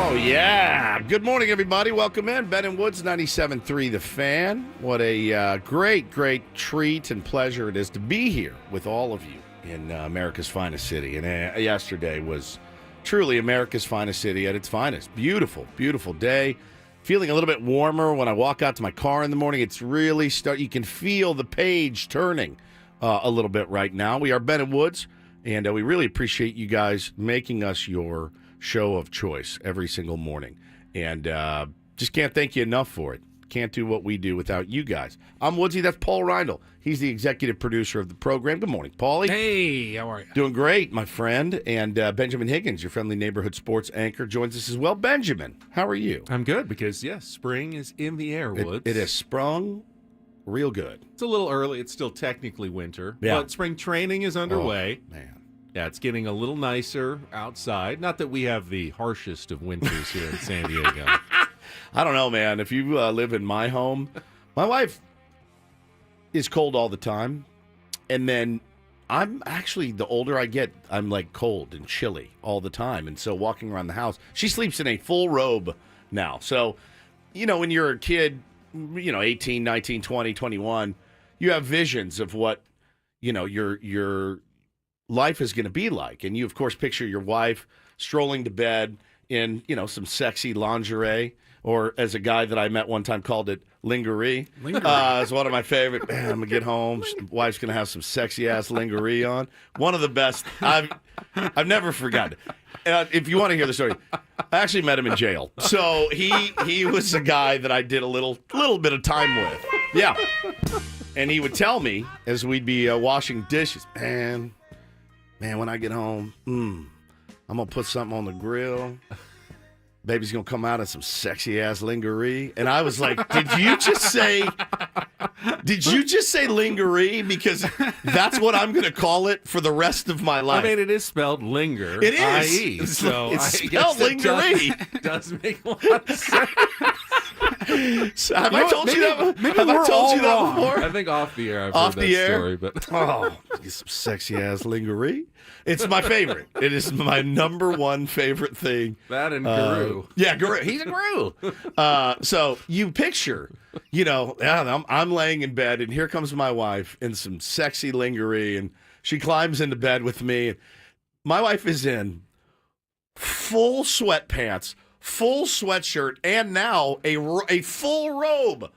Oh, yeah. Good morning, everybody. Welcome in. Ben and Woods, 97.3 The Fan. What a great treat and pleasure it is to be here with all of you in America's finest city. And yesterday was truly America's finest city at its finest. Beautiful, beautiful day. Feeling a little bit warmer when I walk out to my car in the morning. It's really you can feel the page turning a little bit right now. We are Ben and Woods, and we really appreciate you guys making us your show of choice every single morning. And just can't thank you enough for it. Can't do what we do without you guys. I'm Woodsy. That's Paul Reindl. He's the executive producer of the program. Good morning, Paulie. Hey, how are you? Doing great, my friend. And Benjamin Higgins, your friendly neighborhood sports anchor, joins us as well. Benjamin, how are you? I'm good because, yes, spring is in the air, Woods. It has sprung real good. It's a little early. It's still technically winter. Yeah. But spring training is underway. Oh, man. Yeah, it's getting a little nicer outside. Not that we have the harshest of winters here in San Diego. I don't know, man. If you live in my home, my wife is cold all the time. And then I'm actually, the older I get, I'm like cold and chilly all the time. And so walking around the house, she sleeps in a full robe now. So, when you're a kid, 18, 19, 20, 21, you have visions of what, your life is going to be like. And you, of course, picture your wife strolling to bed in, some sexy lingerie, or as a guy that I met one time called it, lingerie. It's one of my favorite. Man, I'm going to get home. Wife's going to have some sexy-ass lingerie on. One of the best. I've never forgotten. If you want to hear the story, I actually met him in jail. So he was a guy that I did a little bit of time with. Yeah. And he would tell me, as we'd be washing dishes, man, when I get home, I'm going to put something on the grill. Baby's going to come out in some sexy-ass lingerie. And I was like, did you just say lingerie? Because that's what I'm going to call it for the rest of my life. I mean, it is spelled linger. It is. I-E, so it's spelled lingerie. Does make a lot of sense. Have I told you that? Maybe have I told you that before? I think off the air I've off heard the that air? story. But get some sexy-ass lingerie. It's my favorite. It is my number one favorite thing. That and Guru. Yeah, Guru. He's a Guru. So you picture, I'm laying in bed, and here comes my wife in some sexy lingerie, and she climbs into bed with me. My wife is in full sweatpants, full sweatshirt, and now a full robe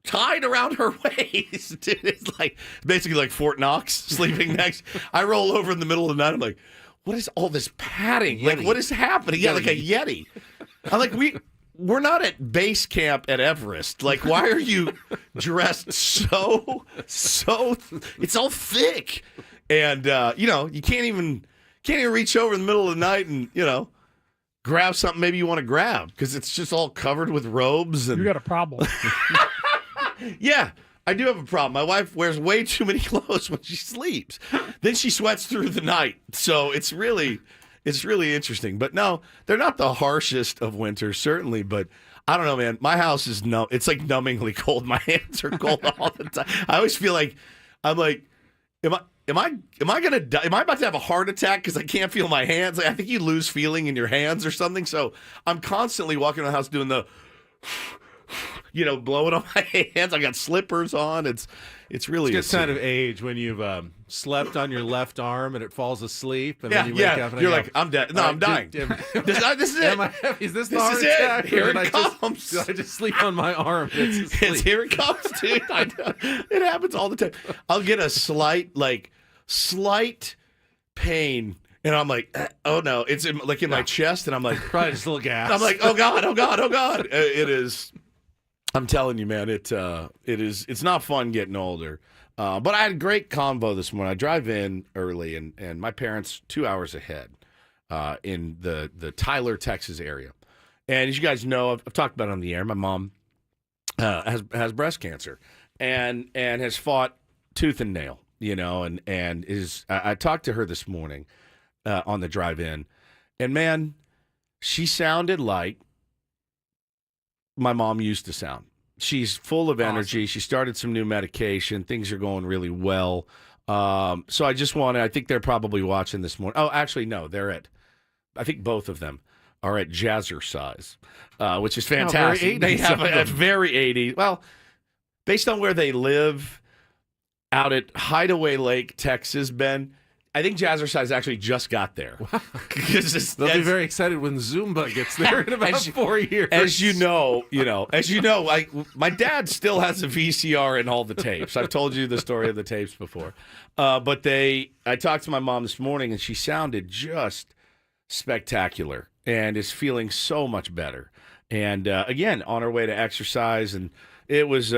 tied around her waist. It's like basically like Fort Knox sleeping next. I roll over in the middle of the night. I'm like, what is all this padding? Like, what is happening? Yeah, like a Yeti. I'm like, we're not at base camp at Everest. Like, why are you dressed so it's all thick. And you can't even reach over in the middle of the night and, grab something maybe you want to grab because it's just all covered with robes. And you got a problem. Yeah, I do have a problem. My wife wears way too many clothes when she sleeps. Then she sweats through the night. So it's really interesting. But no, they're not the harshest of winters, certainly. But I don't know, man. My house is numb. It's like numbingly cold. My hands are cold all the time. I always feel like am I gonna die? Am I about to have a heart attack because I can't feel my hands? Like, I think you lose feeling in your hands or something. So I'm constantly walking around the house doing the blowing on my hands. I got slippers on. It's really it's kind of age when you've slept on your left arm and it falls asleep, and then you wake up and you're like, I'm dead. No, I'm dying. This is it. Is this the heart attack? Here it comes. Did I just sleep on my arm? It's here it comes, dude. It happens all the time. I'll get a slight pain. And I'm like, oh no, it's in my chest, and I'm like, probably just a little gas. I'm like, oh god. It is. I'm telling you, man, it is. It's not fun getting older. But I had a great convo this morning. I drive in early, and my parents 2 hours ahead, in the Tyler, Texas area. And as you guys know, I've talked about it on the air. My mom has breast cancer, and has fought tooth and nail, and is. I talked to her this morning. On the drive in, and man, she sounded like my mom used to sound. She's full of energy. Awesome. She started some new medication. Things are going really well. So I think they're probably watching this morning. Oh, actually, no, I think both of them are at Jazzercise, which is very fantastic. They 80s have of a them. very 80s. Well, based on where they live out at Hideaway Lake, Texas, Ben, I think Jazzercise actually just got there. They'll be very excited when Zumba gets there in about 4 years. As you know, my dad still has a VCR and all the tapes. I've told you the story of the tapes before. But I talked to my mom this morning, and she sounded just spectacular and is feeling so much better. And again, on her way to exercise, and it was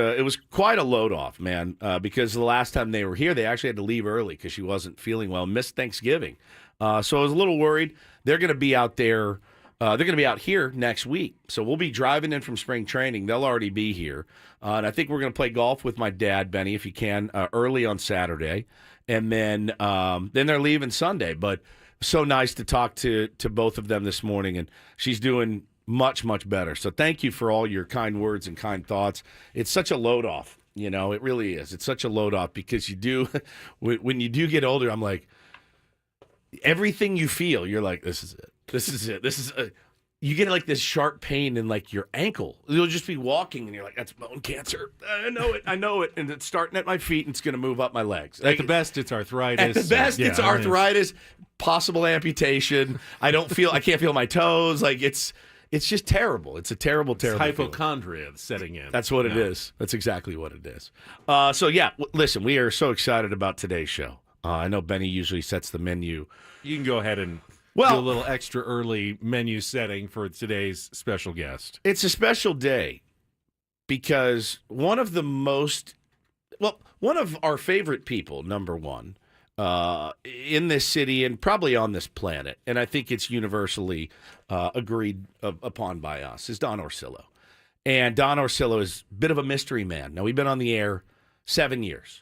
quite a load off, man. Because the last time they were here, they actually had to leave early because she wasn't feeling well, missed Thanksgiving. So I was a little worried. They're going to be out there. They're going to be out here next week. So we'll be driving in from spring training. They'll already be here. And I think we're going to play golf with my dad, Benny, if you can, early on Saturday. And then they're leaving Sunday. But so nice to talk to both of them this morning. And she's doing much, much better. So thank you for all your kind words and kind thoughts. It's such a load off. It really is. It's such a load off because you do, when you do get older, I'm like, everything you feel, you're like, this is it. This is it. This is you get like this sharp pain in like your ankle. You'll just be walking and you're like, that's bone cancer. I know it. And it's starting at my feet and it's going to move up my legs. At the best, it's arthritis. At the best, it's arthritis, possible amputation. I can't feel my toes. Like it's just terrible. It's a terrible feeling. Hypochondria setting in. That's what it is. That's exactly what it is. Listen, we are so excited about today's show. I know Benny usually sets the menu. You can go ahead and do a little extra early menu setting for today's special guest. It's a special day because one of our favorite people, number one, in this city and probably on this planet, and I think it's universally agreed upon by us, is Don Orsillo. And Don Orsillo is a bit of a mystery man. Now, we've been on the air 7 years,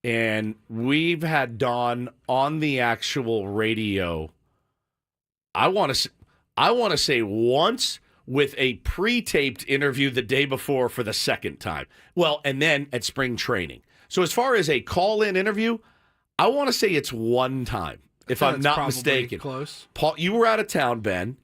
and we've had Don on the actual radio, I want to say once, with a pre-taped interview the day before for the second time. Well, and then at spring training. So as far as a call-in interview, I want to say it's one time, if I'm not mistaken. Close. Paul, you were out of town, Ben,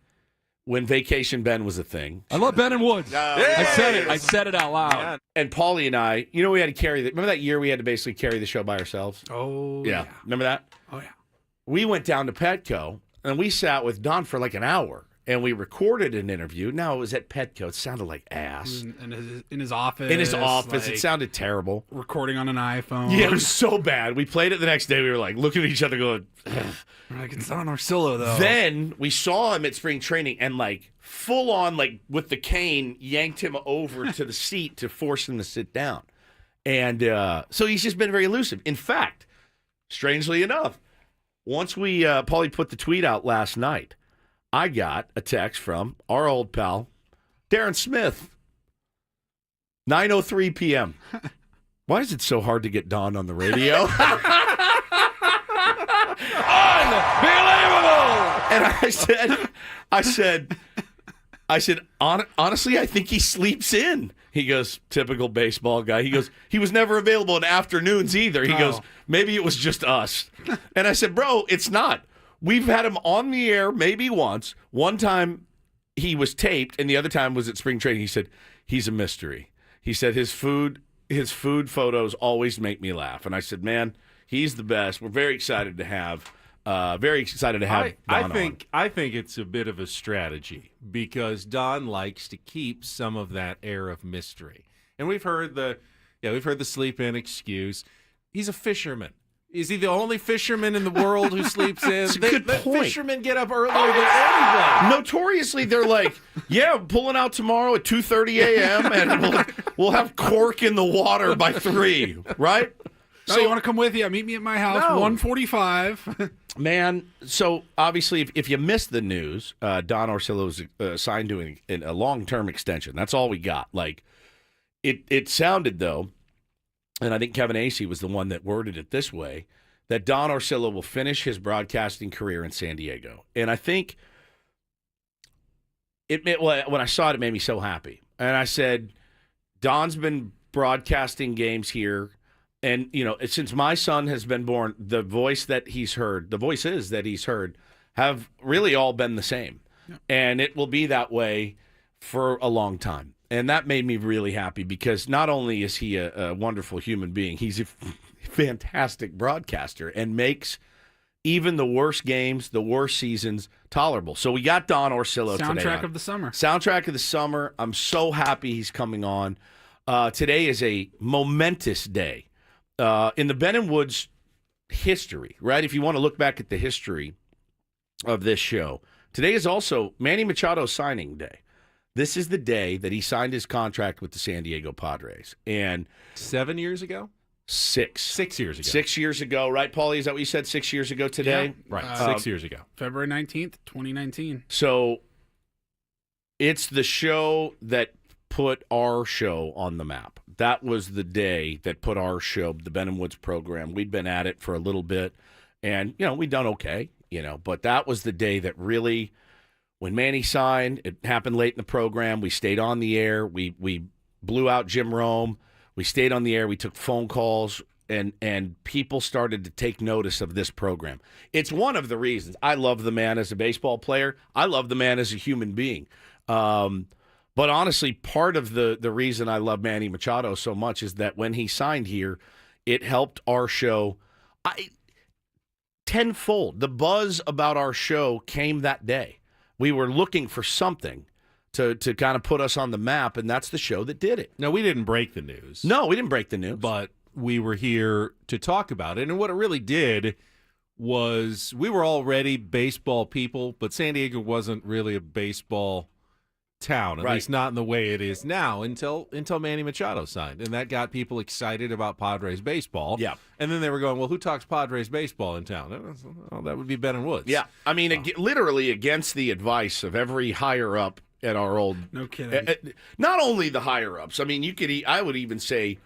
when Vacation Ben was a thing. I love Ben and Woods. I said it. I said it out loud. Yeah. And Paulie and I, we had to carry remember that year we had to basically carry the show by ourselves? Oh, yeah. Remember that? Oh, yeah. We went down to Petco, and we sat with Don for like an hour. And we recorded an interview. Now, it was at Petco. It sounded like ass. In his office. In his office. Like, it sounded terrible. Recording on an iPhone. Yeah, it was so bad. We played it the next day. We were like looking at each other going, we're like, it's on Orsillo, though. Then we saw him at spring training and like full on, like with the cane, yanked him over to the seat to force him to sit down. And so he's just been very elusive. In fact, strangely enough, once Paulie put the tweet out last night, I got a text from our old pal, Darren Smith, 9:03 p.m. Why is it so hard to get Don on the radio? Unbelievable! And I said, honestly, I think he sleeps in. He goes, typical baseball guy. He goes, he was never available in afternoons either. He goes, maybe it was just us. And I said, bro, it's not. We've had him on the air maybe once. One time he was taped, and the other time was at spring training. He said, he's a mystery. He said his food photos always make me laugh. And I said, man, he's the best. We're very excited to have Don on. I think it's a bit of a strategy because Don likes to keep some of that air of mystery. And we've heard the sleep in excuse. He's a fisherman. Is he the only fisherman in the world who sleeps in? That's a good point. Fishermen get up earlier than anybody. Notoriously, they're like, yeah, pulling out tomorrow at 2:30 a.m. and we'll have cork in the water by 3, right? So you want to come with you? Meet me at my house, 1:45. Man, so obviously, if you missed the news, Don Orsillo's signed to a long-term extension. That's all we got. Like, it sounded, though, and I think Kevin Acey was the one that worded it this way, that Don Orsillo will finish his broadcasting career in San Diego. And I think when I saw it, it made me so happy. And I said, Don's been broadcasting games here. And, since my son has been born, the voices that he's heard have really all been the same. and it will be that way for a long time. And that made me really happy because not only is he a wonderful human being, he's a fantastic broadcaster and makes even the worst games, the worst seasons tolerable. So we got Don Orsillo today. Soundtrack of the summer. Soundtrack of the summer. I'm so happy he's coming on. Today is a momentous day in the Ben and Woods history, right? If you want to look back at the history of this show, today is also Manny Machado's signing day. This is the day that he signed his contract with the San Diego Padres. And 7 years ago? 6. 6 years ago. 6 years ago, right, Paulie? Is that what you said 6 years ago today? Yeah. Right, 6 years ago. February 19th, 2019. So it's the show that put our show on the map. That was the day that put our show, the Ben and Woods program. We'd been at it for a little bit, and, we'd done okay, but that was the day that really, when Manny signed, it happened late in the program. We stayed on the air. We blew out Jim Rome. We stayed on the air. We took phone calls, and people started to take notice of this program. It's one of the reasons. I love the man as a baseball player. I love the man as a human being. But honestly, part of the reason I love Manny Machado so much is that when he signed here, it helped our show tenfold. The buzz about our show came that day. We were looking for something to kind of put us on the map, and that's the show that did it. No, we didn't break the news. No, we didn't break the news. But we were here to talk about it. And what it really did was we were already baseball people, but San Diego wasn't really a baseball town, at least not in the way it is now, until Manny Machado signed. And that got people excited about Padres baseball. Yeah. And then they were going, well, who talks Padres baseball in town? Well, that would be Ben and Woods. Yeah. I mean, literally against the advice of every higher up at our old... No kidding. Not only the higher ups. I mean, I would even say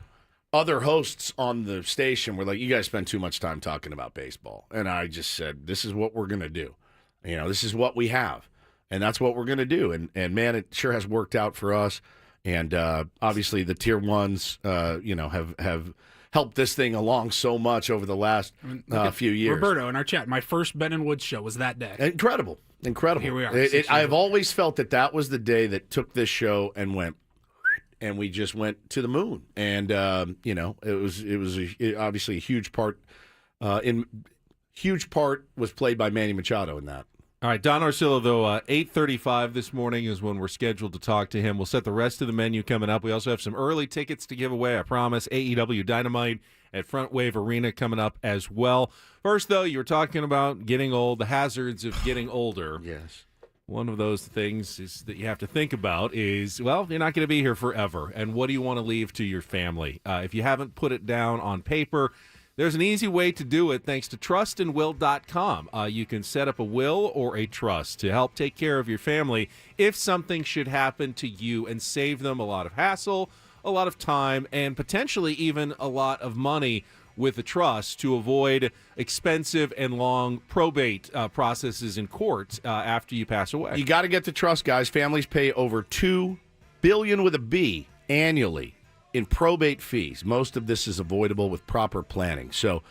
other hosts on the station were like, you guys spend too much time talking about baseball. And I just said, this is what we're going to do. This is what we have. And that's what we're going to do. And man, it sure has worked out for us. And obviously the tier ones, have helped this thing along so much over the last few years. Roberto in our chat, my first Ben and Woods show was that day. Incredible. Here we are. I've always felt that was the day that took this show and went, and we just went to the moon. And, it was obviously a huge part. Huge part was played by Manny Machado in that. All right, Don Orsillo, though, 8:35 this morning is when we're scheduled to talk to him. We'll set the rest of the menu coming up. We also have some early tickets to give away, I promise. AEW Dynamite at Front Wave Arena coming up as well. First, though, you were talking about getting old, the hazards of getting older. Yes. One of those things is that you have to think about is, well, you're not going to be here forever. And what do you want to leave to your family? If you haven't put it down on paper, there's an easy way to do it thanks to trustandwill.com. You can set up a will or a trust to help take care of your family if something should happen to you and save them a lot of hassle, a lot of time, and potentially even a lot of money with a trust to avoid expensive and long probate processes in court after you pass away. You got to get the trust, guys. Families pay over $2 billion with a B annually in probate fees. Most of this is avoidable with proper planning. So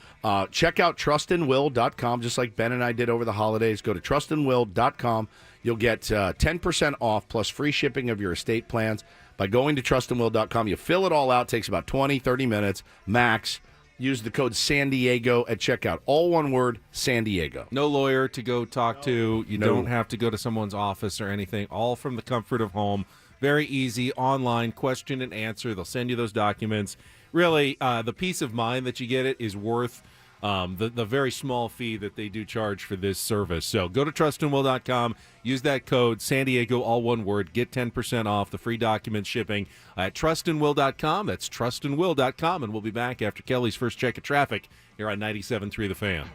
check out trustandwill.com, just like Ben and I did over the holidays. Go to trustandwill.com. You'll get 10% off plus free shipping of your estate plans by going to trustandwill.com. You fill it all out. Takes about 20, 30 minutes max. Use the code San Diego at checkout. All one word, San Diego. No lawyer to go talk to. You don't have to go to someone's office or anything. All from the comfort of home. Very easy, online, question and answer. They'll send you those documents. Really, the peace of mind that you get it is worth the very small fee that they do charge for this service. So go to trustandwill.com, use that code, San Diego, all one word, get 10% off the free document shipping at trustandwill.com. That's trustandwill.com, and we'll be back after Kelly's first check of traffic here on 97.3 The Fan.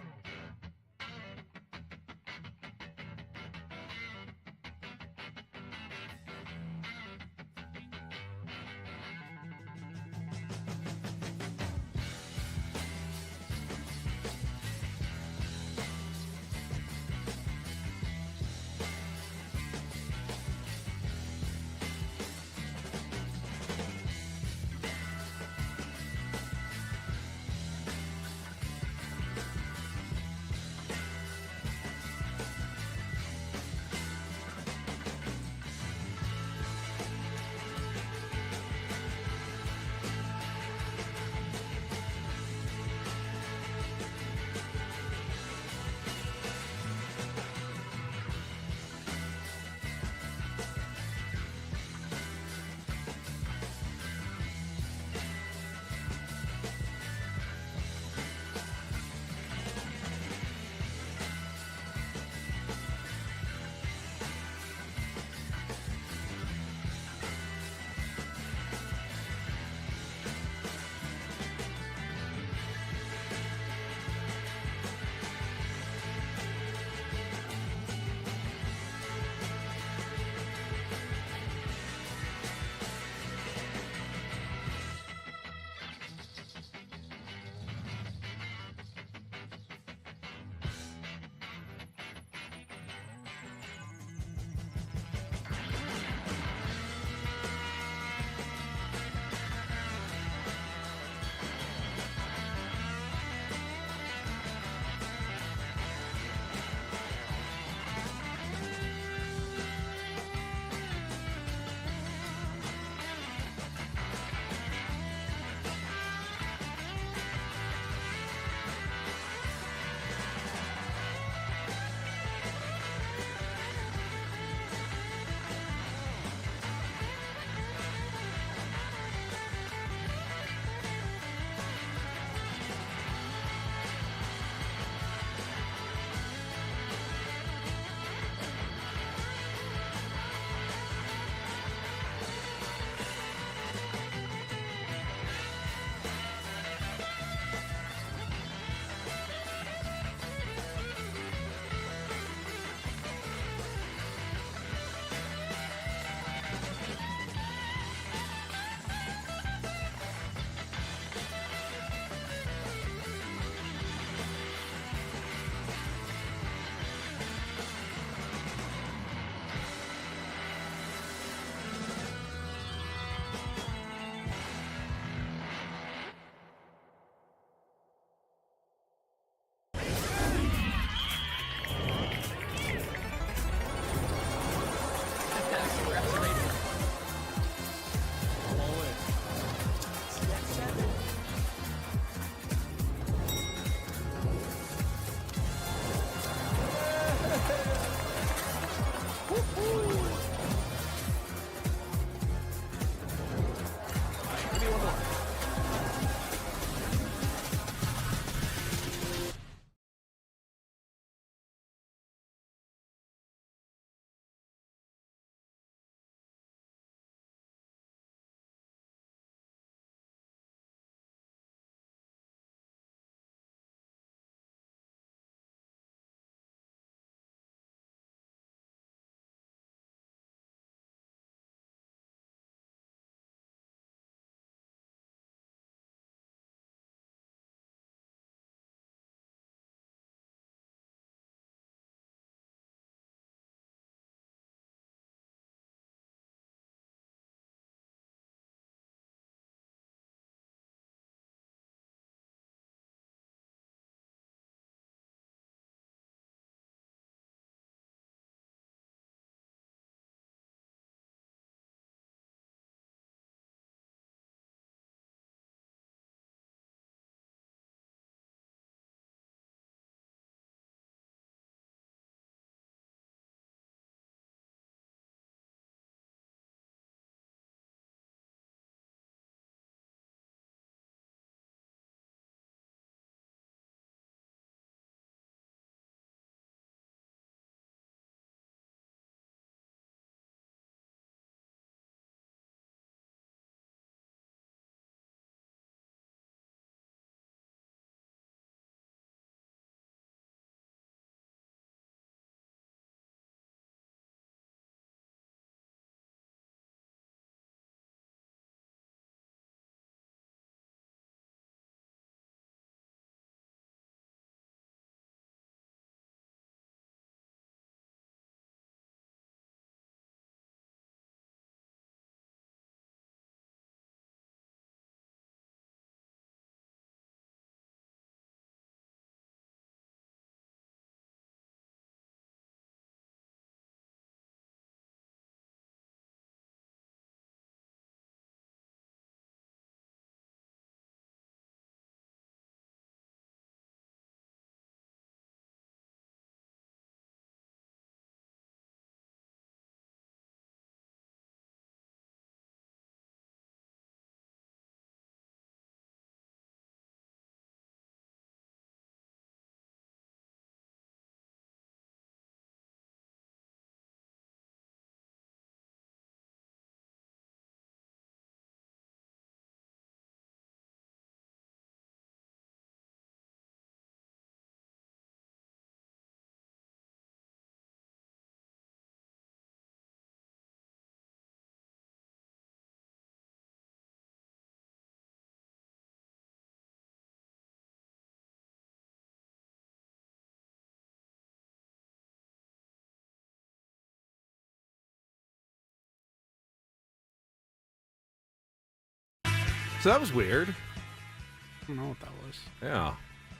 So that was weird. I don't know what that was. Yeah.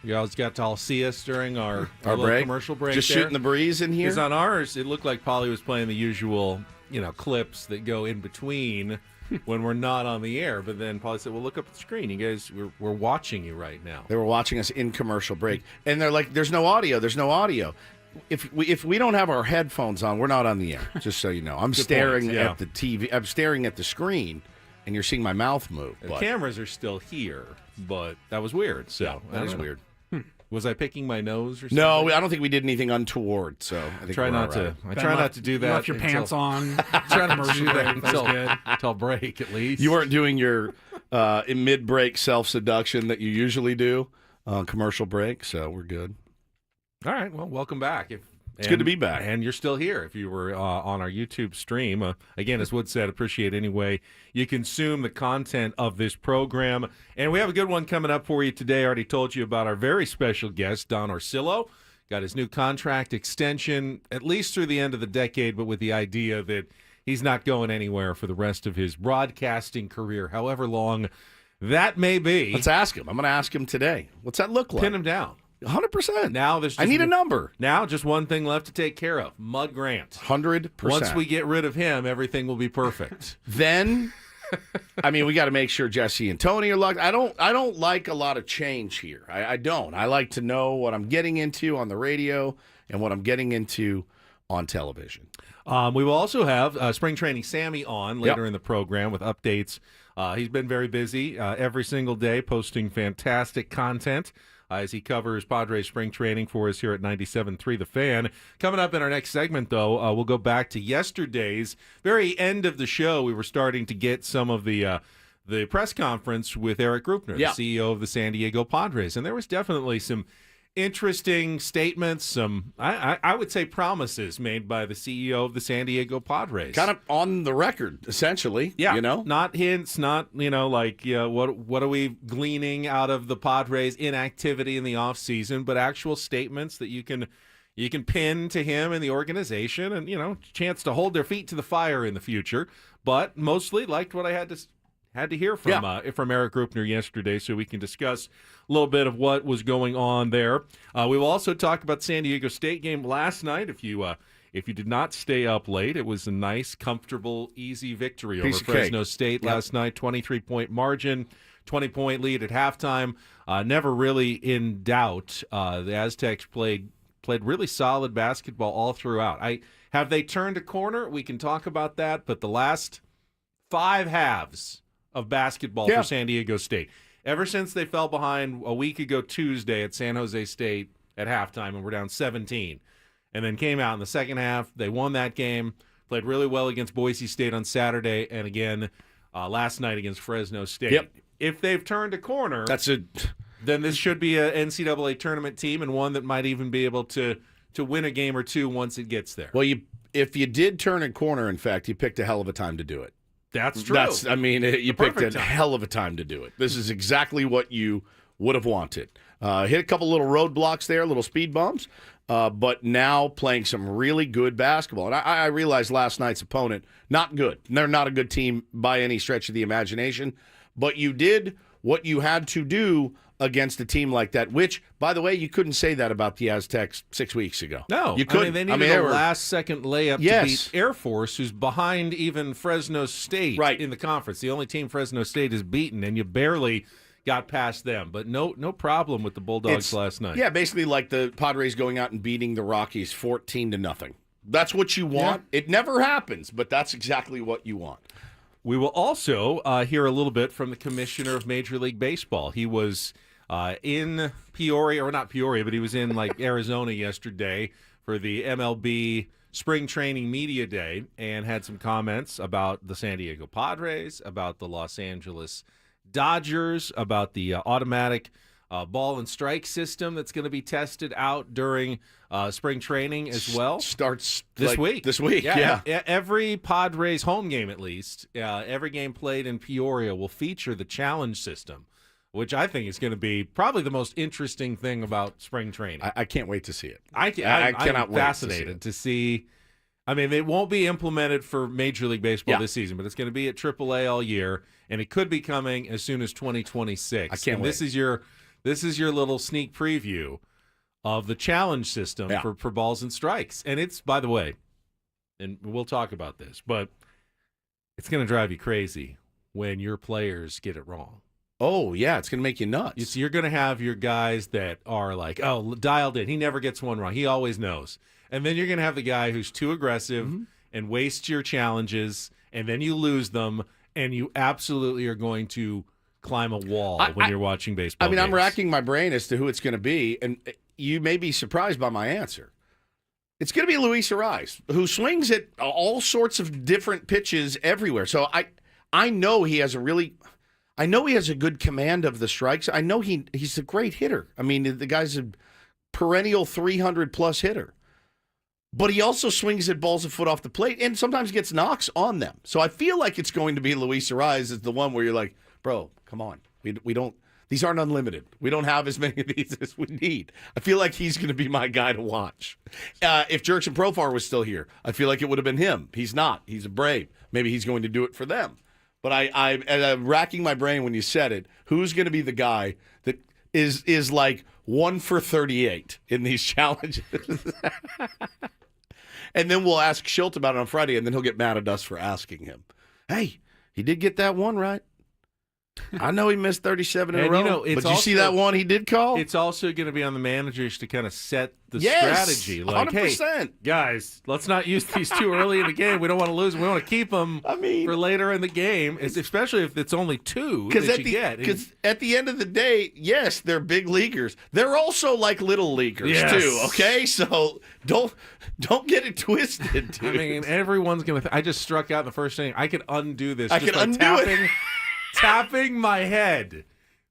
You guys got to all see us during our little break? commercial break. Just there. shooting the breeze in here? Because on ours, it looked like Polly was playing the usual, clips that go in between when we're not on the air. But then Polly said, well, look up at the screen. You guys, we're watching you right now. They were watching us in commercial break. And they're like, there's no audio. There's no audio. If we don't have our headphones on, we're not on the air, just so you know. I'm staring at the TV. I'm staring at the screen, and you're seeing my mouth move. The cameras are still here, but that was weird. So that is weird. Was I picking my nose or something? No, I don't think we did anything untoward. So I think try not to. I try not to do that. You left your pants on. Try not to do that until break, at least. You weren't doing your mid-break self-seduction that you usually do on commercial break, so we're good. All right. Well, welcome back. It's good to be back. And you're still here if you were on our YouTube stream. Again, as Wood said, appreciate any way you consume the content of this program. And we have a good one coming up for you today. I already told you about our very special guest, Don Orsillo. Got his new contract extension, at least through the end of the decade, but with the idea that he's not going anywhere for the rest of his broadcasting career, however long that may be. Let's ask him. I'm going to ask him today. What's that look like? Pin him down. 100%. Now there's I need a number. Now just one thing left to take care of. Mud Grant. 100%. Once we get rid of him, everything will be perfect. Then, we got to make sure Jesse and Tony are locked. I don't like a lot of change here. I don't. I like to know what I'm getting into on the radio and what I'm getting into on television. We will also have Spring Training Sammy on later in the program with updates. He's been very busy every single day, posting fantastic content as he covers Padres spring training for us here at 97.3 The Fan. Coming up in our next segment, though, we'll go back to yesterday's very end of the show. We were starting to get some of the press conference with Erik Greupner, the CEO of the San Diego Padres, and there was definitely some interesting statements, some I would say promises made by the CEO of the San Diego Padres. Kind of on the record, essentially. Yeah, not hints, not what are we gleaning out of the Padres' inactivity in the offseason, but actual statements that you can pin to him and the organization, and chance to hold their feet to the fire in the future. But mostly liked what I had to hear from Erik Greupner yesterday, so we can discuss a little bit of what was going on there. We will also talk about the San Diego State game last night. If you did not stay up late, it was a nice, comfortable, easy victory over Fresno State last night. 23-point margin, 20-point lead at halftime. Never really in doubt. The Aztecs played really solid basketball all throughout. Have they turned a corner? We can talk about that, but the last 5 halves of basketball for San Diego State. Ever since they fell behind a week ago Tuesday at San Jose State at halftime and were down 17, and then came out in the second half, they won that game, played really well against Boise State on Saturday, and again last night against Fresno State. Yep. If they've turned a corner, then this should be an NCAA tournament team, and one that might even be able to win a game or two once it gets there. Well, if you did turn a corner, in fact, you picked a hell of a time to do it. That's true. You picked a hell of a time to do it. This is exactly what you would have wanted. Hit a couple little roadblocks there, little speed bumps, but now playing some really good basketball. And I realized last night's opponent, not good. They're not a good team by any stretch of the imagination, but you did what you had to do against a team like that, which, by the way, you couldn't say that about the Aztecs 6 weeks ago. No. You couldn't. They needed a last-second layup to beat Air Force, who's behind even Fresno State in the conference. The only team Fresno State has beaten, and you barely got past them. But no problem with the Bulldogs last night. Yeah, basically like the Padres going out and beating the Rockies 14-0. That's what you want. Yeah. It never happens, but that's exactly what you want. We will also hear a little bit from the commissioner of Major League Baseball. He was in Peoria, or not Peoria, but he was in Arizona yesterday for the MLB Spring Training Media Day and had some comments about the San Diego Padres, about the Los Angeles Dodgers, about the automatic ball and strike system that's going to be tested out during spring training as well. Starts this week. This week, yeah. Every Padres home game, at least, every game played in Peoria will feature the challenge system, which I think is going to be probably the most interesting thing about spring training. I can't wait to see it. I'm fascinated to see. I mean, it won't be implemented for Major League Baseball Yeah. this season, but it's going to be at AAA all year, and it could be coming as soon as 2026. I can't and wait. This is your little sneak preview of the challenge system for balls and strikes. And it's, by the way, and we'll talk about this, but it's going to drive you crazy when your players get it wrong. Oh, yeah, it's going to make you nuts. You're going to have your guys that are like, oh, dialed in. He never gets one wrong. He always knows. And then you're going to have the guy who's too aggressive and wastes your challenges, and then you lose them, and you absolutely are going to climb a wall when you're watching baseball games. I'm racking my brain as to who it's going to be, and you may be surprised by my answer. It's going to be Luis Ariz, who swings at all sorts of different pitches everywhere. So I know he has a good command of the strikes. I know he's a great hitter. I mean, the guy's a perennial 300-plus hitter. But he also swings at balls a foot off the plate and sometimes gets knocks on them. So I feel like it's going to be Luis Ariz as the one where you're like, bro, come on. We don't. These aren't unlimited. We don't have as many of these as we need. I feel like he's going to be my guy to watch. If Jurickson Profar was still here, I feel like it would have been him. He's not. He's a Brave. Maybe he's going to do it for them. But I'm racking my brain when you said it. Who's going to be the guy that is like 1 for 38 in these challenges? And then we'll ask Schilt about it on Friday, and then he'll get mad at us for asking him. Hey, he did get that one right. I know he missed 37 in a row, but you see that one he did call? It's also going to be on the managers to kind of set the strategy. Like, 100%. Hey, guys, let's not use these too early in the game. We don't want to lose them. We want to keep them for later in the game, especially if it's only two that you get. Because at the end of the day, yes, they're big leaguers. They're also like little leaguers, too, okay? So don't get it twisted, dude. I mean, everyone's going to I just struck out in the first inning. I could undo this I just can by undo it. tapping my head.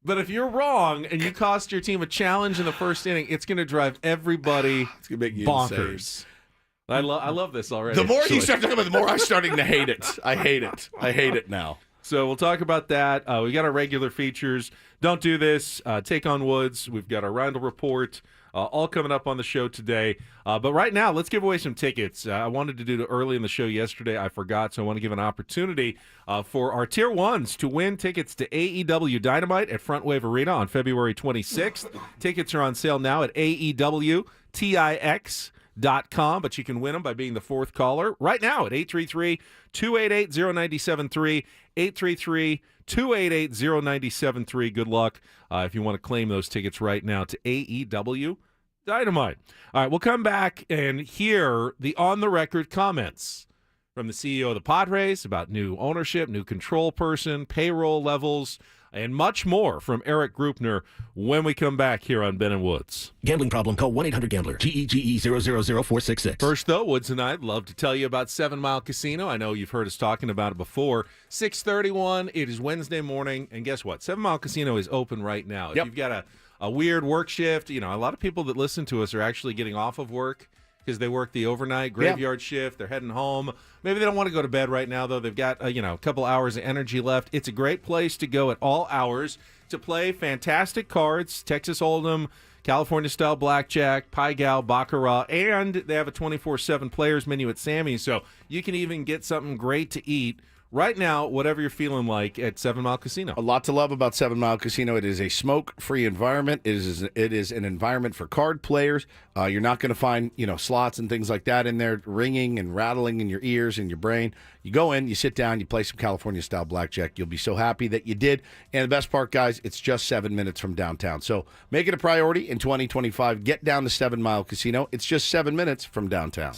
But if you're wrong and you cost your team a challenge in the first inning, it's going to drive everybody It's gonna make you bonkers. insane. I love this already. The more actually. you start talking about it, the more I'm starting to hate it. I hate it. I hate it now. So we'll talk about that. We got our regular features. Don't do this. Take on Woods. We've got our Rindle Report. All coming up on the show today. But right now, let's give away some tickets. I wanted to do it early in the show yesterday. I forgot, so I want to give an opportunity for our Tier 1s to win tickets to AEW Dynamite at Front Wave Arena on February 26th. Tickets are on sale now at AEWTIX.com, but you can win them by being the fourth caller right now at 833-288-0973, 833-288-0973. Good luck if you want to claim those tickets right now to AEW Dynamite. All right, we'll come back and hear the on-the-record comments from the CEO of the Padres about new ownership, new control person, payroll levels, and much more from Erik Greupner when we come back here on Ben and Woods. Gambling problem? Call 1-800-GAMBLER. GEGE 000-466. First, though, Woods and I'd love to tell you about 7 Mile Casino. I know you've heard us talking about it before. 6:31. It is Wednesday morning, and guess what? 7 Mile Casino is open right now. If you've got a weird work shift, you know, a lot of people that listen to us are actually getting off of work because they work the overnight graveyard shift. They're heading home. Maybe they don't want to go to bed right now, though. They've got a couple hours of energy left. It's a great place to go at all hours to play fantastic cards, Texas Hold'em, California-style blackjack, Pai Gow, Baccarat, and they have a 24/7 players menu at Sammy's, so you can even get something great to eat right now, whatever you're feeling like at 7 Mile Casino. A lot to love about 7 Mile Casino. It is a smoke-free environment. It is an environment for card players. You're not going to find slots and things like that in there ringing and rattling in your ears and your brain. You go in, you sit down, you play some California-style blackjack. You'll be so happy that you did. And the best part, guys, it's just 7 minutes from downtown. So make it a priority in 2025. Get down to 7 Mile Casino. It's just 7 minutes from downtown.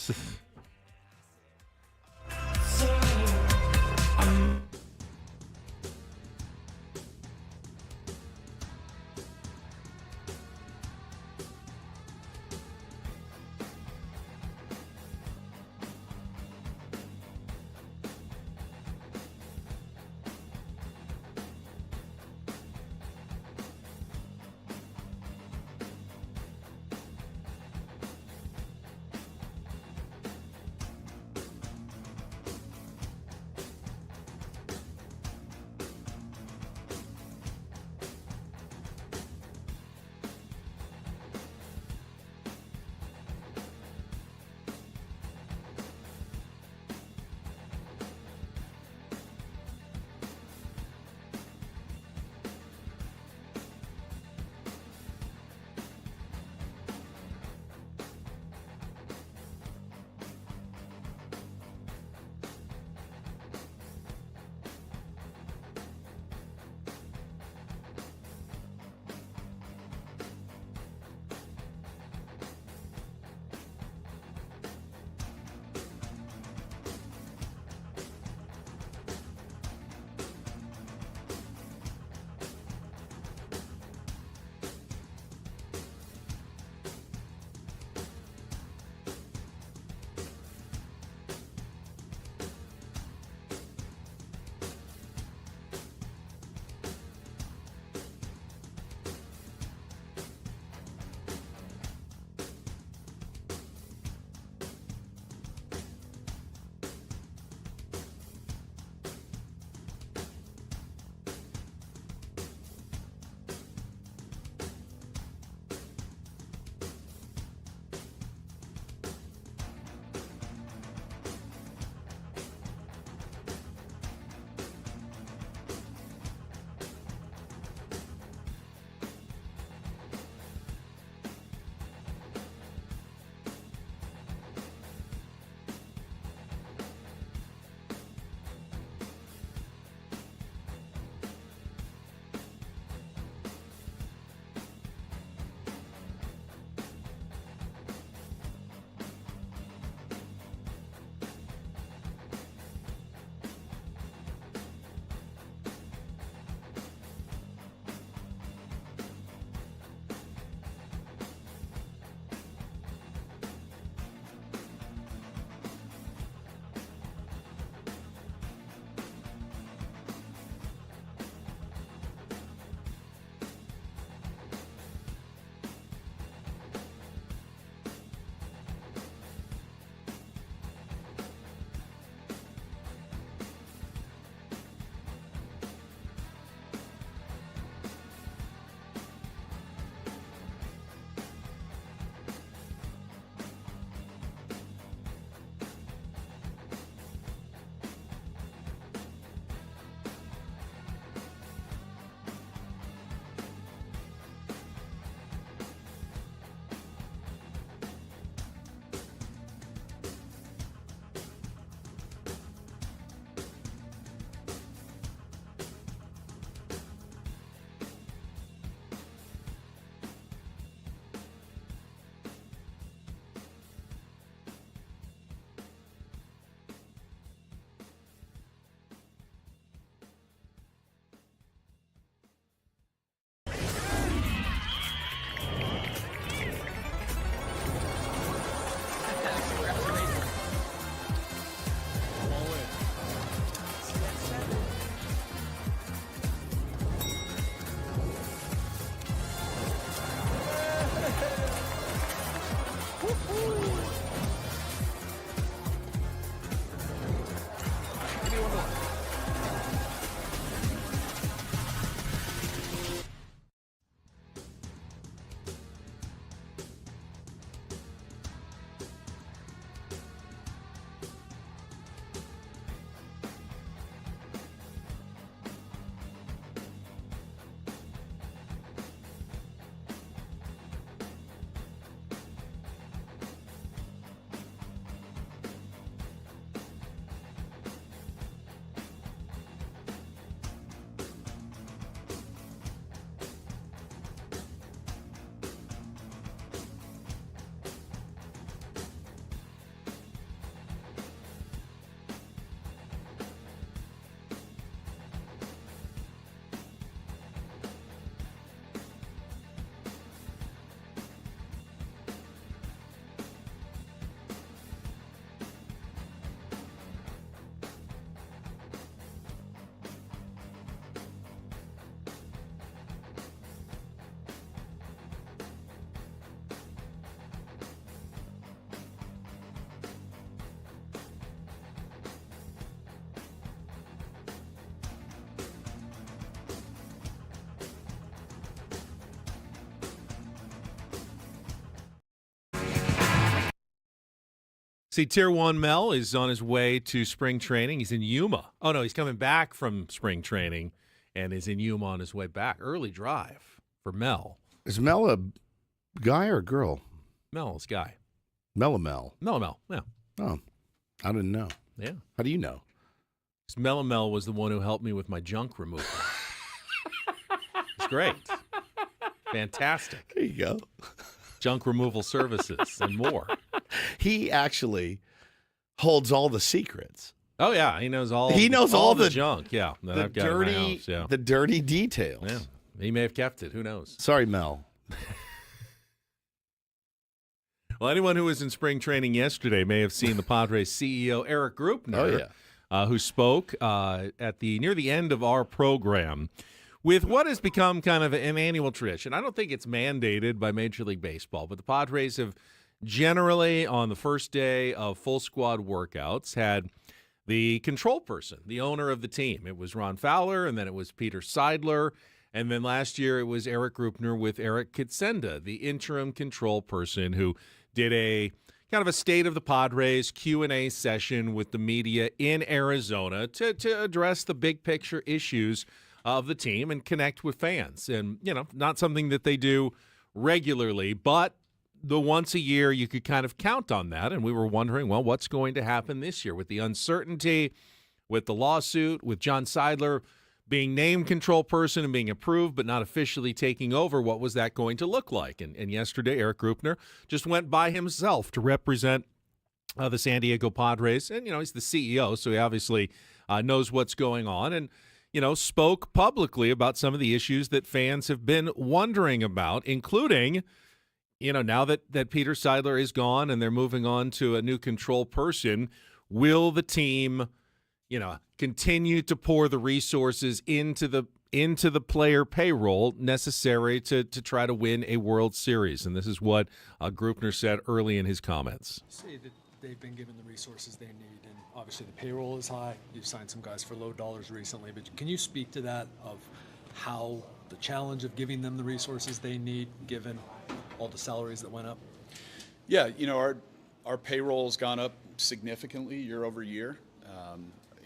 See, Tier 1 Mel is on his way to spring training. He's in Yuma. Oh, no, he's coming back from spring training and is in Yuma on his way back. Early drive for Mel. Is Mel a guy or a girl? Mel's guy. Melamel. Mel, yeah. Oh, I didn't know. Yeah. How do you know? Mel was the one who helped me with my junk removal. It's great. Fantastic. There you go. Junk removal services and more. He actually holds all the secrets. Oh yeah, he knows all. He knows all the junk. Yeah, that the I've got in my dirty, house, yeah. the dirty details. Yeah, he may have kept it. Who knows? Sorry, Mel. Well, anyone who was in spring training yesterday may have seen the Padres CEO Erik Greupner, who spoke at near the end of our program with what has become kind of an annual tradition. I don't think it's mandated by Major League Baseball, but the Padres have generally, on the first day of full squad workouts, had the control person, the owner of the team. It was Ron Fowler, and then it was Peter Seidler, and then last year it was Erik Greupner with Eric Kitsenda, the interim control person, who did a kind of a state of the Padres Q&A session with the media in Arizona to address the big picture issues of the team and connect with fans. And, not something that they do regularly, but the once a year you could kind of count on that. And we were wondering, well, what's going to happen this year with the uncertainty, with the lawsuit, with John Seidler being named control person and being approved but not officially taking over. What was that going to look like? And yesterday, Erik Greupner just went by himself to represent the San Diego Padres. And, he's the CEO, so he obviously knows what's going on. And, spoke publicly about some of the issues that fans have been wondering about, including, now that Peter Seidler is gone and they're moving on to a new control person, will the team, continue to pour the resources into the player payroll necessary to try to win a World Series? And this is what Greupner said early in his comments. Say that they've been given the resources they need, and obviously the payroll is high. You've signed some guys for low dollars recently, but can you speak to that, of how the challenge of giving them the resources they need, given all the salaries that went up? Yeah, our payroll has gone up significantly year over year,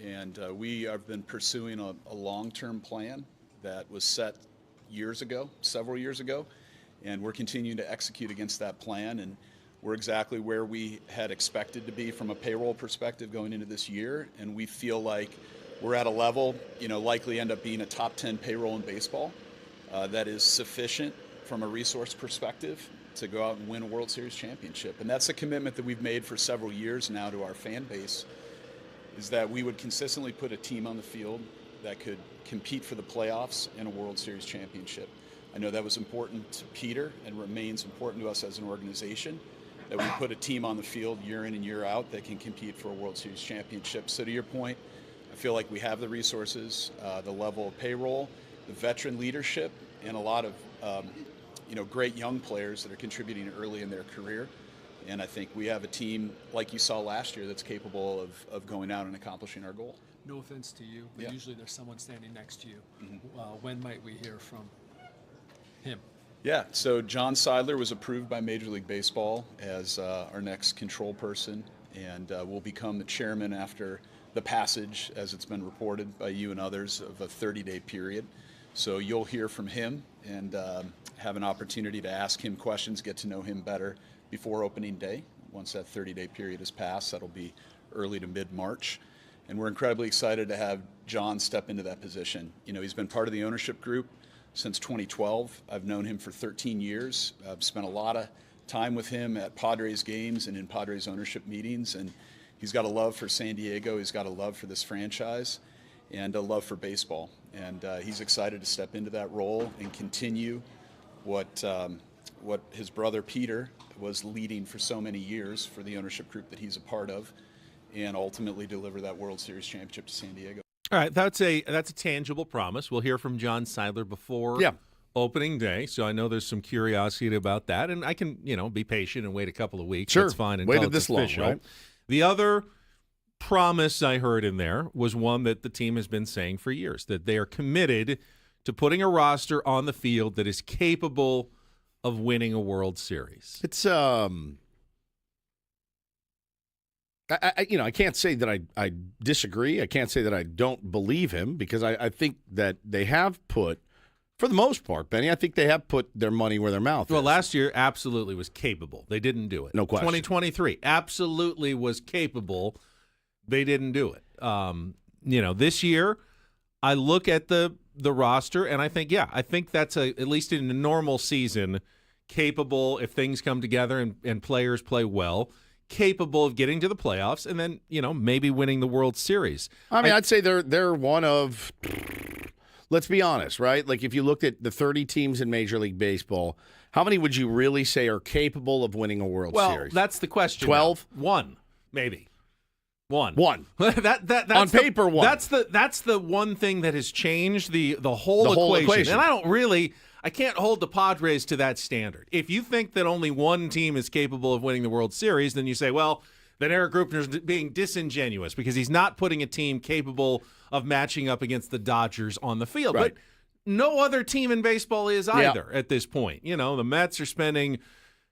and we have been pursuing a long-term plan that was set several years ago, and we're continuing to execute against that plan, and we're exactly where we had expected to be from a payroll perspective going into this year, and we feel like we're at a level, likely end up being a top 10 payroll in baseball that is sufficient from a resource perspective to go out and win a World Series championship. And that's a commitment that we've made for several years now to our fan base, is that we would consistently put a team on the field that could compete for the playoffs and a World Series championship. I know that was important to Peter and remains important to us as an organization, that we put a team on the field year in and year out that can compete for a World Series championship. So to your point, I feel like we have the resources, the level of payroll, the veteran leadership, and a lot of great young players that are contributing early in their career. And I think we have a team, like you saw last year, that's capable of going out and accomplishing our goal. No offense to you, but usually there's someone standing next to you. Mm-hmm. When might we hear from him? Yeah, so John Seidler was approved by Major League Baseball as our next control person, and will become the chairman after the passage, as it's been reported by you and others, of a 30-day period. So you'll hear from him and have an opportunity to ask him questions, get to know him better before opening day. Once that 30-day period has passed, that'll be early to mid-March. And we're incredibly excited to have John step into that position. He's been part of the ownership group since 2012. I've known him for 13 years. I've spent a lot of time with him at Padres games and in Padres ownership meetings, and he's got a love for San Diego. He's got a love for this franchise and a love for baseball. And he's excited to step into that role and continue what his brother Peter was leading for so many years for the ownership group that he's a part of, and ultimately deliver that World Series championship to San Diego. All right, that's a tangible promise. We'll hear from John Seidler before opening day, so I know there's some curiosity about that, and I can be patient and wait a couple of weeks. Sure, that's fine. Until waited it's this long, official. right? The other promise I heard in there was one that the team has been saying for years, that they are committed to putting a roster on the field that is capable of winning a World Series. It's I can't say that I disagree. I can't say that I don't believe him because I think that they have put, for the most part, Benny, I think they have put their money where their mouth Well, is. last year absolutely was capable. They didn't do it. No question. 2023 absolutely was capable. They didn't do it. This year I look at the roster and I think, I think that's at least in a normal season, capable if things come together and players play well, capable of getting to the playoffs and then, maybe winning the World Series. I mean, I'd say they're one of, let's be honest, right? Like if you looked at the 30 teams in Major League Baseball, how many would you really say are capable of winning a World Series? Well, that's the question. 12? One, maybe. One. that's on paper, one. That's the one thing that has changed the whole equation. And I can't hold the Padres to that standard. If you think that only one team is capable of winning the World Series, then you say, well, then Erik Greupner is being disingenuous because he's not putting a team capable of matching up against the Dodgers on the field. Right. But no other team in baseball is either at this point. The Mets are spending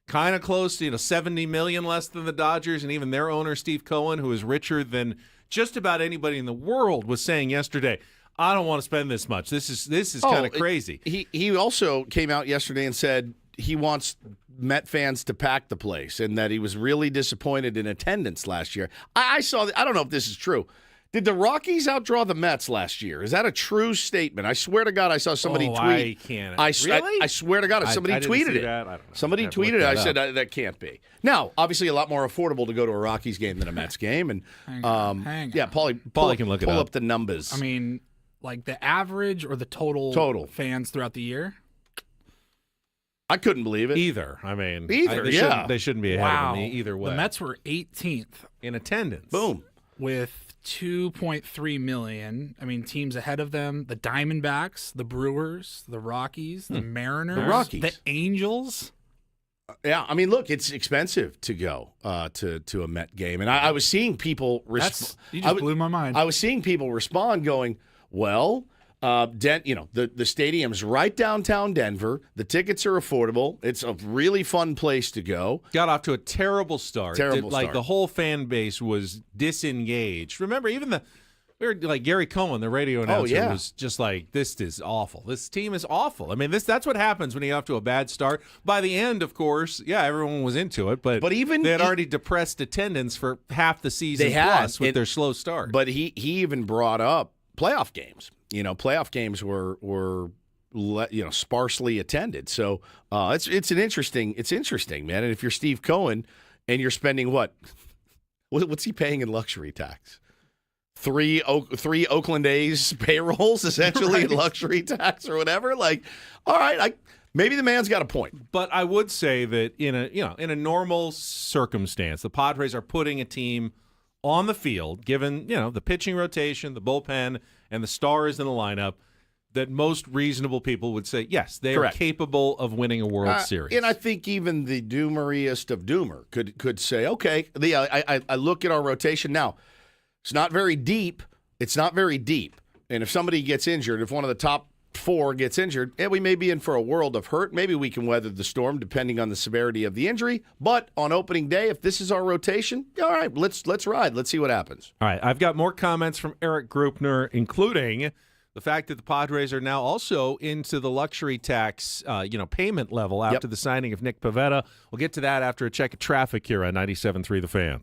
kind of close to $70 million less than the Dodgers, and even their owner Steve Cohen, who is richer than just about anybody in the world, was saying yesterday, I don't want to spend this much. This is kind of crazy. He also came out yesterday and said he wants Met fans to pack the place and that he was really disappointed in attendance last year. I saw I don't know if this is true. Did the Rockies outdraw the Mets last year? Is that a true statement? I swear to God, I saw somebody tweet. I can't. Really? I swear to God, somebody tweeted it. That. I don't know. Somebody tweeted it. I said that can't be. Now, obviously, a lot more affordable to go to a Rockies game than a Mets game. And hang on. Paulie can look it pull up. up the numbers. I mean, like the average or the total fans throughout the year? I couldn't believe it. Either. I mean, they shouldn't be ahead of me either way. The Mets were 18th in attendance. Boom. With 2.3 million. I mean, teams ahead of them: the Diamondbacks, the Brewers, the Rockies, the Mariners, the Rockies, the Angels. Yeah, I mean, look, it's expensive to go to a Met game, and I was seeing people. You just blew my mind. I was seeing people respond, going, "Well, the stadium's right downtown Denver. The tickets are affordable. It's a really fun place to go." Got off to a terrible start. Start. The whole fan base was disengaged. Remember, even Gary Cohen, the radio announcer, was just like, "This is awful. This team is awful." I mean, that's what happens when you get off to a bad start. By the end, of course, everyone was into it, but even they had already depressed attendance for half the season plus with their slow start. But he even brought up playoff games. Playoff games were sparsely attended. So it's interesting, man. And if you're Steve Cohen and you're spending what's he paying in luxury tax? Three Oakland A's payrolls essentially in luxury tax or whatever. Like, all right, maybe the man's got a point. But I would say that in a normal circumstance, the Padres are putting a team on the field, given the pitching rotation, the bullpen, and the stars in the lineup, that most reasonable people would say, yes, they are capable of winning a World Series. And I think even the doomeriest of doomer could say, okay, I look at our rotation now. It's not very deep. And if somebody gets injured, if one of the top four gets injured, we may be in for a world of hurt. Maybe we can weather the storm depending on the severity of the injury. But on opening day, if this is our rotation, all right, let's ride. Let's see what happens. All right, I've got more comments from Erik Greupner, including the fact that the Padres are now also into the luxury tax, payment level after the signing of Nick Pivetta. We'll get to that after a check of traffic here on 97.3 The Fan.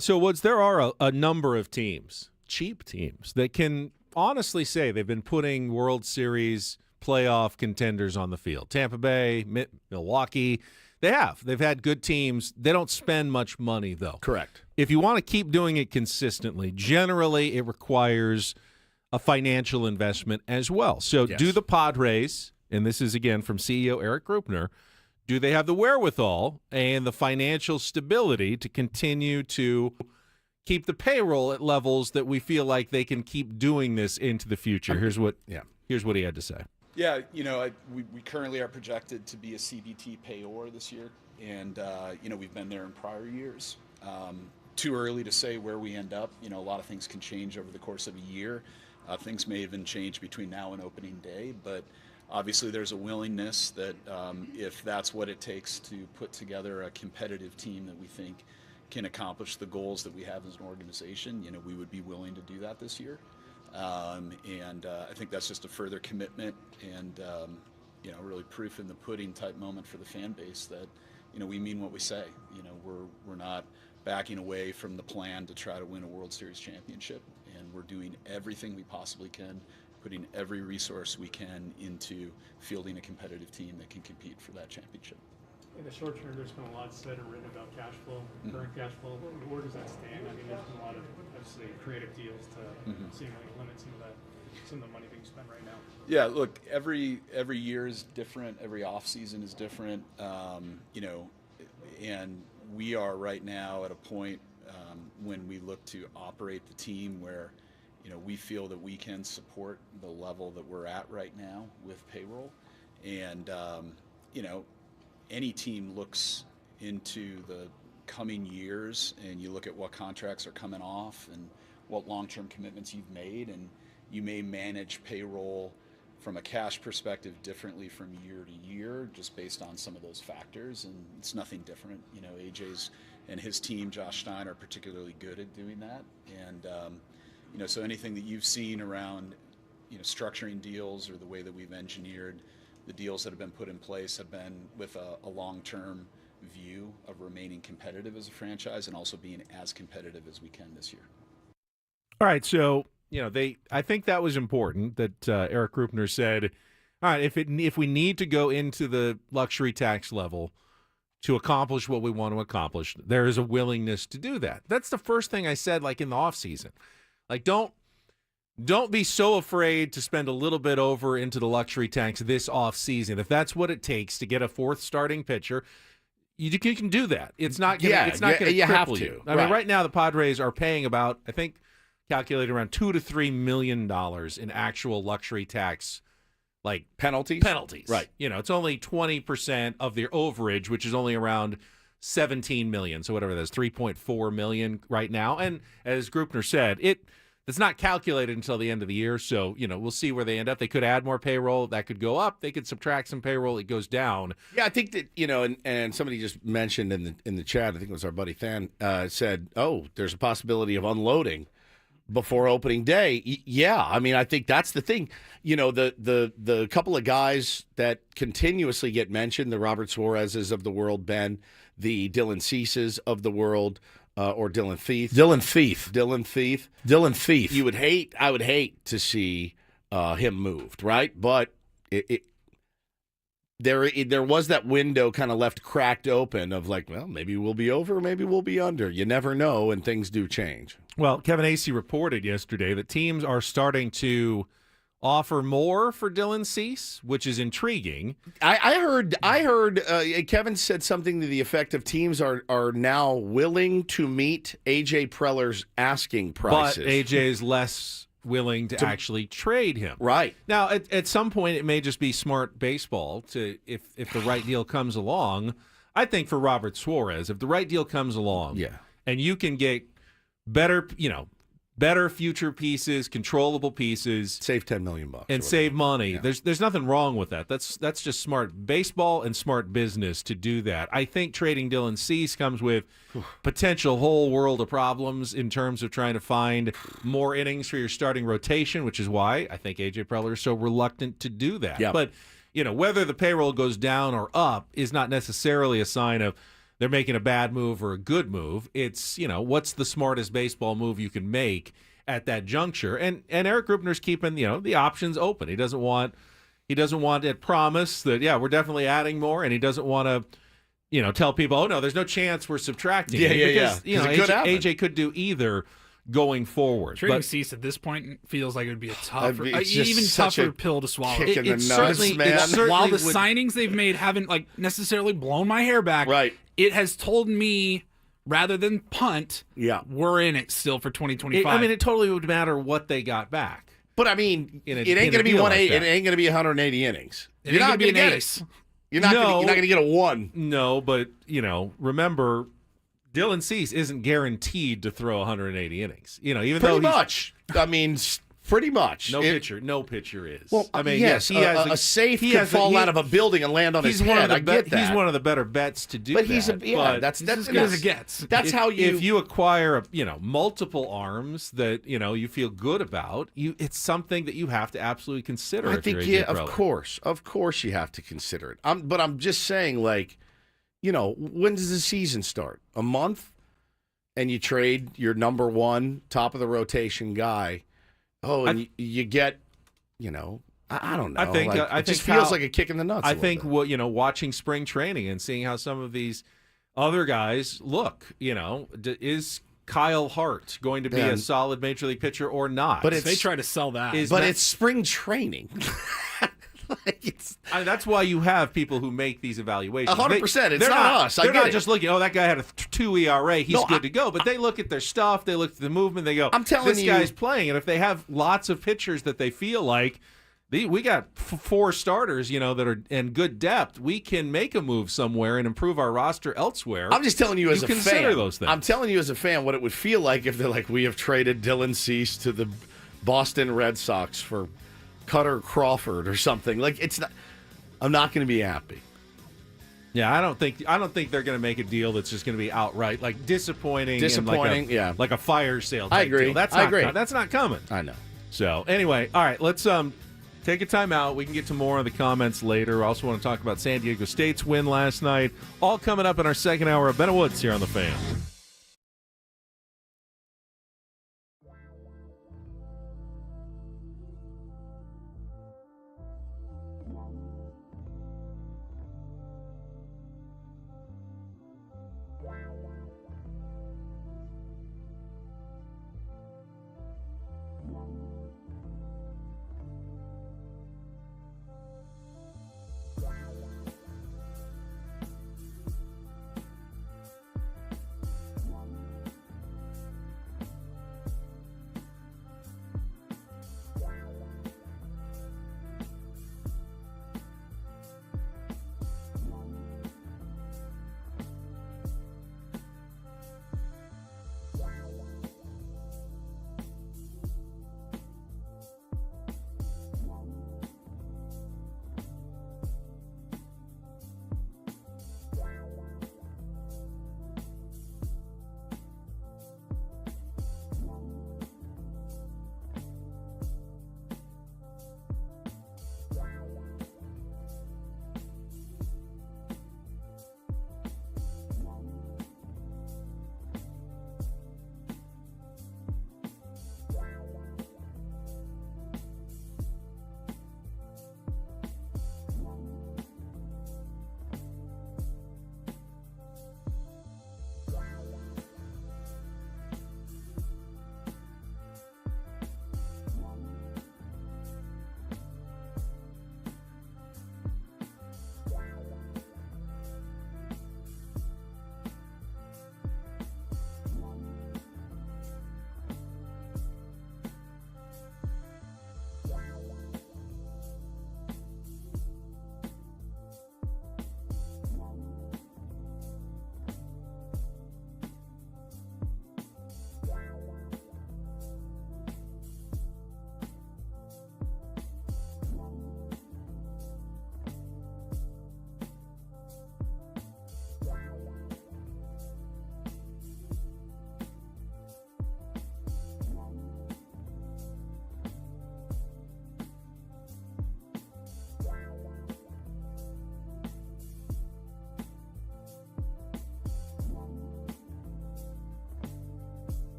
So, Woods, there are a number of teams, cheap teams, that can honestly say they've been putting World Series playoff contenders on the field. Tampa Bay, Milwaukee, they have. They've had good teams. They don't spend much money, though. Correct. If you want to keep doing it consistently, generally it requires a financial investment as well. So Yes. do the Padres, and this is, again, from CEO Erik Greupner, do they have the wherewithal and the financial stability to continue to keep the payroll at levels that we feel like they can keep doing this into the future? Here's what he had to say. Yeah, we currently are projected to be a CBT payor this year, and we've been there in prior years. Too early to say where we end up. A lot of things can change over the course of a year. Things may even change between now and opening day, but obviously there's a willingness that if that's what it takes to put together a competitive team that we think can accomplish the goals that we have as an organization, we would be willing to do that this year. I think that's just a further commitment and, really proof in the pudding type moment for the fan base that, we mean what we say. We're not backing away from the plan to try to win a World Series championship, and we're doing everything we possibly can, putting every resource we can into fielding a competitive team that can compete for that championship. In the short term, there's been a lot said and written about cash flow, current cash flow. Where does that stand? I mean, there's been a lot of, obviously, creative deals to seemingly limit some of the money being spent right now. Yeah, look, every year is different. Every off season is different. And we are right now at a point when we look to operate the team where, we feel that we can support the level that we're at right now with payroll. And, any team looks into the coming years and you look at what contracts are coming off and what long-term commitments you've made, and you may manage payroll from a cash perspective differently from year to year just based on some of those factors, and it's nothing different. AJ's and his team, Josh Stein, are particularly good at doing that. And, so anything that you've seen around, structuring deals or the way that we've engineered the deals that have been put in place have been with a long-term view of remaining competitive as a franchise and also being as competitive as we can this year. All right, so I think that was important that Erik Greupner said, all right, if we need to go into the luxury tax level to accomplish what we want to accomplish, there is a willingness to do that. That's the first thing I said, like in the offseason. Like, don't be so afraid to spend a little bit over into the luxury tax this offseason. If that's what it takes to get a fourth starting pitcher, you can do that. It's not going to cripple you. I mean, right now the Padres are paying about, I think, calculated around $2 to $3 million in actual luxury tax, like penalties. Right. It's only 20% of their overage, which is only around $17 million. So whatever that is, $3.4 million right now. And as Greupner said, it's not calculated until the end of the year. So, we'll see where they end up. They could add more payroll. That could go up. They could subtract some payroll. It goes down. Yeah, I think that, and somebody just mentioned in the chat, I think it was our buddy Than, said, oh, there's a possibility of unloading before opening day. Yeah, I mean, I think that's the thing. The couple of guys that continuously get mentioned, the Robert Suarez's of the world, Ben, the Dylan Cease's of the world, or Dylan Thief. I would hate to see him moved, right? But there was that window kind of left cracked open of like, well, maybe we'll be over, maybe we'll be under. You never know, and things do change. Well, Kevin Acee reported yesterday that teams are starting to offer more for Dylan Cease, which is intriguing. I heard Kevin said something to the effect of teams are now willing to meet AJ Preller's asking prices. But AJ is less willing to actually trade him. Right. Now, at some point, it may just be smart baseball to, if the right deal comes along. I think for Robert Suarez, if the right deal comes along, and you can get better future pieces, controllable pieces, save $10 million and save money. Yeah. There's nothing wrong with that. That's just smart baseball and smart business to do that. I think trading Dylan Cease comes with potential whole world of problems in terms of trying to find more innings for your starting rotation, which is why I think AJ Preller is so reluctant to do that. Yep. But whether the payroll goes down or up is not necessarily a sign of they're making a bad move or a good move. It's, what's the smartest baseball move you can make at that juncture? And Erik Greupner's keeping, the options open. He doesn't want it promised that, we're definitely adding more, and he doesn't want to, tell people, oh, no, there's no chance we're subtracting. Because, it could happen. AJ could do either going forward. Trading Cease at this point feels like it would be a tougher, It's just even such tougher a pill to swallow. kick in the nuts, certainly- man. it certainly While the would- signings they've made haven't necessarily blown my hair back, Right. it has told me rather than punt, we're in it still for 2025. it totally would matter what they got back. But I mean, In a- it in ain't a going to be deal 180. like that. It ain't going to be 180 innings. It You're ain't not gonna be going to an get ace. it. You're not going to get a 1. No, but, remember, Dylan Cease isn't guaranteed to throw 180 innings. Even Pretty though much. I mean, pretty much. no pitcher is. Well, I mean, yes, he has a safe he could has fall out of a building and land on his he's one of head. the I get that. He's one of the better bets to do but that. he's that's as good as it gets. That's how you. If you acquire, multiple arms that you feel good about, it's something that you have to absolutely consider. I if think you're AJ of Preller. course, you have to consider it. But I'm just saying, when does the season start? A month, and you trade your number one top of the rotation guy. Oh, and you get, I don't know. I think it just feels like a kick in the nuts. I think watching spring training and seeing how some of these other guys look. Is Kyle Hart going to be a solid major league pitcher or not? But they try to sell that. It's spring training. That's why you have people who make these evaluations. 100%. It's They're not us. They're not just looking, that guy had a 2 ERA. He's good to go. But they look at their stuff. They look at the movement. They go, I'm telling this you, guy's playing. And if they have lots of pitchers that they feel like, we got 4 starters, that are in good depth, we can make a move somewhere and improve our roster elsewhere. I'm just telling you as a consider fan. those things. I'm telling you as a fan what it would feel like if they're like, we have traded Dylan Cease to the Boston Red Sox for Cutter Crawford or something. It's not. I'm not going to be happy. Yeah, I don't think they're going to make a deal that's just going to be outright disappointing. Disappointing, and like a fire sale. I agree. Deal. I agree. That's not coming. I know. So anyway, all right, let's take a time out. We can get to more of the comments later. I also want to talk about San Diego State's win last night. All coming up in our second hour of Ben Woods here on The Fan.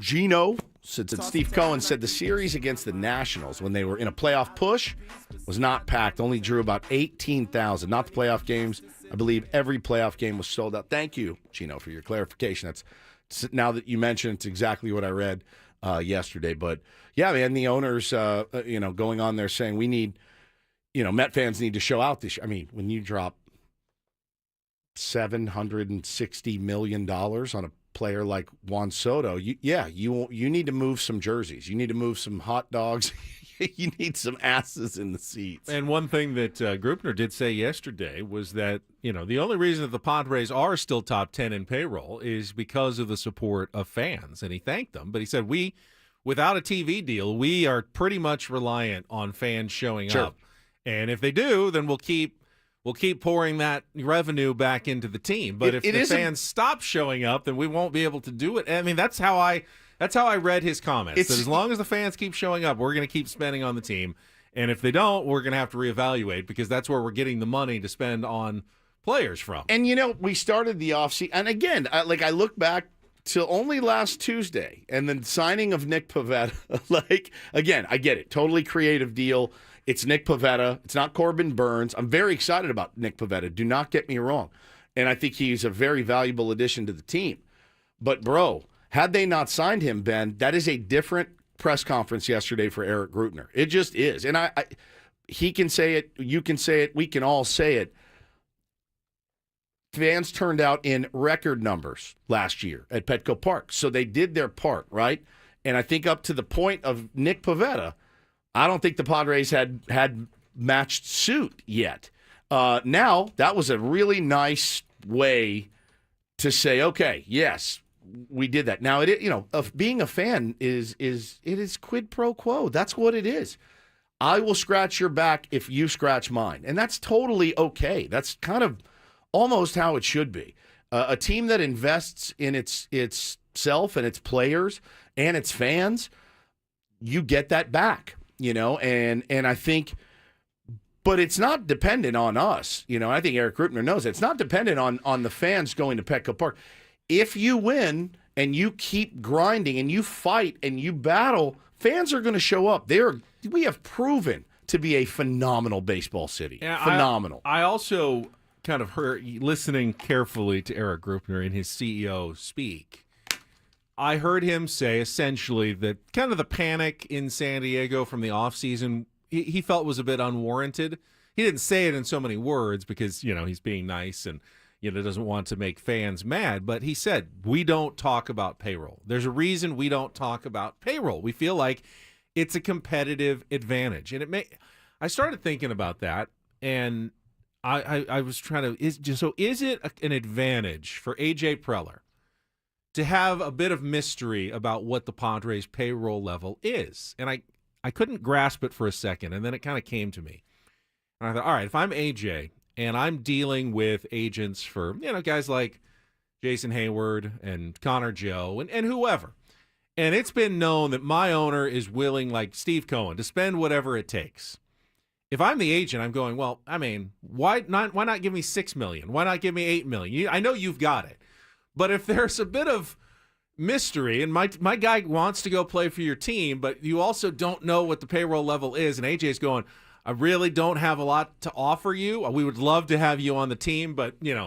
Gino said that Steve Cohen said the series against the Nationals when they were in a playoff push was not packed, only drew about 18,000. Not the playoff games. I believe every playoff game was sold out. Thank you, Gino, for your clarification. That's now that you mentioned, it's exactly what I read yesterday. But yeah, man, the owners, going on there saying we need, Met fans need to show out this year. I mean, when you drop $760 million on a player like Juan Soto, you need to move some jerseys. You need to move some hot dogs. You need some asses in the seats. And one thing that Greupner did say yesterday was that, the only reason that the Padres are still top 10 in payroll is because of the support of fans. And he thanked them. But he said, without a TV deal, we are pretty much reliant on fans showing up. And if they do, then we'll keep pouring that revenue back into the team. But if the fans stop showing up, then we won't be able to do it. I mean, that's how I read his comments. That as long as the fans keep showing up, we're going to keep spending on the team. And if they don't, we're going to have to reevaluate because that's where we're getting the money to spend on players from. And, we started the offseason. And again, I look back till only last Tuesday and then signing of Nick Pivetta. Again, I get it. Totally creative deal. It's Nick Pivetta. It's not Corbin Burns. I'm very excited about Nick Pivetta. Do not get me wrong. And I think he's a very valuable addition to the team. But, bro, had they not signed him, Ben, that is a different press conference yesterday for Erik Greupner. It just is. And he can say it. You can say it. We can all say it. Fans turned out in record numbers last year at Petco Park. So they did their part, right? And I think up to the point of Nick Pivetta, I don't think the Padres had matched suit yet. Now, that was a really nice way to say, okay, yes, we did that. Now, being a fan is quid pro quo. That's what it is. I will scratch your back if you scratch mine. And that's totally okay. That's kind of almost how it should be. A team that invests in itself and its players and its fans, you get that back. And I think, but it's not dependent on us. I think Erik Greupner knows it. It's not dependent on the fans going to Petco Park. If you win and you keep grinding and you fight and you battle, fans are going to show up. We have proven to be a phenomenal baseball city. Yeah, phenomenal. I also kind of heard, listening carefully to Erik Greupner in his CEO speak, I heard him say essentially that kind of the panic in San Diego from the offseason, he felt was a bit unwarranted. He didn't say it in so many words because, he's being nice and, doesn't want to make fans mad. But he said, we don't talk about payroll. There's a reason we don't talk about payroll. We feel like it's a competitive advantage. And I started thinking about that, and I was trying to, is it an advantage for A.J. Preller to have a bit of mystery about what the Padres payroll level is? And I couldn't grasp it for a second, and then it kind of came to me. And I thought, all right, if I'm AJ and I'm dealing with agents for, guys like Jason Hayward and Connor Joe and whoever, and it's been known that my owner is willing, like Steve Cohen, to spend whatever it takes. If I'm the agent, I'm going, well, I mean, why not give me $6 million? Why not give me $8 million? I know you've got it. But if there's a bit of mystery and my guy wants to go play for your team, but you also don't know what the payroll level is, and AJ's going, I really don't have a lot to offer you. We would love to have you on the team, but, kind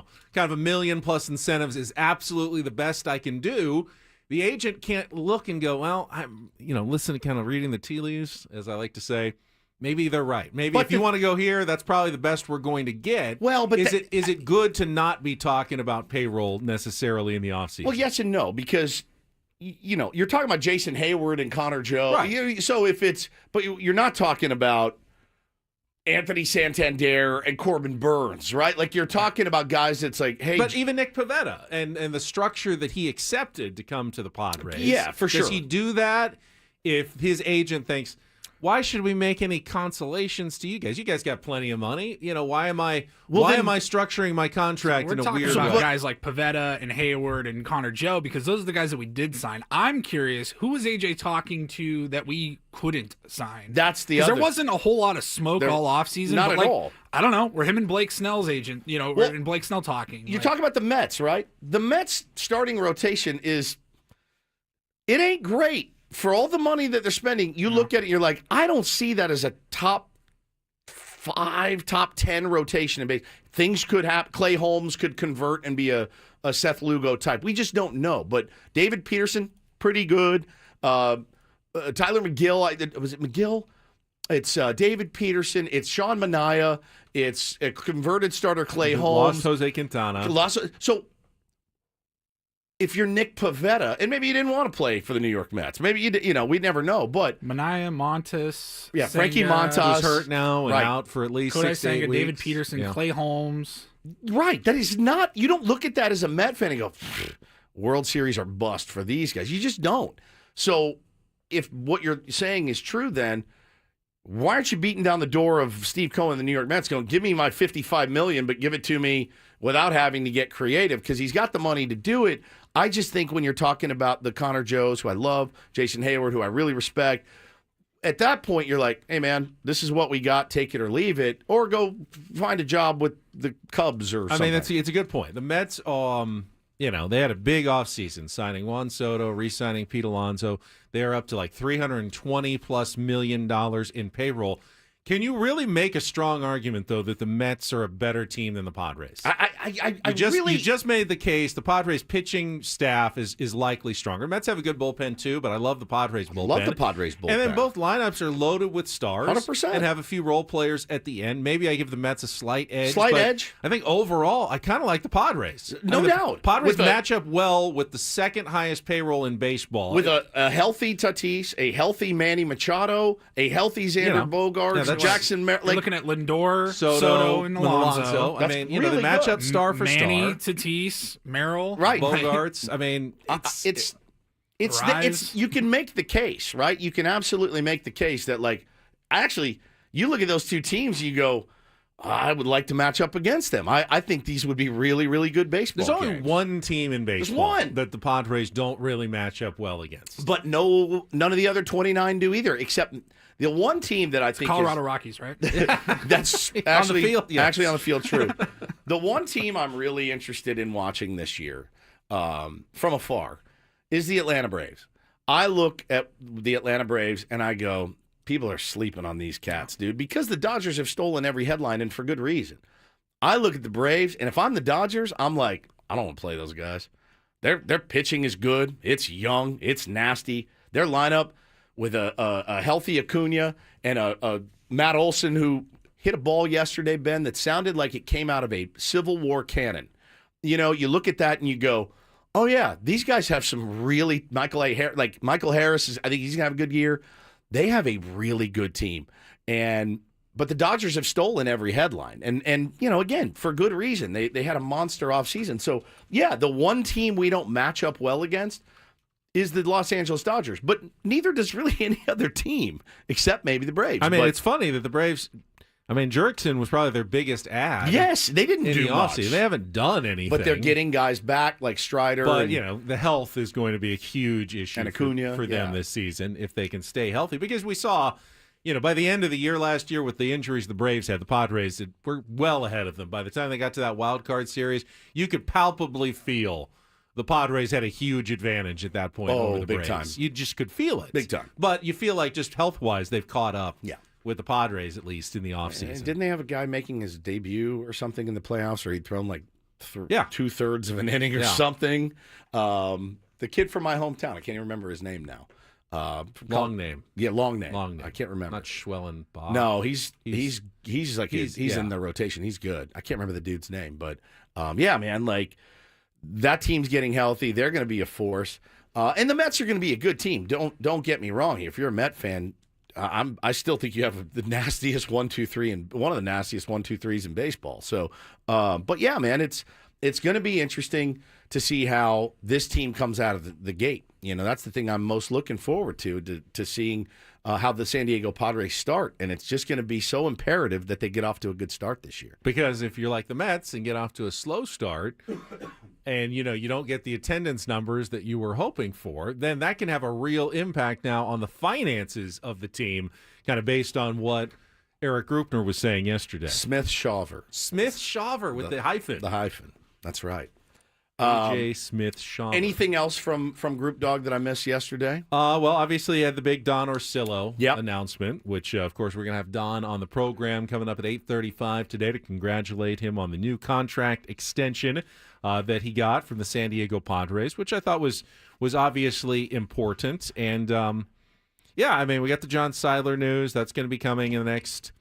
of $1 million plus incentives is absolutely the best I can do. The agent can't look and go, well, I'm, listen, kind of reading the tea leaves, as I like to say. Maybe they're right. Maybe if you want to go here, that's probably the best we're going to get. Well, but is it good to not be talking about payroll necessarily in the offseason? Well, yes and no, because you're talking about Jason Hayward and Connor Joe. Right. So but you're not talking about Anthony Santander and Corbin Burns, right? Like you're talking about guys that's like, hey. But even Nick Pivetta and the structure that he accepted to come to the Padres. Yeah, for sure. Does he do that if his agent thinks, why should we make any consolations to you guys? You guys got plenty of money. Why am I structuring my contract in a weird way? We're talking about guys like Pivetta and Hayward and Connor Joe because those are the guys that we did sign. I'm curious, who was AJ talking to that we couldn't sign? That's the other. There wasn't a whole lot of smoke all offseason. Not at all. I don't know. We're him and Blake Snell's agent. We're in Blake Snell talking. You're talking about the Mets, right? The Mets starting rotation is it ain't great for all the money that they're spending. You look at it, you're like, I don't see that as a top 5, top 10 rotation in base. Things could happen. Clay Holmes could convert and be a Seth Lugo type. We just don't know. But David Peterson, pretty good. Tyler McGill, was it McGill? It's David Peterson. It's Sean Manaea. It's a converted starter, Clay Holmes. Lost Jose Quintana. So if you're Nick Pivetta, and maybe you didn't want to play for the New York Mets, maybe we never know. But Manaea, Montas, yeah, Frankie Senga, Montas Who's hurt now and right. out for at least Kodai 6 to 8 Senga, weeks. David Peterson, Yeah. Clay Holmes. Right. That is not, you don't look at that as a Met fan and go, World Series are bust for these guys. You just don't. So if what you're saying is true, then why aren't you beating down the door of Steve Cohen and the New York Mets going, give me my $55 million, but give it to me without having to get creative? Because he's got the money to do it. I just think when you're talking about the Connor Joes, who I love, Jason Hayward, who I really respect, at that point, you're like, hey, man, this is what we got. Take it or leave it, or go find a job with the Cubs or something. I mean, it's a good point. The Mets, they had a big offseason, signing Juan Soto, re-signing Pete Alonso. They're up to like $320+ million in payroll. Can you really make a strong argument, though, that the Mets are a better team than the Padres? I You just made the case. The Padres pitching staff is likely stronger. Mets have a good bullpen, too, but I love the Padres bullpen. love the Padres bullpen. And then both lineups are loaded with stars. 100%. And have a few role players at the end. Maybe I give the Mets a slight edge. Slight but edge. I think overall, I kind of like the Padres. No doubt. Padres With match up well with the second highest payroll in baseball. With a healthy Tatis, a healthy Manny Machado, a healthy Xander Bogaerts, that's Jackson Mer- You're looking at Lindor, Soto and with Alonso. I That's mean, really the matchup good. star for Manny, star. Tatis, Merrill. Right. Bogarts. I mean, It's Rise. you can make the case, right? You can absolutely make the case that, like, actually, you look at those two teams, you go, I would like to match up against them. I think these would be really, really good baseball there's only games. one team in baseball one. that the Padres don't really match up well against. But none of the other 29 do either, except the one team that I think Colorado Rockies, right? that's actually field, yes. actually on the field. True. The one team I'm really interested in watching this year, from afar, is the Atlanta Braves. I look at the Atlanta Braves and I go, people are sleeping on these cats, dude, because the Dodgers have stolen every headline, and for good reason. I look at the Braves, and if I'm the Dodgers, I'm like, I don't want to play those guys. Their pitching is good. It's young. It's nasty. Their lineup with a healthy Acuna and a Matt Olson who hit a ball yesterday, Ben, that sounded like it came out of a Civil War cannon. You know, you look at that and you go, oh, yeah, these guys have some really Michael Harris, I think he's going to have a good year. They have a really good team. But the Dodgers have stolen every headline. And again, for good reason. They had a monster offseason. So, yeah, the one team we don't match up well against is the Los Angeles Dodgers. But neither does really any other team, except maybe the Braves. I mean, it's funny that the Braves, Jurickson was probably their biggest ad. Yes, they didn't in do the much. offseason. They haven't done anything. But they're getting guys back like Strider. But, and, the health is going to be a huge issue And Acuna, for them yeah. this season if they can stay healthy. Because we saw, by the end of the year last year with the injuries the Braves had, the Padres were well ahead of them. By the time they got to that wild card series, you could palpably feel the Padres had a huge advantage at that point over the big Braves. time. You just could feel it. Big time. But you feel like just health-wise they've caught up. Yeah. With the Padres, at least in the And offseason. didn't they have a guy making his debut or something in the playoffs, or he'd thrown like 2/3 of an inning or something? The kid from my hometown, I can't even remember his name now. Long name. Yeah, long name. Long name. I can't remember. Not Schwellen Bob. No, he's like he's yeah. in the rotation. He's good. I can't remember the dude's name, but yeah, man, like that team's getting healthy. They're going to be a force, and the Mets are going to be a good team. Don't get me wrong. If you're a Met fan, I still think you have the nastiest 1-2-3 and one of the nastiest 1-2-3s in baseball. So, but yeah, man, it's going to be interesting to see how this team comes out of the gate. That's the thing I'm most looking forward to seeing how the San Diego Padres start. And it's just going to be so imperative that they get off to a good start this year. Because if you're like the Mets and get off to a slow start and, you don't get the attendance numbers that you were hoping for, then that can have a real impact now on the finances of the team, kind of based on what Erik Greupner was saying yesterday. Smith-Shawver. Smith-Shawver with the hyphen. The hyphen. That's right. AJ Smith-Shawver. Anything else from Group Dog that I missed yesterday? Well, obviously, you had the big Don Orsillo Yep. announcement, which, of course, we're going to have Don on the program coming up at 8:35 today to congratulate him on the new contract extension that he got from the San Diego Padres, which I thought was obviously important. And, yeah, I mean, we got the John Seidler news. That's going to be coming in the next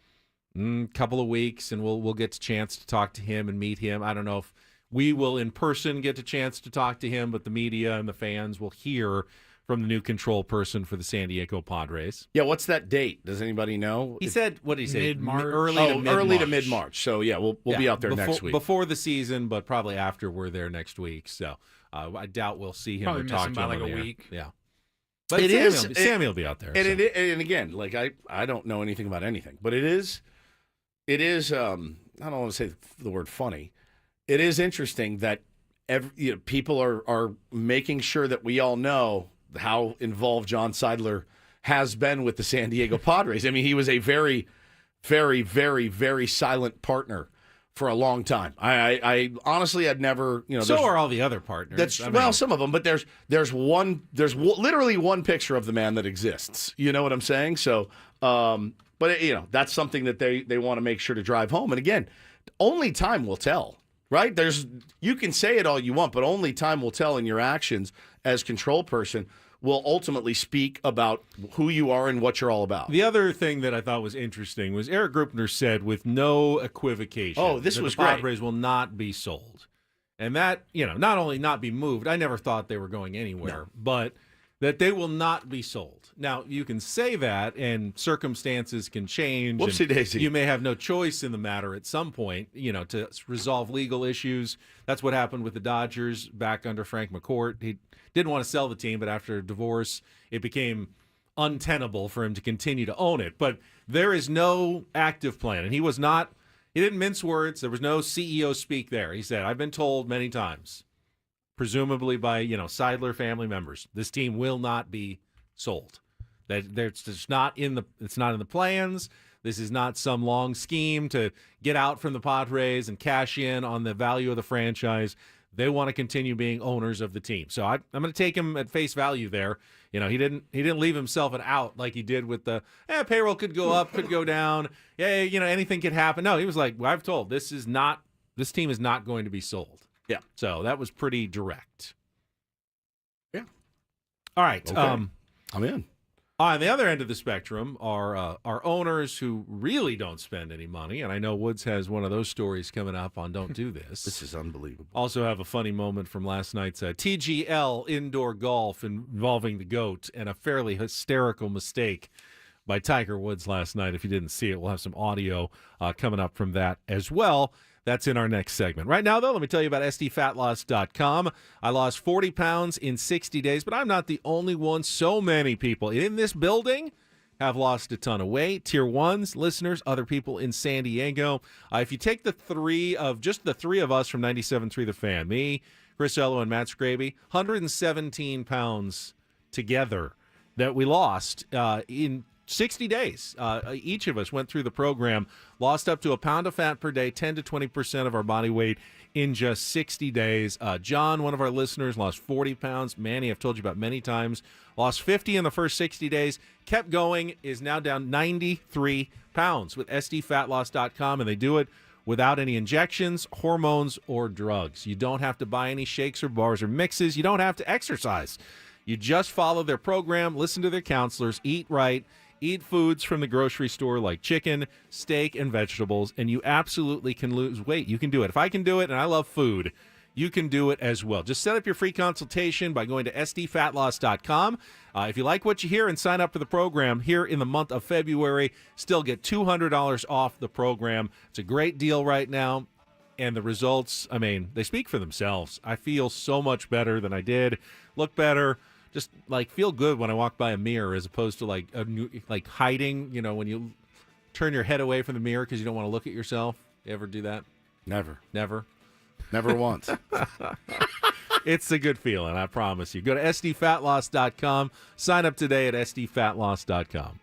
couple of weeks, and we'll get a chance to talk to him and meet him. I don't know if we will in person get a chance to talk to him, but the media and the fans will hear from the new control person for the San Diego Padres. Yeah, what's that date? Does anybody know? He said, what did he say? Mid-March. Early to mid-March. So, yeah, we'll be out there next week. Before the season, but probably after we're there next week. So I doubt we'll see him Probably or miss talk him to by him like on a the air. week. Yeah. But It Sammy, is- Sammy will be out there. And so. and again, like I don't know anything about anything, but it is I don't want to say the word funny. It is interesting that people are making sure that we all know how involved John Seidler has been with the San Diego Padres. I mean, he was a very, very, very, very silent partner for a long time. I honestly had never, So are all the other partners. That's some of them, but there's literally one picture of the man that exists. You know what I'm saying? So, but that's something that they want to make sure to drive home. And again, only time will tell, right? You can say it all you want, but only time will tell, and your actions as control person will ultimately speak about who you are and what you're all about. The other thing that I thought was interesting was Erik Greupner said with no equivocation this that was the great. Padres will not be sold. And that, not only not be moved, I never thought they were going anywhere, but that they will not be sold. Now, you can say that, and circumstances can change. and Whoopsie-daisy. You may have no choice in the matter at some point, to resolve legal issues. That's what happened with the Dodgers back under Frank McCourt. He didn't want to sell the team, but after a divorce, it became untenable for him to continue to own it. But there is no active plan, and he didn't mince words. There was no CEO speak there. He said, I've been told many times, presumably by, Seidler family members, this team will not be sold. That it's not in the plans. This is not some long scheme to get out from the Padres and cash in on the value of the franchise. They want to continue being owners of the team. So I'm going to take him at face value there. He didn't leave himself an out like he did with the payroll could go up, could go down. Yeah, anything could happen. No, he was like, well, I've told this team is not going to be sold. Yeah. So that was pretty direct. Yeah. All right. Okay. I'm in. On the other end of the spectrum are owners who really don't spend any money, and I know Woods has one of those stories coming up on Don't Do This. This is unbelievable. Also have a funny moment from last night's TGL indoor golf involving the GOAT and a fairly hysterical mistake by Tiger Woods last night. If you didn't see it, we'll have some audio coming up from that as well. That's in our next segment. Right now, though, let me tell you about SDFatLoss.com. I lost 40 pounds in 60 days, but I'm not the only one. So many people in this building have lost a ton of weight. Tier 1s, listeners, other people in San Diego. If you take the three of us from 97.3 The Fan, me, Chris Ello, and Matt Scraby, 117 pounds together that we lost in 60 days. Each of us went through the program, lost up to a pound of fat per day, 10 to 20% of our body weight in just 60 days. John, one of our listeners, lost 40 pounds. Manny, I've told you about many times, lost 50 in the first 60 days, kept going, is now down 93 pounds with SDFatLoss.com, and they do it without any injections, hormones, or drugs. You don't have to buy any shakes or bars or mixes. You don't have to exercise. You just follow their program, listen to their counselors, eat right, eat foods from the grocery store like chicken, steak, and vegetables, and you absolutely can lose weight. You can do it. If I can do it, and I love food, you can do it as well. Just set up your free consultation by going to SDFatLoss.com. If you like what you hear and sign up for the program here in the month of February, still get $200 off the program. It's a great deal right now, and the results, they speak for themselves. I feel so much better than I did, look better. Just feel good when I walk by a mirror, as opposed to hiding. When you turn your head away from the mirror because you don't want to look at yourself. You ever do that? Never once. It's a good feeling, I promise you. Go to SDFatLoss.com. Sign up today at SDFatLoss.com.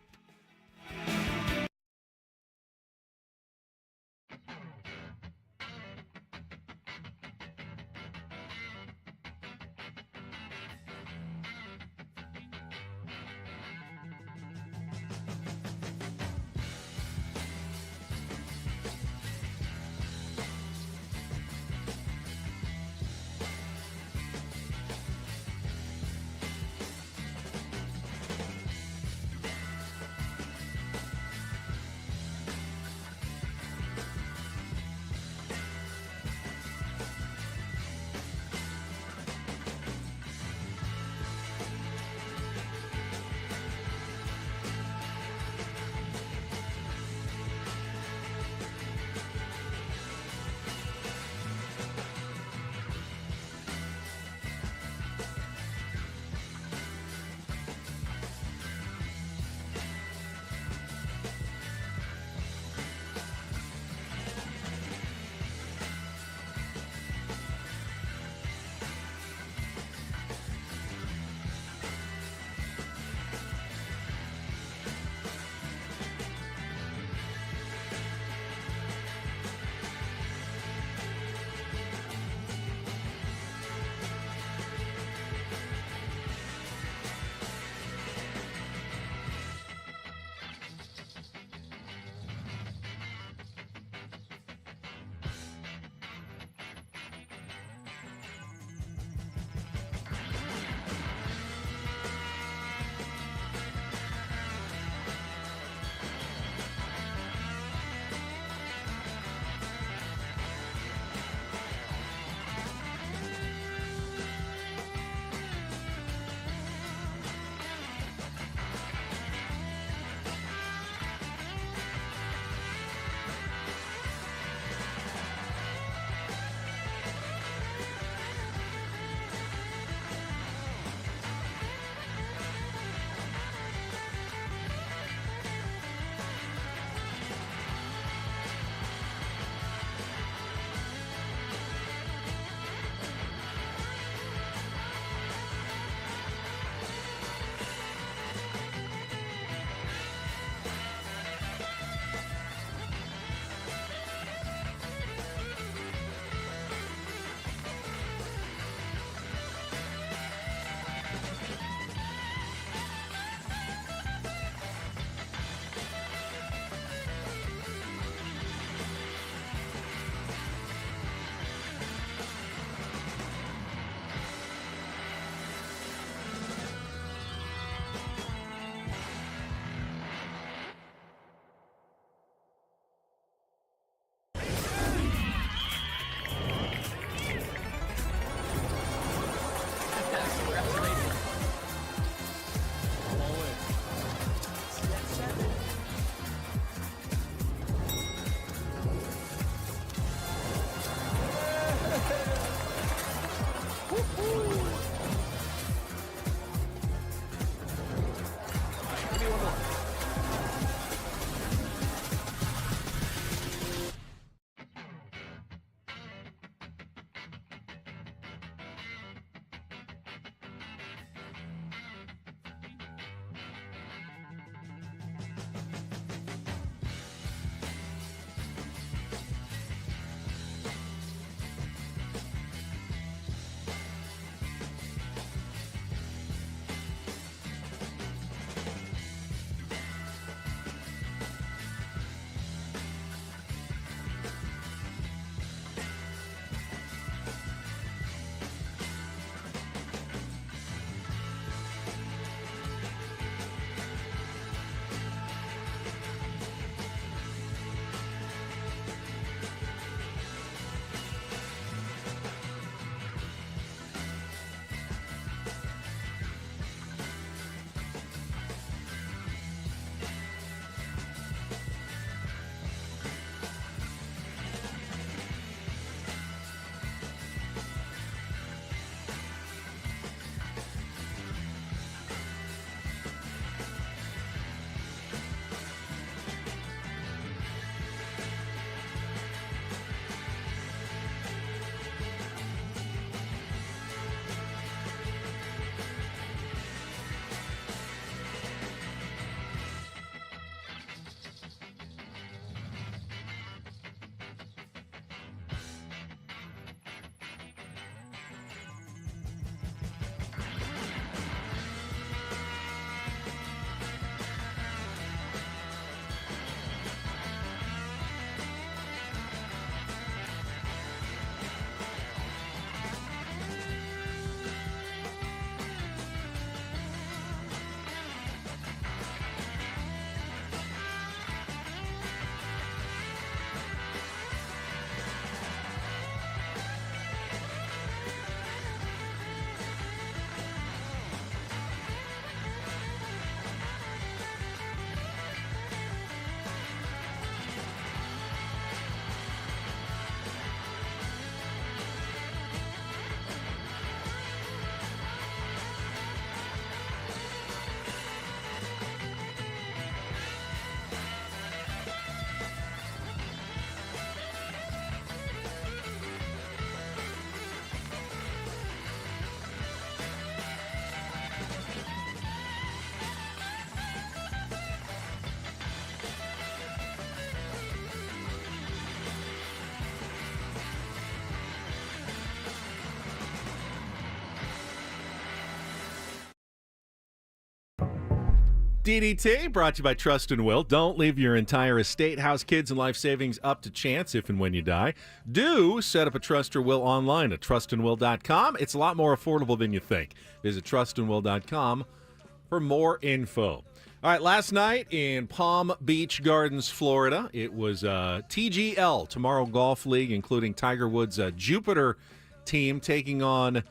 DDT, brought to you by Trust and Will. Don't leave your entire estate, house, kids, and life savings up to chance if and when you die. Do set up a Trust or Will online at trustandwill.com. It's a lot more affordable than you think. Visit trustandwill.com for more info. All right, last night in Palm Beach Gardens, Florida, it was TGL, Tomorrow Golf League, including Tiger Woods' Jupiter team taking on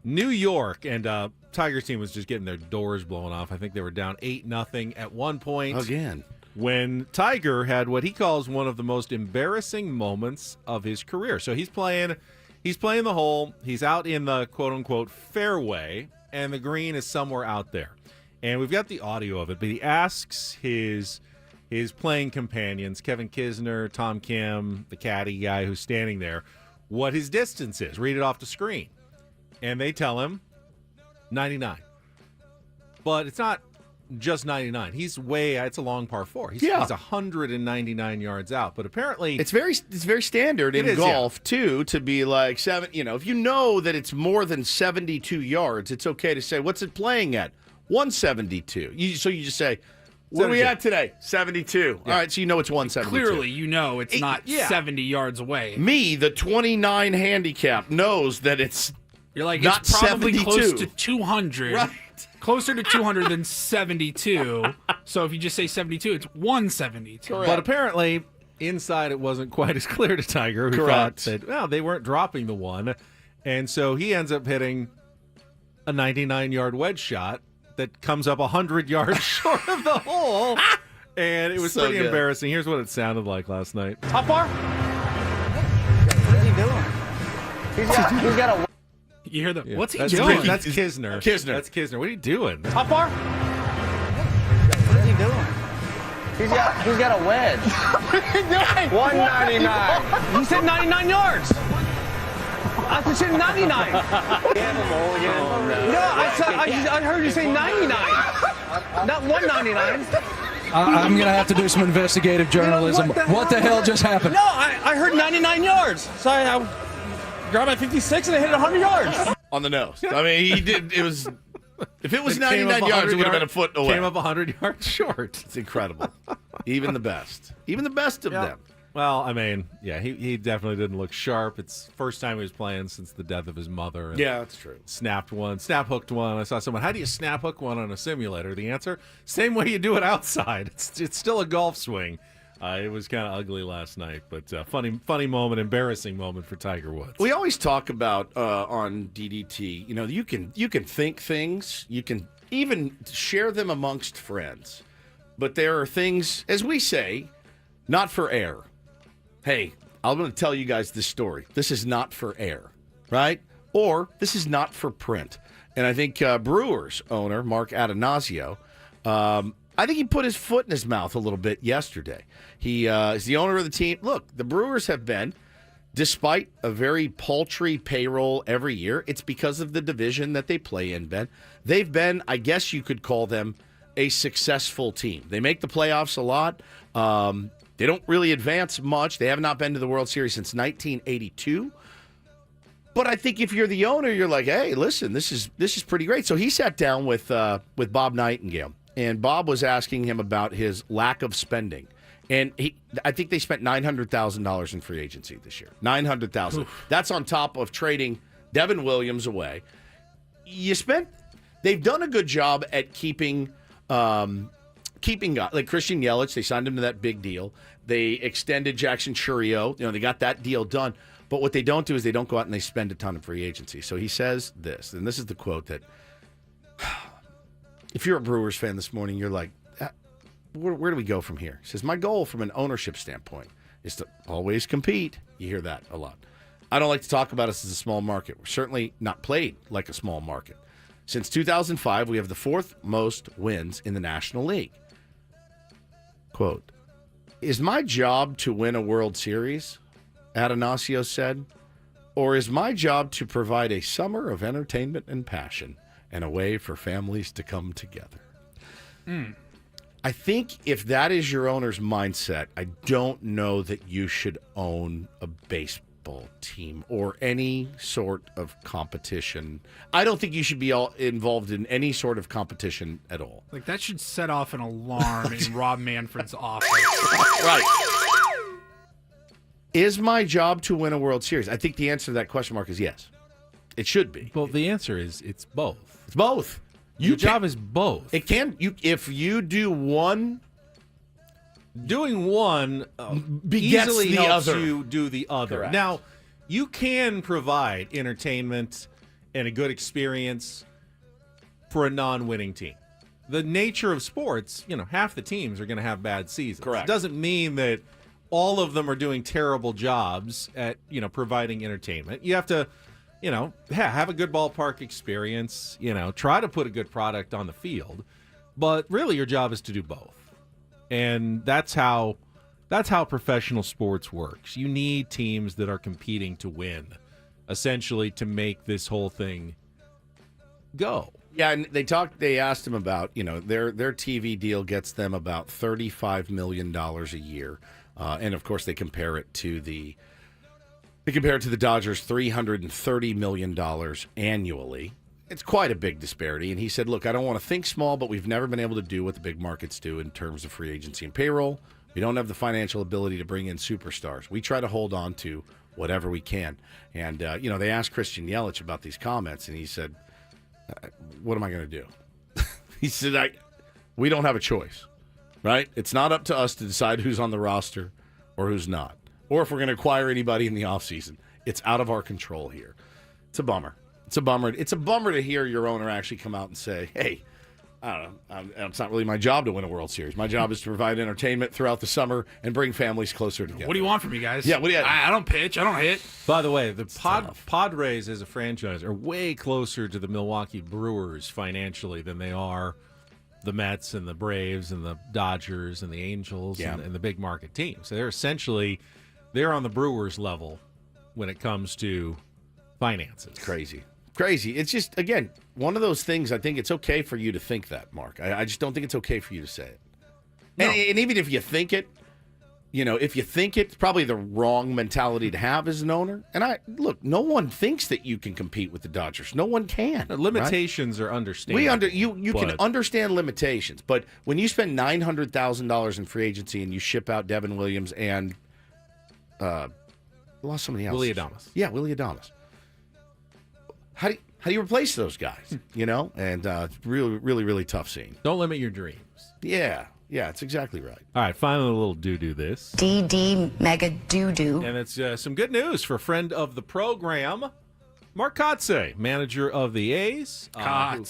New York. And Tiger's team was just getting their doors blown off. I think they were down 8-0 at one point. Again. When Tiger had what he calls one of the most embarrassing moments of his career. So he's playing the hole. He's out in the quote-unquote fairway, and the green is somewhere out there. And we've got the audio of it, but he asks his playing companions, Kevin Kisner, Tom Kim, the caddy guy who's standing there, what his distance is. Read it off the screen. And they tell him 99. But it's not just 99. It's a long par 4. He's 199 yards out. But apparently it's very standard in golf too to be like if you know that it's more than 72 yards, it's okay to say, what's it playing at? 172. So you just say, what are we at today? 72. Yeah. All right, so you know it's 172. Clearly, you know it's not 70 yards away. Me, the 29 handicap, knows that it's You're like, not it's probably 72. close to 200. Right. Closer to 200 than 72. So if you just say 72, it's 172. Correct. But apparently, inside it wasn't quite as clear to Tiger, who thought that, they weren't dropping the one. And so he ends up hitting a 99-yard wedge shot that comes up 100 yards short of the hole. And it was pretty embarrassing. Here's what it sounded like last night. How far? What is he doing? He's got a... You hear the, what's he That's doing? That's Kisner. That's Kisner. What are you doing? How far? What is he doing? He's got a wedge. What are you doing? 199. He said 99 yards. I said 99. No, I heard you say 99. Not 199. I'm going to have to do some investigative journalism. What the hell just happened? No, I heard 99 yards. So I grabbed my 56 and I hit it 100 yards. On the nose. I mean, he did. It was. If it was 99 yards, it would have been a foot away. Came up 100 yards short. It's incredible. Even the best of them. Well, I mean, he definitely didn't look sharp. It's first time he was playing since the death of his mother. And that's true. Snap hooked one. I saw someone, how do you snap hook one on a simulator? The answer, same way you do it outside. It's still a golf swing. It was kind of ugly last night, but funny moment, embarrassing moment for Tiger Woods. We always talk about on DDT, you can think things, you can even share them amongst friends, but there are things, as we say, not for air. Hey, I'm going to tell you guys this story. This is not for air, right? Or this is not for print. And I think Brewers owner Mark Atanasio, I think he put his foot in his mouth a little bit yesterday. He is the owner of the team. Look, the Brewers have been, despite a very paltry payroll every year, it's because of the division that they play in, Ben. They've been, I guess you could call them, a successful team. They make the playoffs a lot. They don't really advance much. They have not been to the World Series since 1982. But I think if you're the owner, you're like, hey, listen, this is pretty great. So he sat down with Bob Nightingale, and Bob was asking him about his lack of spending. And I think they spent $900,000 in free agency this year. $900,000. That's on top of trading Devin Williams away. They've done a good job at keeping like Christian Yelich. They signed him to that big deal. They extended Jackson Chourio. They got that deal done. But what they don't do is they don't go out and they spend a ton of free agency. So he says this, and this is the quote that if you're a Brewers fan this morning, you're like, where do we go from here? He says, my goal from an ownership standpoint is to always compete. You hear that a lot. I don't like to talk about us as a small market. We're certainly not played like a small market. Since 2005, we have the fourth most wins in the National League. Quote, is my job to win a World Series, Atanasio said, or is my job to provide a summer of entertainment and passion and a way for families to come together? I think if that is your owner's mindset, I don't know that you should own a football team or any sort of competition. I don't think you should be involved in any sort of competition at all. Like, that should set off an alarm in Rob Manfred's office. Right. Is my job to win a World Series? I think the answer to that question mark is yes. It should be. Well, the answer is it's both. It's both. Your job is both. It can. If you do one, doing one begets easily the helps other. you do the other. Correct. Now, you can provide entertainment and a good experience for a non-winning team. The nature of sports, half the teams are going to have bad seasons. Correct. It doesn't mean that all of them are doing terrible jobs at, providing entertainment. You have to, have a good ballpark experience, try to put a good product on the field. But really your job is to do both. And that's how professional sports works. You need teams that are competing to win, essentially, to make this whole thing go. Yeah, and they asked him about, their TV deal gets them about $35 million a year. And of course they compare it to the Dodgers $330 million annually. It's quite a big disparity. And he said, look, I don't want to think small, but we've never been able to do what the big markets do in terms of free agency and payroll. We don't have the financial ability to bring in superstars. We try to hold on to whatever we can. And, they asked Christian Yelich about these comments, and he said, what am I going to do? He said, we don't have a choice, right? It's not up to us to decide who's on the roster or who's not, or if we're going to acquire anybody in the offseason. It's out of our control here. It's a bummer. It's a bummer. It's a bummer to hear your owner actually come out and say, hey, I don't know, it's not really my job to win a World Series. My job is to provide entertainment throughout the summer and bring families closer together. What do you want from me, guys? Yeah, what do you? I don't pitch. I don't hit. By the way, the Padres as a franchise are way closer to the Milwaukee Brewers financially than they are the Mets and the Braves and the Dodgers and the Angels and the big market teams. So they're on the Brewers level when it comes to finances. Crazy. It's just, again, one of those things. I think it's okay for you to think that, Mark. I just don't think it's okay for you to say it. No. And even if you think it, it's probably the wrong mentality to have as an owner. And no one thinks that you can compete with the Dodgers. No one can. Limitations are understandable. You can understand limitations, but when you spend $900,000 in free agency and you ship out Devin Williams and lost somebody else, Willy Adames. Yeah, Willy Adames. How do you replace those guys? And it's really, really, really tough scene. Don't limit your dreams. Yeah, it's exactly right. All right, finally a little do this. DD mega doo-doo. And it's some good news for a friend of the program, Mark Kotze, manager of the A's. Who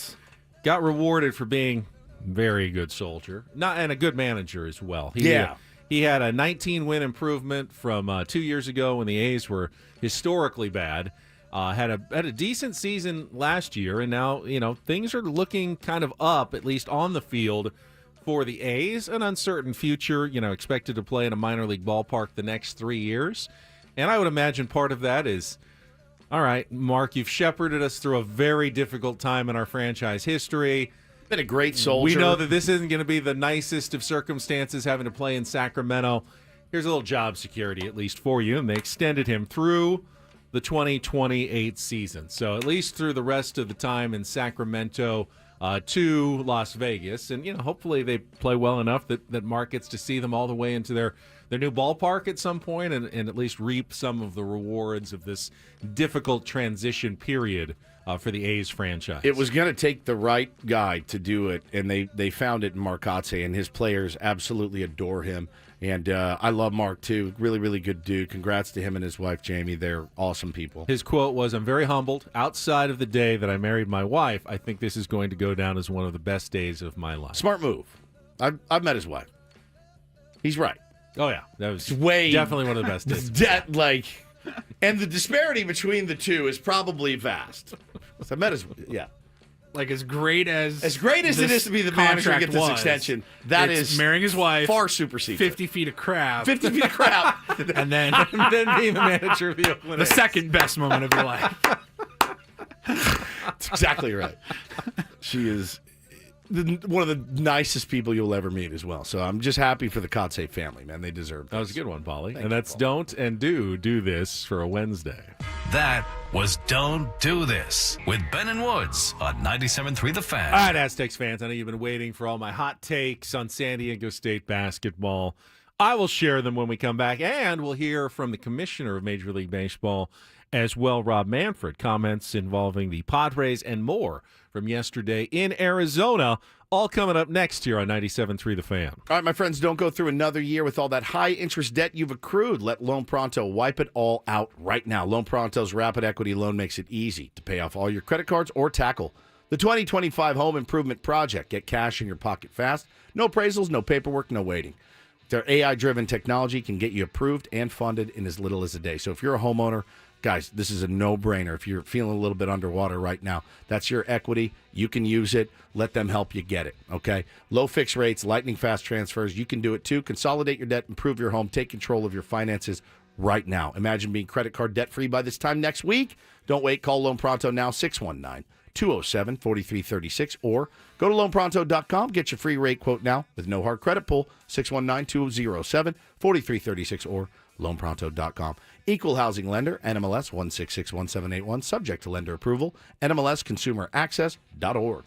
got rewarded for being a very good soldier, and a good manager as well. He had a 19-win improvement from 2 years ago when the A's were historically bad. Had a decent season last year, and now things are looking kind of up, at least on the field, for the A's. An uncertain future, expected to play in a minor league ballpark the next 3 years, and I would imagine part of that is, all right, Mark, you've shepherded us through a very difficult time in our franchise history. Been a great soldier. We know that this isn't going to be the nicest of circumstances, having to play in Sacramento. Here's a little job security, at least for you, and they extended him through the 2028 season. So at least through the rest of the time in Sacramento to Las Vegas. And, hopefully they play well enough that Mark gets to see them all the way into their new ballpark at some point and at least reap some of the rewards of this difficult transition period for the A's franchise. It was going to take the right guy to do it, and they found it in Mark Kotze, and his players absolutely adore him. And I love Mark, too. Really, really good dude. Congrats to him and his wife, Jamie. They're awesome people. His quote was, "I'm very humbled. Outside of the day that I married my wife, I think this is going to go down as one of the best days of my life." Smart move. I've met his wife. He's right. Oh, yeah. That was definitely one of the best days. And the disparity between the two is probably vast. I met his, Like as great as it is to be the manager and get this extension, that is marrying his wife, far supersedes 50 feet of crap, and then being the manager of the Oakland the A's. second best moment of your life. That's exactly right. She is one of the nicest people you'll ever meet as well. So I'm just happy for the Kotsay family, man. They deserve That was a good one, Polly. Thank And you, that's Paul. Don't and Do This for a Wednesday. That was Don't Do This with Ben and Woods on 97.3 The Fan. All right, Aztecs fans, I know you've been waiting for all my hot takes on San Diego State basketball. I will share them when we come back, and we'll hear from the commissioner of Major League Baseball as well, Rob Manfred, comments involving the Padres and more from yesterday in Arizona, all coming up next here on 97.3 The Fan. All right, my friends, don't go through another year with all that high-interest debt you've accrued. Let Loan Pronto wipe it all out right now. Loan Pronto's rapid equity loan makes it easy to pay off all your credit cards or tackle the 2025 home improvement project. Get cash in your pocket fast. No appraisals, no paperwork, no waiting. Their AI-driven technology can get you approved and funded in as little as a day. So if you're a homeowner, guys, this is a no-brainer. If you're feeling a little bit underwater right now, that's your equity. You can use it. Let them help you get it, okay? Low fixed rates, lightning-fast transfers. You can do it, too. Consolidate your debt, improve your home, take control of your finances right now. Imagine being credit card debt-free by this time next week. Don't wait. Call Loan Pronto now, 619-207-4336, or go to loanpronto.com. Get your free rate quote now with no hard credit pull, 619-207-4336, or loanpronto.com. Equal housing lender, NMLS 1661781, subject to lender approval, NMLSconsumeraccess.org.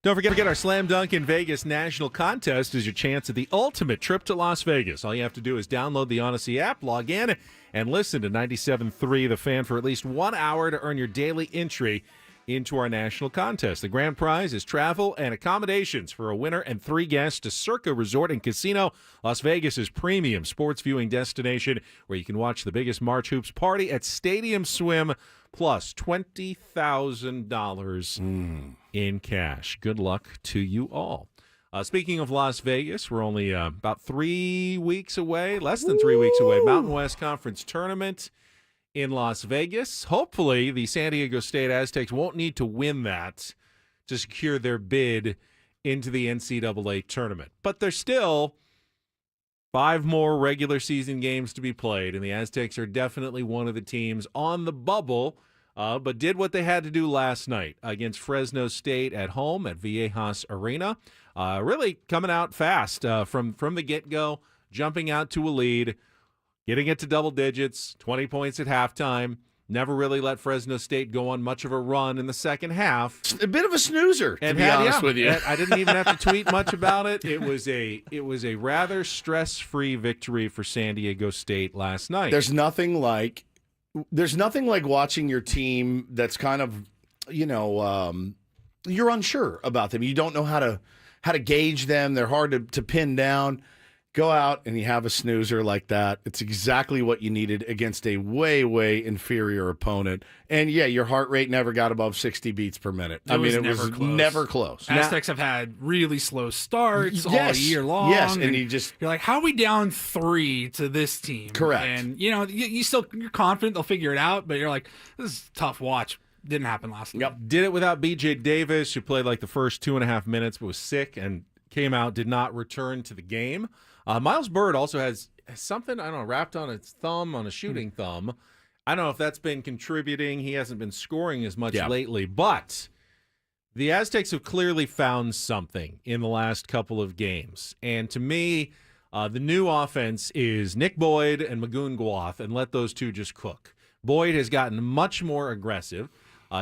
Don't forget to get our Slam Dunk in Vegas national contest is your chance at the ultimate trip to Las Vegas. All you have to do is download the Odyssey app, log in, and listen to 97.3 The Fan for at least 1 hour to earn your daily entry into our national contest. The grand prize is travel and accommodations for a winner and 3 guests to Circa Resort and Casino, Las Vegas's premium sports viewing destination, where you can watch the biggest March Hoops party at Stadium Swim, plus $20,000 in cash. Good luck to you all. Speaking of Las Vegas, we're only about 3 weeks away, less than 3 weeks away. Mountain West Conference Tournament in Las Vegas. Hopefully, the San Diego State Aztecs won't need to win that to secure their bid into the NCAA tournament. But there's still 5 more regular season games to be played, and the Aztecs are definitely one of the teams on the bubble, but did what they had to do last night against Fresno State at home at Viejas Arena. Really coming out fast from the get-go, jumping out to a lead, getting it to double digits, 20 points at halftime. Never really let Fresno State go on much of a run in the second half. A bit of a snoozer, to be honest with you. I didn't even have to tweet much about it. It was a rather stress-free victory for San Diego State last night. There's nothing like watching your team that's kind of, you're unsure about them. You don't know how to gauge them. They're hard to pin down. Go out and you have a snoozer like that. It's exactly what you needed against a way, way inferior opponent. And, yeah, your heart rate never got above 60 beats per minute. It was never close. Aztecs have had really slow starts all year long. Yes, and you're like, how are we down 3 to this team? Correct. And, you're confident they'll figure it out, but you're like, this is a tough watch. Didn't happen last night. Yep. Did it without B.J. Davis, who played like the first 2.5 minutes but was sick and came out, did not return to the game. Miles Bird also has something, I don't know, wrapped on his thumb, on a shooting thumb. I don't know if that's been contributing. He hasn't been scoring as much lately. But the Aztecs have clearly found something in the last couple of games. And to me, the new offense is Nick Boyd and Magoon Guath, and let those two just cook. Boyd has gotten much more aggressive.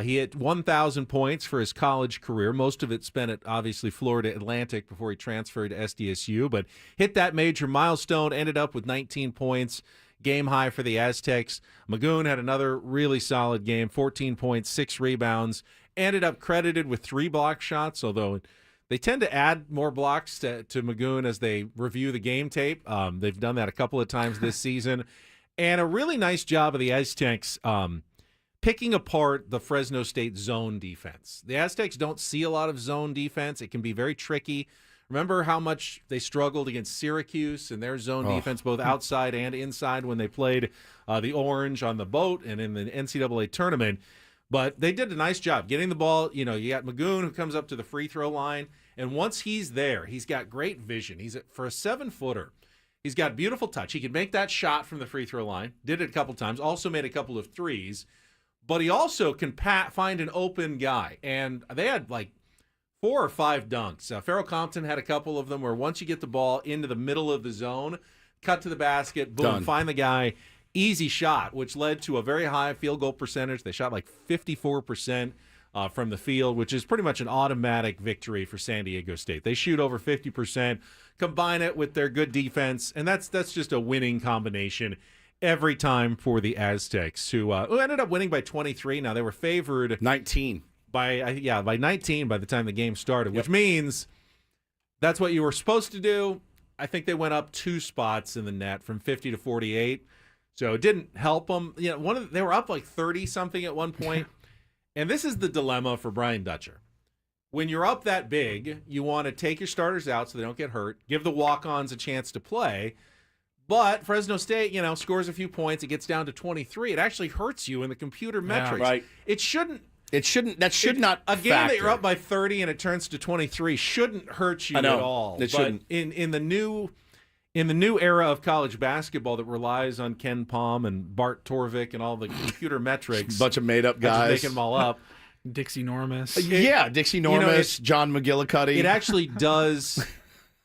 He hit 1,000 points for his college career. Most of it spent at, obviously, Florida Atlantic before he transferred to SDSU, but hit that major milestone, ended up with 19 points, game high for the Aztecs. Magoon had another really solid game, 14 points, 6 rebounds, ended up credited with 3 block shots, although they tend to add more blocks to Magoon as they review the game tape. They've done that a couple of times this season. And a really nice job of the Aztecs picking apart the Fresno State zone defense. The Aztecs don't see a lot of zone defense. It can be very tricky. Remember how much they struggled against Syracuse and their zone defense, both outside and inside, when they played the Orange on the boat and in the NCAA tournament. But they did a nice job getting the ball. You got Magoon, who comes up to the free throw line, and once he's there, he's got great vision. For a 7-footer, he's got beautiful touch. He could make that shot from the free throw line. Did it a couple times. Also made a couple of threes. But he also can find an open guy. And they had like 4 or 5 dunks. Farrell Compton had a couple of them where once you get the ball into the middle of the zone, cut to the basket, boom, find the guy, easy shot, which led to a very high field goal percentage. They shot like 54% from the field, which is pretty much an automatic victory for San Diego State. They shoot over 50%, combine it with their good defense, and that's just a winning combination every time for the Aztecs, who ended up winning by 23. Now, they were favored 19 by 19 by the time the game started, which means that's what you were supposed to do. I think they went up 2 spots in the net from 50 to 48, so it didn't help them. They were up like 30 something at one point, and this is the dilemma for Brian Dutcher. When you're up that big, you want to take your starters out so they don't get hurt, give the walk-ons a chance to play. But Fresno State, scores a few points. It gets down to 23. It actually hurts you in the computer metrics. Right. It shouldn't. That should not a game factor. that you're up by 30 and it turns to 23 shouldn't hurt you at all. It shouldn't. In the new era of college basketball that relies on Ken Palm and Bart Torvik and all the computer metrics, bunch of made up guys making them all up. Dixie Normus. Dixie Normus, John McGillicuddy. It actually does.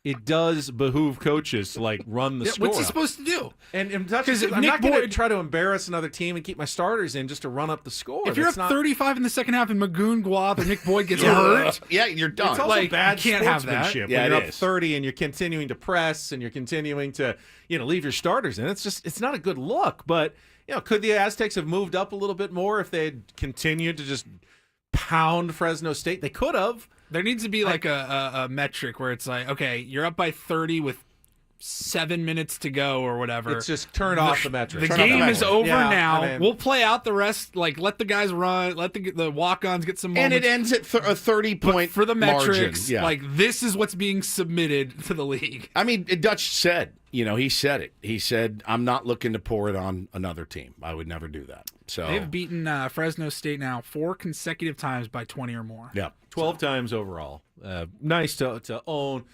it does behoove coaches to like run the score. What's he up. supposed to do? And I'm if not Nick going to Boyd- try to embarrass another team and keep my starters in just to run up the score. If you're That's up not- 35 in the second half and Magoon go off and Nick Boyd gets hurt, Yeah, you're done. It's also Like, bad you can't have that. sportsmanship Yeah, when it you're up is. 30 and you're continuing to press and you're continuing to, leave your starters in. It's not a good look. But, could the Aztecs have moved up a little bit more if they had continued to just pound Fresno State? They could have. there needs to be like a metric where it's like, okay, you're up by 30 with 7 minutes to go or whatever. It's just turn off the metric. The Turn off the game is metric. over Yeah, now. I mean- We'll play out the rest. Like, let the guys run. Let the walk-ons get some And moments. it ends at a 30-point for the metrics, margin. Yeah. like, this is what's being submitted to the league. I mean, Dutch said, he said it. He said, I'm not looking to pour it on another team. I would never do that. So They've beaten Fresno State now 4 consecutive times by 20 or more. yeah. 12 times overall. Nice to own.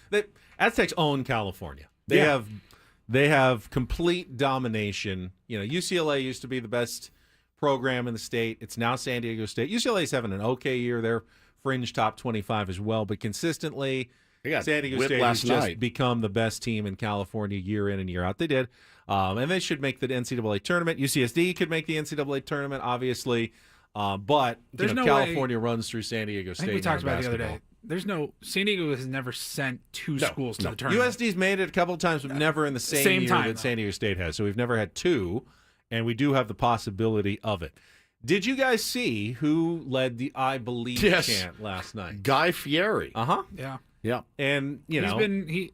Aztecs own California. They have complete domination. UCLA used to be the best program in the state. It's now San Diego State. UCLA's having an okay year. They're fringe top 25 as well, but consistently They got San Diego whipped State has last just night. become the best team in California year in and year out. They did. And they should make the NCAA tournament. UCSD could make the NCAA tournament, obviously. But There's no California runs through San Diego I State. think we talked in about it the other basketball. day. San Diego has never sent two schools to the tournament. USD's made it a couple of times, but never in the same year time, that San Diego State has. So we've never had two, and we do have the possibility of it. Did you guys see who led the I Believe chant last night? Guy Fieri. Uh-huh. Yeah. Yeah. And,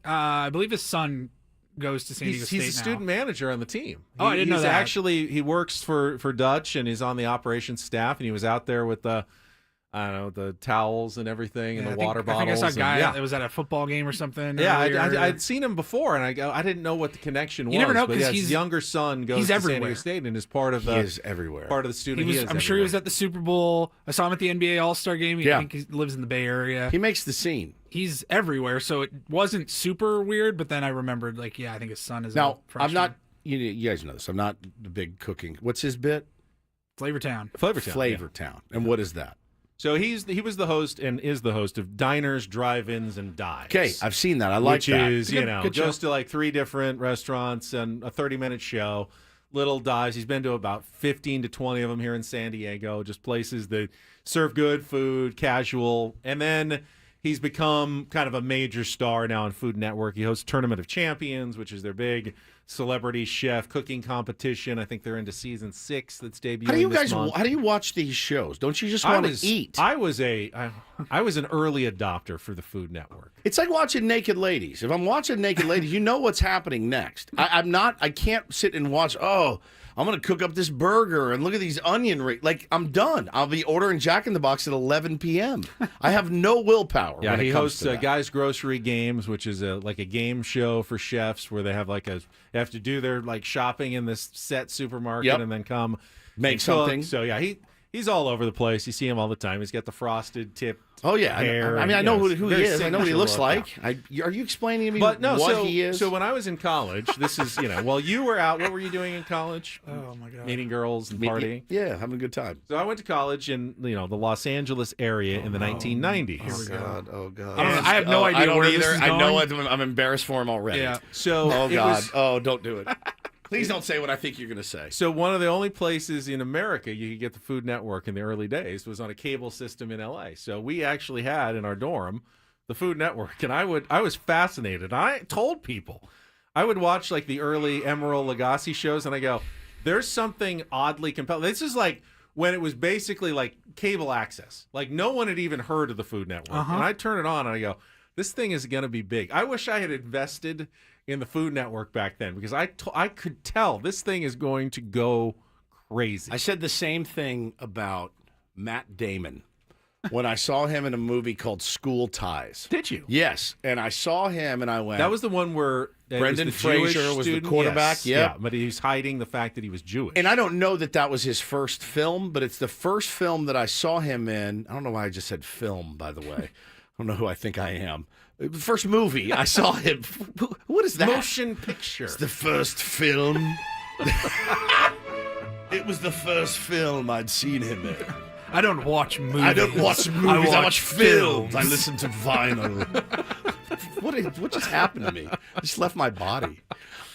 I believe his son goes to San Diego State he's a now. student manager on the team. Oh, I didn't know that. Actually, he works for Dutch, and he's on the operations staff, and he was out there with the towels and everything and the water bottles. I think I saw a guy and, that was at a football game or something. Yeah, earlier. I'd seen him before, and I didn't know what the connection was. You never know, but 'cause his he's- younger son goes he's to everywhere. San Diego State and is part of He is everywhere. Part of the student. I'm sure he was at the Super Bowl. I saw him at the NBA All-Star game. I think he lives in the Bay Area. He makes the scene. He's everywhere, so it wasn't super weird. But then I remembered, I think his son is Now, a freshman. I'm not, you guys know this, I'm not the big cooking. What's his bit? Flavortown. Flavortown. And what is that? So he was the host and is the host of Diners, Drive-Ins, and Dives. Okay, I've seen that. I like which that. is, good goes show. to like 3 different restaurants and a 30-minute show. Little dives. He's been to about 15 to 20 of them here in San Diego, just places that serve good food, casual. And then he's become kind of a major star now on Food Network. He hosts Tournament of Champions, which is their big celebrity chef cooking competition. I think they're into season 6 that's debuting How do you this guys? month. How do you watch these shows? Don't you just want to eat? I was an early adopter for the Food Network. It's like watching Naked Ladies. If I'm watching Naked Ladies, you know what's happening next. I can't sit and watch, I'm going to cook up this burger and look at these onion rings. Like, I'm done. I'll be ordering Jack in the Box at 11 p.m. I have no willpower. Yeah, when it he comes hosts to that. Guys Grocery Games, which is a game show for chefs where they have they have to do their shopping in this set supermarket Yep. and then come Make and cook. something. So yeah, he's all over the place. You see him all the time. He's got the frosted tip. Oh, yeah. Hair I mean, and, I know yeah, who it's he very is. I know what he signature looks look. like. Are you explaining to me But no, what he is? So when I was in college, this is while you were out, what were you doing in college? Oh my god. Meeting girls and partying. Yeah, having a good time. So I went to college in the Los Angeles area in the 1990s. Oh, God. I have no idea I don't where either. this is I know going. I'm embarrassed for him already. Yeah. So Oh, it God. was- Oh, don't do it. Please don't say what I think you're going to say. So one of the only places in America you could get the Food Network in the early days was on a cable system in LA. So we actually had in our dorm the Food Network, and I was fascinated. I told people I would watch the early Emeril Lagasse shows, and I go, "There's something oddly compelling." This is when it was basically cable access. No one had even heard of the Food Network, and I turn it on and I go, "This thing is going to be big." I wish I had invested in the Food Network back then because I could tell this thing is going to go crazy. I said the same thing about Matt Damon when I saw him in a movie called School Ties. Did you? Yes, and I saw him and I went. That was the one where Brendan was the Jewish Fraser was the student? quarterback, Yes. yep. Yeah, but he's hiding the fact that he was Jewish. And I don't know that was his first film, but it's the first film that I saw him in. I don't know why I just said film, by the way. I don't know who I think I am. The first movie I saw him. What is that? Motion picture. It's the first film. It was the first film I'd seen him in. I don't watch movies. I don't watch movies. I watch films. I listen to vinyl. what just happened to me? I just left my body.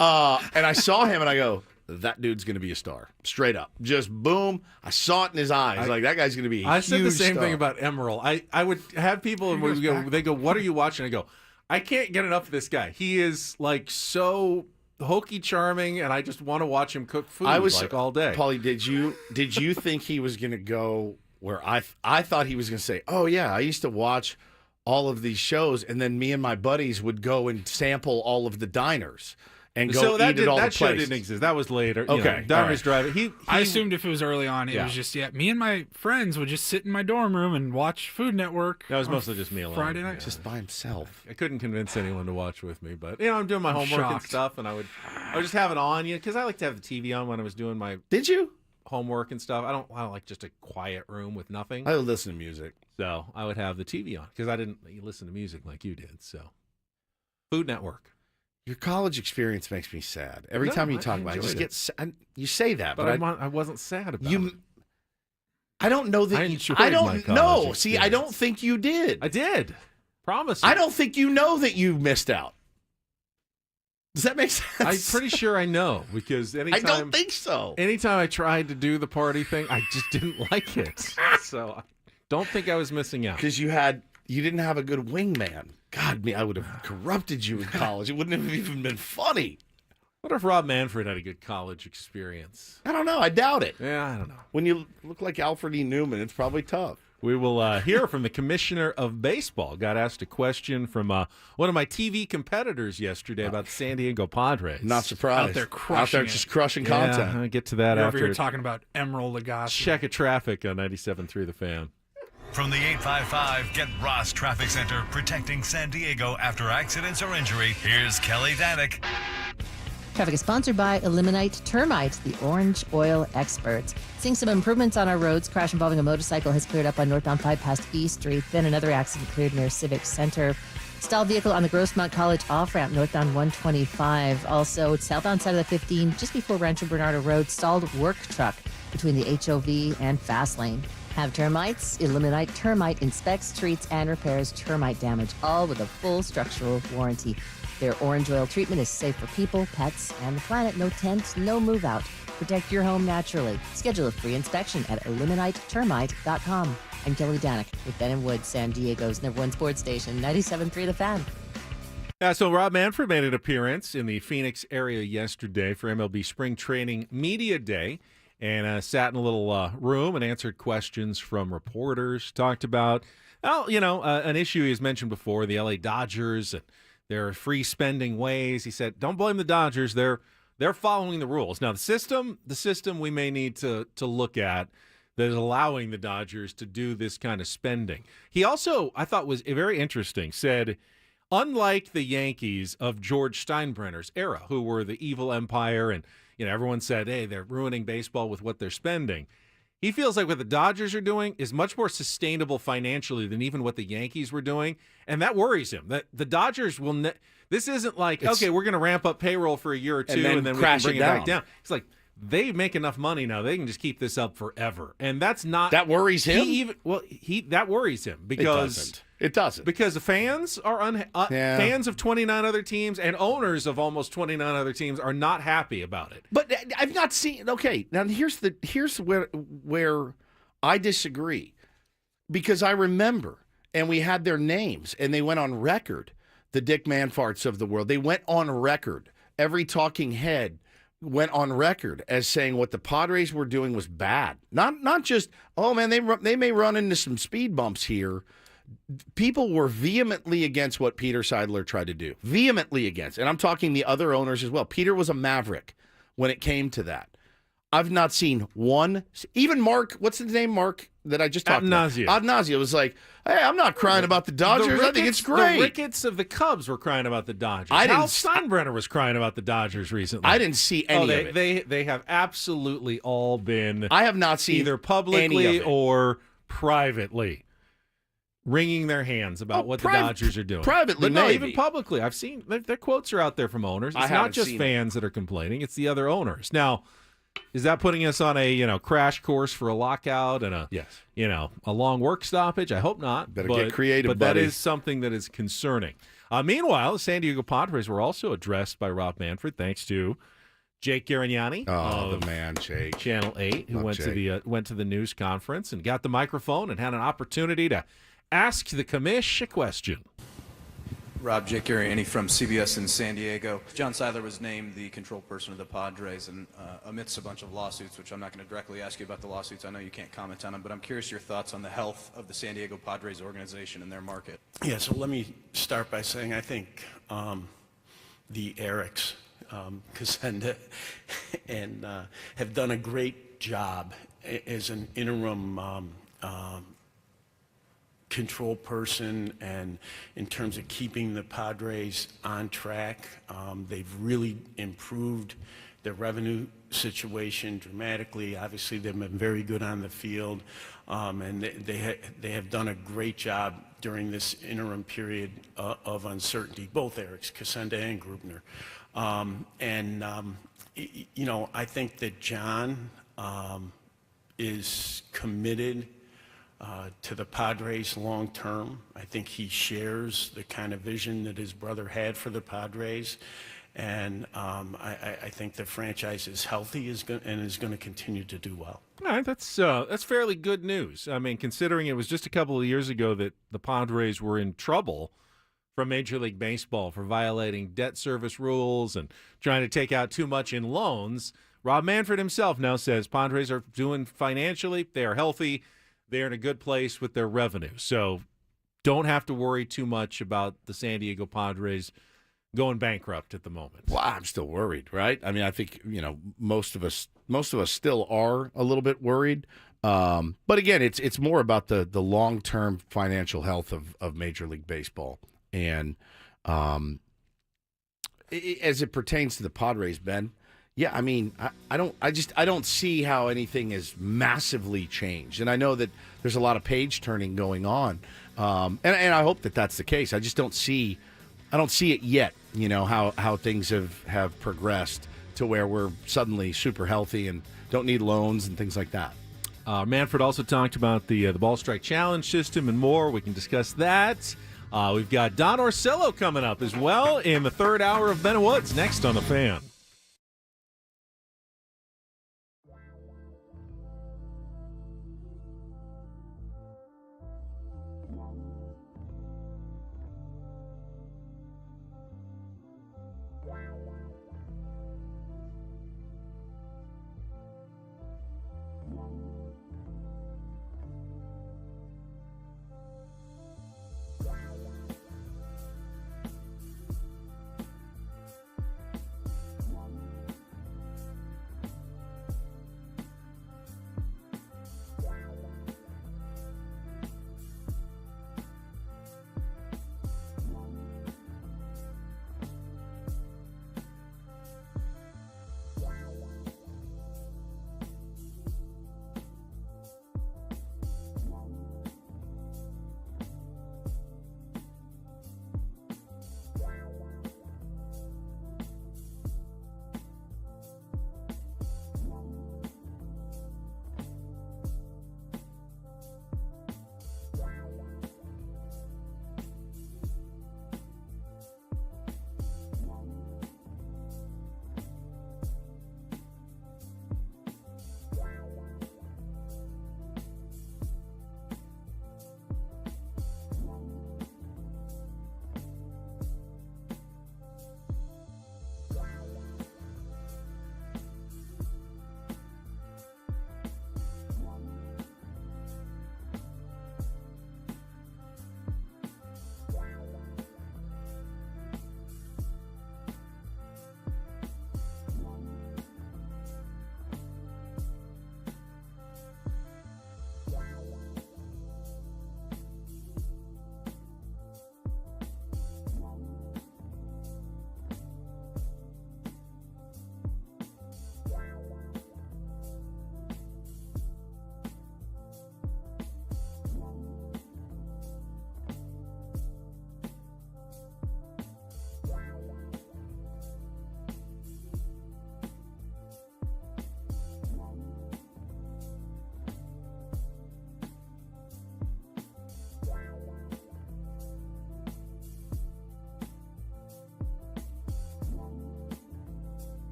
And I saw him, and I go, that dude's going to be a star. Straight up. Just boom. I saw it in his eyes. Like, that guy's going to be a I said the huge same star. thing about Emerald. I would have people, and they go, what are you watching? I go, I can't get enough of this guy. He is, like, so hokey charming, and I just want to watch him cook food all day. Paulie, did you think he was going to go where I thought he was going to say, oh, yeah, I used to watch all of these shows, and then me and my buddies would go and sample all of the diners and go eat at all the that show places. didn't exist. That was later. Okay. Diners Drive. I assumed if it was early on, it was just, me and my friends would just sit in my dorm room and watch Food Network. That was mostly just me alone. Friday night. Just by himself. I couldn't convince anyone to watch with me, but I'm doing my homework and stuff, and I would just have it on, because I like to have the TV on when I was doing my Did you? homework and stuff. I don't like just a quiet room with nothing. I would listen to music. So I would have the TV on because I didn't listen to music like you did. So Food Network. Your college experience makes me sad. Every time you talk about it, I just get sad. You say that, but I wasn't sad about it. I don't know that I don't know. See, I don't think you did. I did. Promise you. I don't think you know that you missed out. Does that make sense? I'm pretty sure I know because anytime I don't think so. Anytime I tried to do the party thing, I just didn't like it. So I don't think I was missing out. Because you didn't have a good wingman. God, I would have corrupted you in college. It wouldn't have even been funny. What if Rob Manfred had a good college experience? I don't know. I doubt it. Yeah, I don't know. When you look like Alfred E. Newman, it's probably tough. We will hear from the commissioner of baseball. Got asked a question from one of my TV competitors yesterday about the San Diego Padres. Not surprised. Out there crushing just crushing content. I'll get to that You're after. over here talking about Emerald Lagasse. Check of traffic on 97.3 The Fan. From the 855 Get Ross Traffic Center, protecting San Diego after accidents or injury, here's Kelly Danick. Traffic is sponsored by Eliminate Termite, the orange oil experts. Seeing some improvements on our roads. Crash involving a motorcycle has cleared up on northbound 5 past E Street. Then another accident cleared near Civic Center. Stalled vehicle on the Grossmont College off-ramp northbound 125. Also, southbound side of the 15, just before Rancho Bernardo Road, stalled work truck between the HOV and fast lane. Have termites? Eliminate Termite inspects, treats, and repairs termite damage, all with a full structural warranty. Their orange oil treatment is safe for people, pets, and the planet. No tent, no move out. Protect your home naturally. Schedule a free inspection at eliminatetermite.com. I'm Kelly Danick with Ben and Wood, San Diego's #1 sports station, 97.3 The Fan. Yeah, so Rob Manfred made an appearance in the Phoenix area yesterday for MLB Spring Training Media Day and sat in a little room and answered questions from reporters. Talked about, an issue he's mentioned before, the LA Dodgers and their free spending ways. He said, don't blame the Dodgers. They're following the rules. Now, the system we may need to look at that is allowing the Dodgers to do this kind of spending. He also, I thought was very interesting, said, unlike the Yankees of George Steinbrenner's era, who were the evil empire and everyone said, hey, they're ruining baseball with what they're spending. He feels like what the Dodgers are doing is much more sustainable financially than even what the Yankees were doing, and that worries him. That the Dodgers will this isn't like, okay, we're going to ramp up payroll for a year or two and then we can bring it back down. It's like they make enough money now; they can just keep this up forever, and that's not that worries him. That worries him because it doesn't. Because the fans are fans of 29 other teams and owners of almost 29 other teams are not happy about it. But I've not seen. Okay, now here's where I disagree, because I remember, and we had their names, and they went on record. The Dick Manfarts of the world. They went on record. Every talking head went on record as saying what the Padres were doing was bad. Not just, oh man, they may run into some speed bumps here. People were vehemently against what Peter Seidler tried to do. Vehemently against. And I'm talking the other owners as well. Peter was a maverick when it came to that. I've not seen one, even Mark, what's his name, Mark, that I just talked about? Adnazio was like, hey, I'm not crying about the Dodgers. I think it's great. The Ricketts of the Cubs were crying about the Dodgers. Hal Steinbrenner was crying about the Dodgers recently. I didn't see any of it. They have absolutely all been. I have not seen either publicly or privately wringing their hands about what the Dodgers are doing. Privately, but no, maybe. even publicly. I've seen their quotes are out there from owners. It's not just fans that are complaining; it's the other owners. Now, is that putting us on a crash course for a lockout and a long work stoppage? I hope not. Better get creative, but buddy. that is something that is concerning. Meanwhile, the San Diego Padres were also addressed by Rob Manfred, thanks to Jake Garignani. Oh, the man, Jake. Channel 8, who Love went to the news conference and got the microphone and had an opportunity to ask the commish a question. Rob, Jake Garignani from CBS in San Diego. John Seiler was named the control person of the Padres, and amidst a bunch of lawsuits, which I'm not going to directly ask you about the lawsuits. I know you can't comment on them, but I'm curious your thoughts on the health of the San Diego Padres organization and their market. Yeah, so let me start by saying I think the Eriks, Casenda, and have done a great job as an interim control person, and in terms of keeping the Padres on track. They've really improved their revenue situation dramatically. Obviously, they've been very good on the field, and they have done a great job during this interim period of uncertainty, both Eriks, Casenda and Greupner. I think that John is committed to the Padres long term. I think he shares the kind of vision that his brother had for the Padres, and I think the franchise is healthy and is going to continue to do well. All right, that's fairly good news. I mean, considering it was just a couple of years ago that the Padres were in trouble from Major League Baseball for violating debt service rules and trying to take out too much in loans, Rob Manfred himself now says Padres are doing financially, they are healthy, they're in a good place with their revenue. So don't have to worry too much about the San Diego Padres going bankrupt at the moment. Well, I'm still worried, right? I mean, I think, most of us still are a little bit worried. But again, it's more about the long-term financial health of Major League Baseball. And as it pertains to the Padres, Ben, yeah, I mean, I don't see how anything has massively changed. And I know that there's a lot of page turning going on. And I hope that that's the case. I just don't see it yet, how things have progressed to where we're suddenly super healthy and don't need loans and things like that. Manfred also talked about the ball strike challenge system and more. We can discuss that. We've got Don Orsillo coming up as well in the third hour of Ben Woods next on The Fan.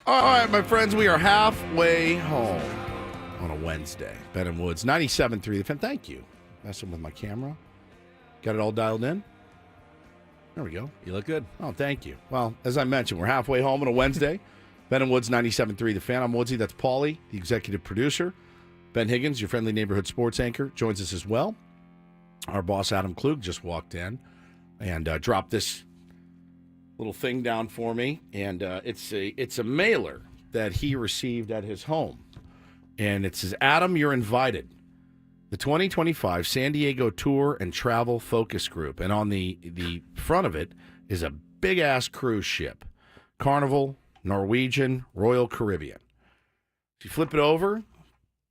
All right, my friends, we are halfway home on a Wednesday. Ben and Woods, 97.3 The Fan. Thank you. Messing with my camera. Got it all dialed in? There we go. You look good. Oh, thank you. Well, as I mentioned, we're halfway home on a Wednesday. Ben and Woods, 97.3 The Fan. I'm Woodsy. That's Paulie, the executive producer. Ben Higgins, your friendly neighborhood sports anchor, joins us as well. Our boss, Adam Klug, just walked in and dropped this little thing down for me. And it's a mailer that he received at his home. And it says, Adam, you're invited. The 2025 San Diego Tour and Travel Focus Group. And on the front of it is a big-ass cruise ship. Carnival, Norwegian, Royal Caribbean. If you flip it over,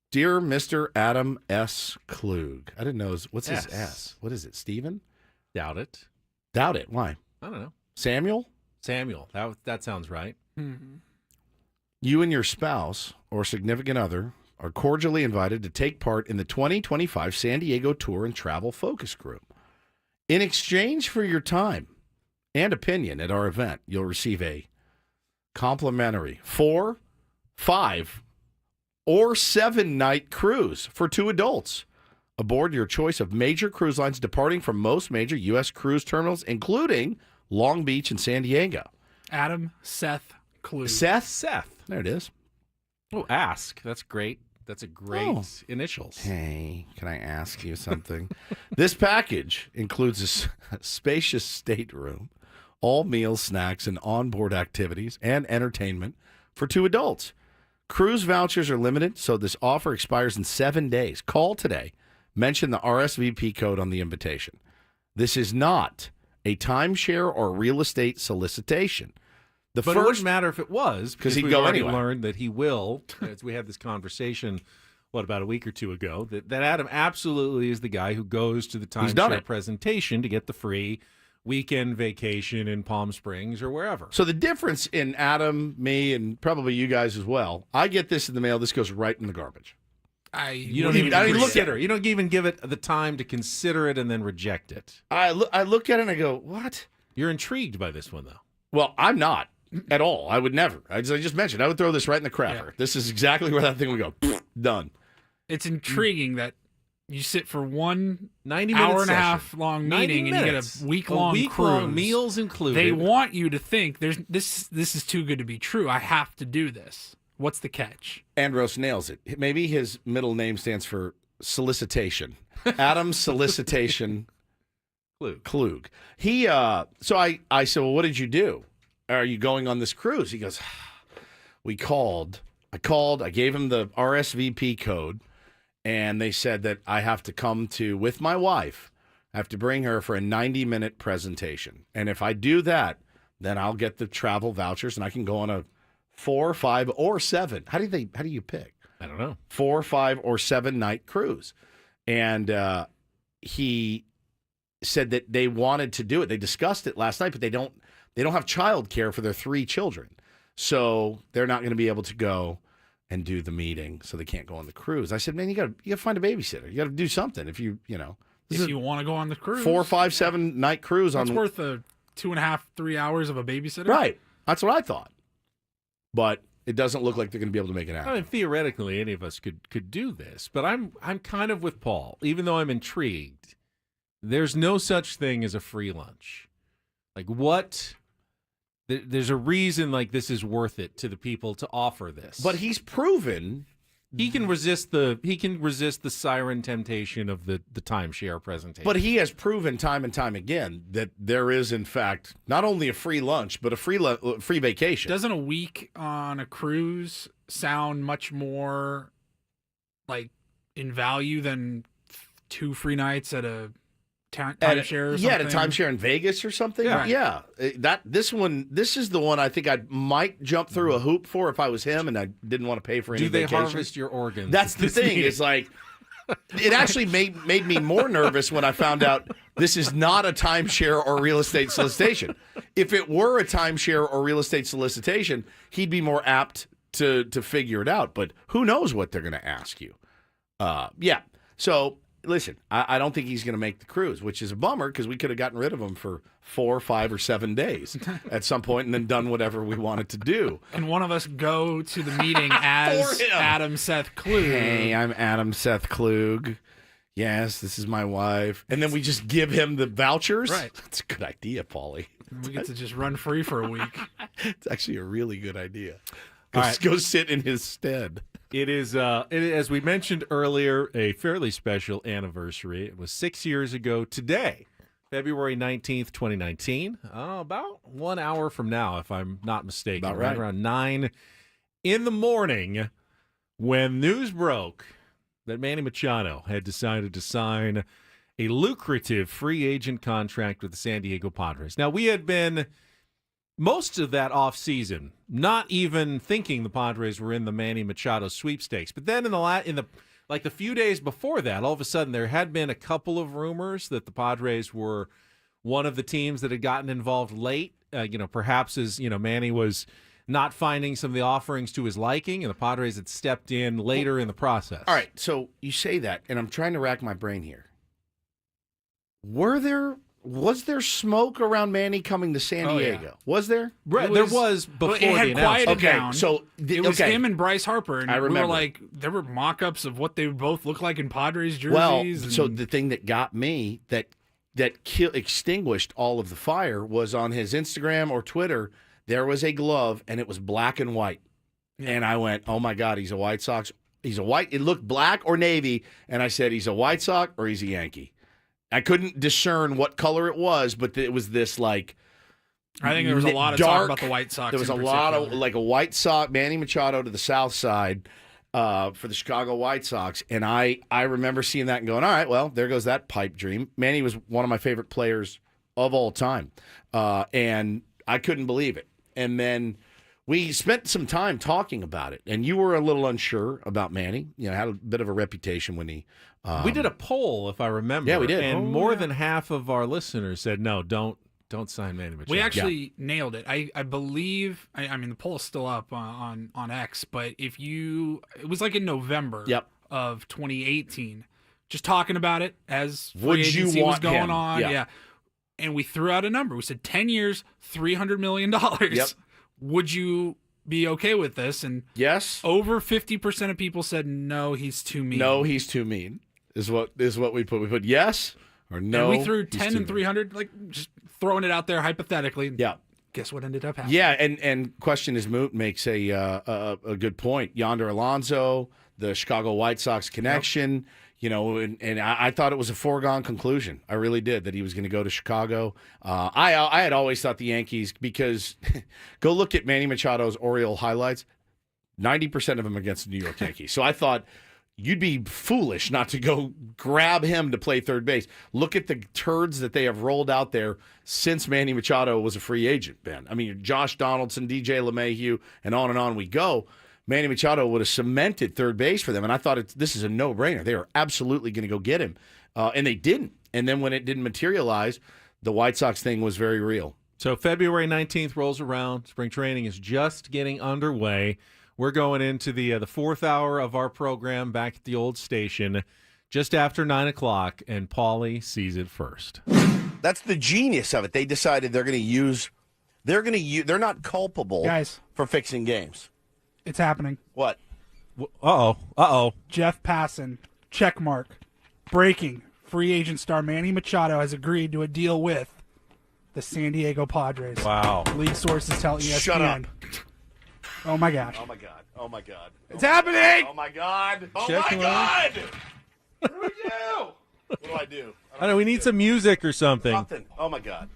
Dear Mr. Adam S. Klug. I didn't know. What's his S? What is it, Steven? Doubt it. Doubt it. Why? I don't know. Samuel? Samuel. That sounds right. You and your spouse or significant other are cordially invited to take part in the 2025 San Diego Tour and Travel Focus Group. In exchange for your time and opinion at our event, you'll receive a complimentary 4, 5, or 7-night cruise for 2 adults aboard your choice of major cruise lines departing from most major U.S. cruise terminals, including Long Beach and San Diego. Adam Seth Klug. Seth. There it is. Oh, ask. That's great. That's a great initials. Hey, can I ask you something? This package includes a spacious stateroom, all meals, snacks, and onboard activities and entertainment for 2 adults. Cruise vouchers are limited, so this offer expires in 7 days. Call today. Mention the RSVP code on the invitation. This is not a timeshare or real estate solicitation. But it wouldn't matter if it was, because we've he'd go already anyway. learned that he will, as we had this conversation, about a week or 2 ago, that Adam absolutely is the guy who goes to the He's done timeshare it. presentation to get the free weekend vacation in Palm Springs or wherever. So the difference in Adam, me, and probably you guys as well, I get this in the mail. This goes right in the garbage. You don't even consider. You don't even give it the time to consider it and then reject it. I look at it and I go, what? You're intrigued by this one, though. Well, I'm not at all. I would never. As I just mentioned, I would throw this right in the crapper. Yeah. This is exactly where that thing would go. Done. It's intriguing that you sit for one 90-minute hour and a session. half long 90 meeting and you minutes. get a week-long week-long cruise. meals included. They want you to think this is too good to be true. I have to do this. What's the catch? Andros nails it. Maybe his middle name stands for solicitation. Adam Solicitation Klug. He so I said, well, what did you do? Are you going on this cruise? He goes, we called. I gave him the RSVP code, and they said that I have to come with my wife. I have to bring her for a 90-minute presentation. And if I do that, then I'll get the travel vouchers, and I can go on a 4, 5, or 7. How do you pick? I don't know. 4, 5, or 7-night cruise. And he said that they wanted to do it. They discussed it last night, but they don't have childcare for their 3 children. So they're not going to be able to go and do the meeting, so they can't go on the cruise. I said, man, you got to find a babysitter. You got to do something if you want to go on the cruise. 4, 5, 7-night cruise That's on worth a 2.5, 3 hours of a babysitter. Right. That's what I thought. But it doesn't look like they're going to be able to make it happen. I mean, theoretically, any of us could do this, but I'm kind of with Paul. Even though I'm intrigued, there's no such thing as a free lunch. Like what? There's a reason like this is worth it to the people to offer this. But he's proven he can resist the siren temptation of the timeshare presentation. But he has proven time and time again that there is, in fact, not only a free lunch, but a free vacation. Doesn't a week on a cruise sound much more like in value than 2 free nights at a timeshare or something? Yeah, at a timeshare in Vegas or something. Yeah. This is the one I think I might jump through a hoop for if I was him and I didn't want to pay for any vacation. Do they harvest your organs? That's the thing. It's like, it actually made me more nervous when I found out this is not a timeshare or real estate solicitation. If it were a timeshare or real estate solicitation, he'd be more apt to figure it out. But who knows what they're going to ask you. Yeah. So listen, I don't think he's going to make the cruise, which is a bummer because we could have gotten rid of him for 4, 5, or 7 days at some point and then done whatever we wanted to do. And one of us go to the meeting as Adam Seth Klug. Hey, I'm Adam Seth Klug. Yes, this is my wife. And then we just give him the vouchers? Right. That's a good idea, Paulie. We get to just run free for a week. It's actually a really good idea. All right. Go sit in his stead. It is, as we mentioned earlier, a fairly special anniversary. It was 6 years ago today, February 19th, 2019. About 1 hour from now, if I'm not mistaken. About right. Around 9 in the morning when news broke that Manny Machado had decided to sign a lucrative free agent contract with the San Diego Padres. Now, we had been most of that offseason not even thinking the Padres were in the Manny Machado sweepstakes. But then in the few days before that, all of a sudden there had been a couple of rumors that the Padres were one of the teams that had gotten involved late. Perhaps as Manny was not finding some of the offerings to his liking, and the Padres had stepped in later in the process. All right, so you say that, and I'm trying to rack my brain here. Was there smoke around Manny coming to San Diego? Yeah. Was there? Right, there was before it had the quieted announcement. down. So it was him and Bryce Harper, and I we remember. were like, there were mock-ups of what they both look like in Padres jerseys. Well, so the thing that got me that extinguished all of the fire was on his Instagram or Twitter. There was a glove, and it was black and white, and I went, "Oh my God, he's a White Sox. He's a white." It looked black or navy, and I said, "He's a White Sox or he's a Yankee." I couldn't discern what color it was, but it was this like. I think there was a lot of talk about the White Sox. There was a in lot of particular. like a White Sox, Manny Machado to the south side for the Chicago White Sox, and I remember seeing that and going, all right, well, there goes that pipe dream. Manny was one of my favorite players of all time, and I couldn't believe it. And then we spent some time talking about it, and you were a little unsure about Manny. Had a bit of a reputation when he. We did a poll, if I remember. Yeah, we did. And more than half of our listeners said, no, don't sign Manny Machado. We actually nailed it. I believe. I mean, the poll is still up on X, but it was like in November of 2018. Just talking about it as free agency was going on. Yeah. And we threw out a number. We said 10 years, $300 million. Yep. Would you be okay with this? And yes, over 50% of people said no, he's too mean. No, he's too mean. Is what we put. We put yes or no. And we threw 10 and 300, like just throwing it out there hypothetically. Yeah. Guess what ended up happening? Yeah, and question is moot makes a good point. Yonder Alonso, the Chicago White Sox connection. And I thought it was a foregone conclusion. I really did, that he was going to go to Chicago. I had always thought the Yankees, because go look at Manny Machado's Oriole highlights, 90% of them against the New York Yankees. So I thought you'd be foolish not to go grab him to play third base. Look at the turds that they have rolled out there since Manny Machado was a free agent, Ben. I mean, Josh Donaldson, DJ LeMahieu, and on we go. Manny Machado would have cemented third base for them, and I thought this is a no-brainer. They were absolutely going to go get him, and they didn't. And then when it didn't materialize, the White Sox thing was very real. So February 19th rolls around. Spring training is just getting underway. We're going into the fourth hour of our program back at the old station just after 9 o'clock, and Paulie sees it first. That's the genius of it. They decided they're not culpable Guys. for fixing games. It's happening. What? Uh-oh. Jeff Passan, check mark. Breaking. Free agent star Manny Machado has agreed to a deal with the San Diego Padres. Wow. League sources tell ESPN. Shut up. Oh, my gosh. Oh, my God. Oh, my God. It's happening! Oh, my God. Oh, Check my line. God. What do we do? What do I do? I don't know, we need some music or something. Something. Oh, my God.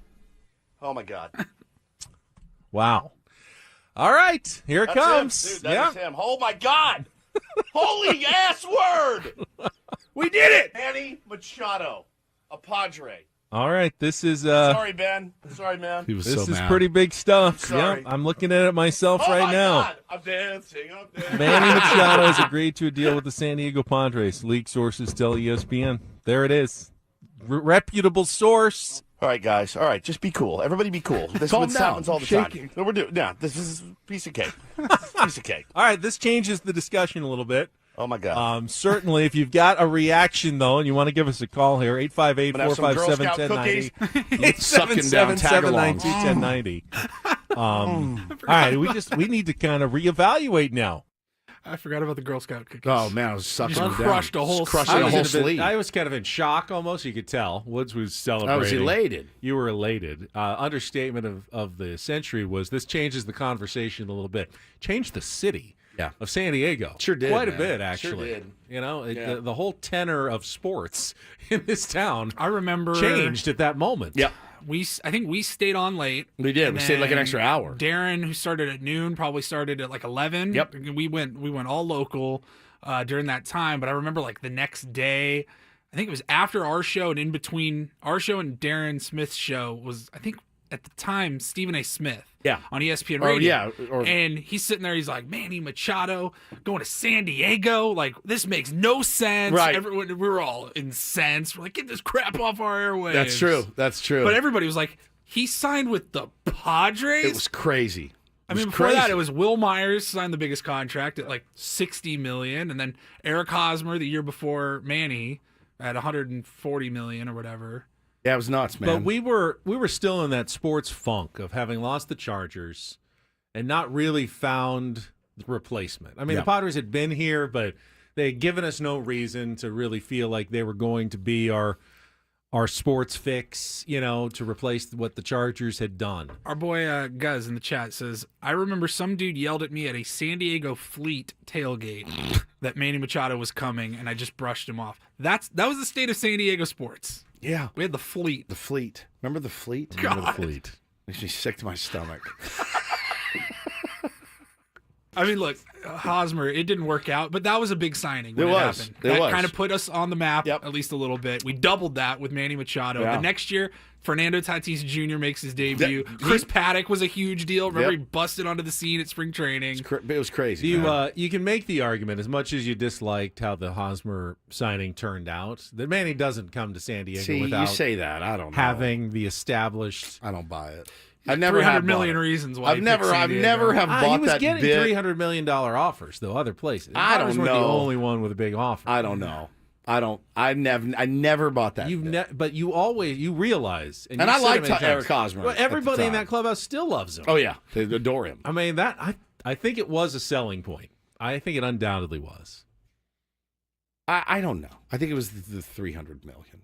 Oh, my God. Wow. All right. Here it That's comes. him. Dude, that is him. Oh, my God. Holy ass word. We did it! Manny Machado, a Padre. All right. This is Sorry, Ben. Sorry, man. this is pretty big stuff. Sorry. Yeah, I'm looking at it myself Oh, right my now. God. I'm dancing. Manny Machado has agreed to a deal with the San Diego Padres. League sources tell ESPN. There it is. Reputable source. All right, guys. All right, just be cool. Everybody be cool. This Calm is what down. happens all the Shaking. time. No, we're doing. Yeah, this is a piece of cake. Piece of cake. All right, this changes the discussion a little bit. Oh, my God. Certainly, if you've got a reaction, though, and you want to give us a call here, 858-457-1090. 877-792-1090. All right, we need to kind of reevaluate now. I forgot about the Girl Scout cookies. Oh, man, I was sucking You them just down. crushed a whole sleeve. I was kind of in shock almost. You could tell. Woods was celebrating. I was elated. You were elated. Understatement of the century was this changes the conversation a little bit. Changed the city of San Diego. Sure did. Quite a man. bit, actually. Sure did. You know, the whole tenor of sports in this town I remember changed at that moment. Yep. I think we stayed on late. We did. and We stayed like an then extra hour. Darren, who started at noon, probably started at like 11. Yep. We went all local during that time. But I remember like the next day, I think it was after our show and in between our show and Darren Smith's show was, I think at the time, Stephen A. Smith. On ESPN Radio. And he's sitting there, he's like, Manny Machado going to San Diego? Like, this makes no sense. Right. Everyone, we were all incensed. We're like, get this crap off our airwaves. That's true. That's true. But everybody was like, he signed with the Padres? It was crazy. I mean, before that, it was Will Myers signed the biggest contract at like $60 million. And then Eric Hosmer the year before Manny at $140 million or whatever. Yeah, it was nuts, man. But we were still in that sports funk of having lost the Chargers and not really found the replacement. I mean, the Padres had been here, but they had given us no reason to really feel like they were going to be our sports fix, to replace what the Chargers had done. Our boy Guz in the chat says, I remember some dude yelled at me at a San Diego Fleet tailgate that Manny Machado was coming, and I just brushed him off. That was the state of San Diego sports. Yeah. We had the Fleet. The Fleet. Remember the Fleet? God. Remember the Fleet. Makes me sick to my stomach. I mean, look, Hosmer, it didn't work out, but that was a big signing when it happened. It That was. kind of put us on the map at least a little bit. We doubled that with Manny Machado. Yeah. The next year, Fernando Tatis Jr. makes his debut. Chris Paddock was a huge deal. Remember, he busted onto the scene at spring training. It was crazy. You can make the argument, as much as you disliked how the Hosmer signing turned out, that Manny doesn't come to San Diego without you say that. I don't know. having the established. I don't buy it. I never 300 have million bought it. reasons why. I've never have bought he was that getting bit. $300 million offers though other places. I don't Padres weren't know. the only one with a big offer. I don't know. I never bought that. But you realize, and I said like it many Eric times. Hosmer. Well, at the everybody in time. that clubhouse still loves him. Oh yeah, they adore him. I mean I think it was a selling point. I think it undoubtedly was. I don't know. I think it was the 300 million.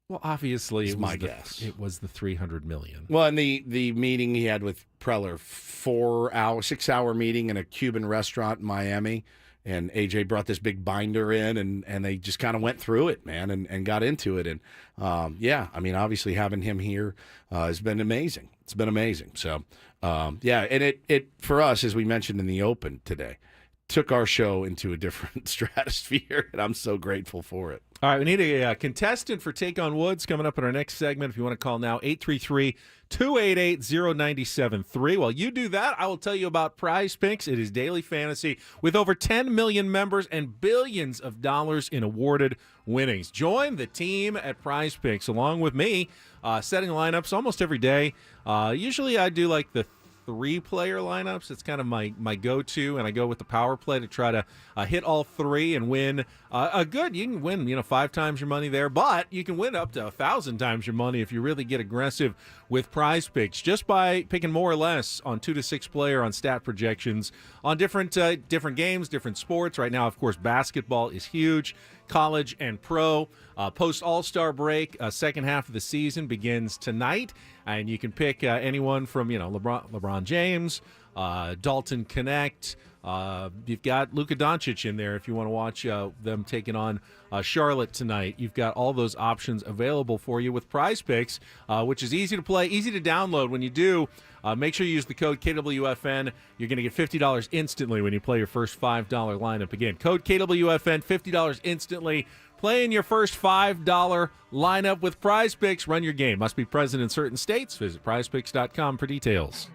Well, obviously, It's it was my the, guess. It was the $300 million. Well, and the meeting he had with Preller, 6-hour meeting in a Cuban restaurant in Miami, and AJ brought this big binder in, and they just kind of went through it, man, and got into it. And I mean, obviously having him here has been amazing. It's been amazing. So and it for us, as we mentioned in the Open today, took our show into a different stratosphere, and I'm so grateful for it. All right, we need a contestant for Take on Woods coming up in our next segment. If you want to call now, 833-288-0973. While you do that, I will tell you about Prize Picks. It is daily fantasy with over 10 million members and billions of dollars in awarded winnings. Join the team at Prize Picks along with me, setting lineups almost every day. Usually I do like the 3-player lineups. It's kind of my go-to, and I go with the power play to try to hit all 3 and win a good. You can win 5 times your money there, but you can win up to 1,000 times your money if you really get aggressive with Prize Picks, just by picking more or less on 2 to 6 player on stat projections on different games, different sports. Right now, of course, basketball is huge. College and pro. Post All-Star break, second half of the season begins tonight, and you can pick anyone from LeBron James, Dalton Connect. You've got Luka Doncic in there if you want to watch them taking on Charlotte tonight. You've got all those options available for you with Prize Picks, which is easy to play, easy to download. When you do, make sure you use the code KWFN. You're going to get $50 instantly when you play your first $5 lineup. Again, code KWFN, $50 instantly. Play in your first $5 lineup with Prize Picks. Run your game. Must be present in certain states. Visit prizepicks.com for details.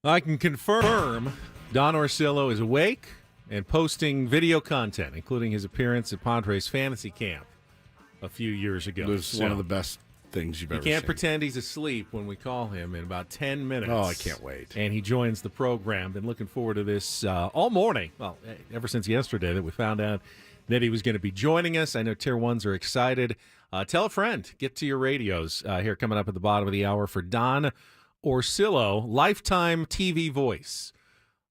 I can confirm Don Orsillo is awake and posting video content, including his appearance at Padres Fantasy Camp a few years ago. It was one of the best things you've ever seen. You can't pretend he's asleep when we call him in about 10 minutes. Oh, I can't wait. And he joins the program. Been looking forward to this all morning. Well, ever since yesterday that we found out that he was going to be joining us. I know Tier 1s are excited. Tell a friend. Get to your radios here coming up at the bottom of the hour for Don Orsillo, lifetime TV voice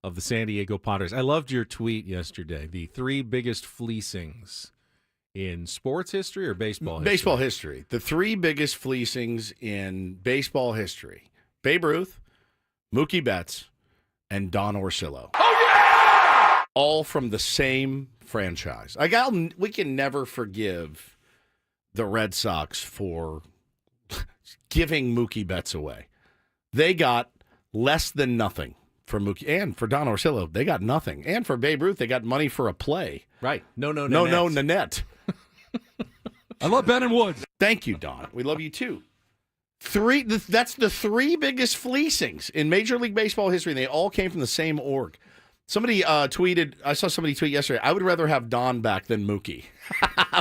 of the San Diego Padres. I loved your tweet yesterday. The 3 biggest fleecings in sports history or baseball history? Baseball history. The 3 biggest fleecings in baseball history. Babe Ruth, Mookie Betts, and Don Orsillo. Oh, yeah! All from the same franchise. We can never forgive the Red Sox for giving Mookie Betts away. They got less than nothing for Mookie. And for Don Orsillo, they got nothing. And for Babe Ruth, they got money for a play. Right. No, Nanette. I love Ben and Woods. Thank you, Don. We love you, too. That's the 3 biggest fleecings in Major League Baseball history. They all came from the same org. Somebody tweeted, I saw somebody tweet yesterday, I would rather have Don back than Mookie,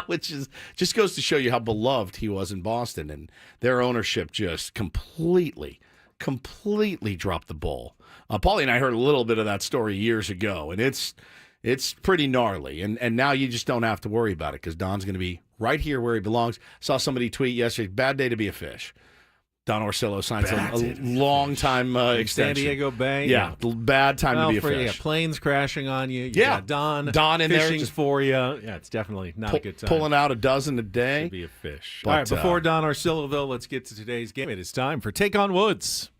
which just goes to show you how beloved he was in Boston. And their ownership just completely dropped the ball. Paulie and I heard a little bit of that story years ago, and it's pretty gnarly. And now you just don't have to worry about it because Don's going to be right here where he belongs. Saw somebody tweet yesterday, bad day to be a fish. Don Orsillo signs a long-time extension. San Diego Bay. Yeah, bad time to be a fish. Yeah, planes crashing on you. You Yeah, got Don in there fishing just for you. Yeah, it's definitely not a good time. Pulling out a dozen a day. To be a fish. But, all right, before Don Orsillo, though, let's get to today's game. It is time for Take on Woods.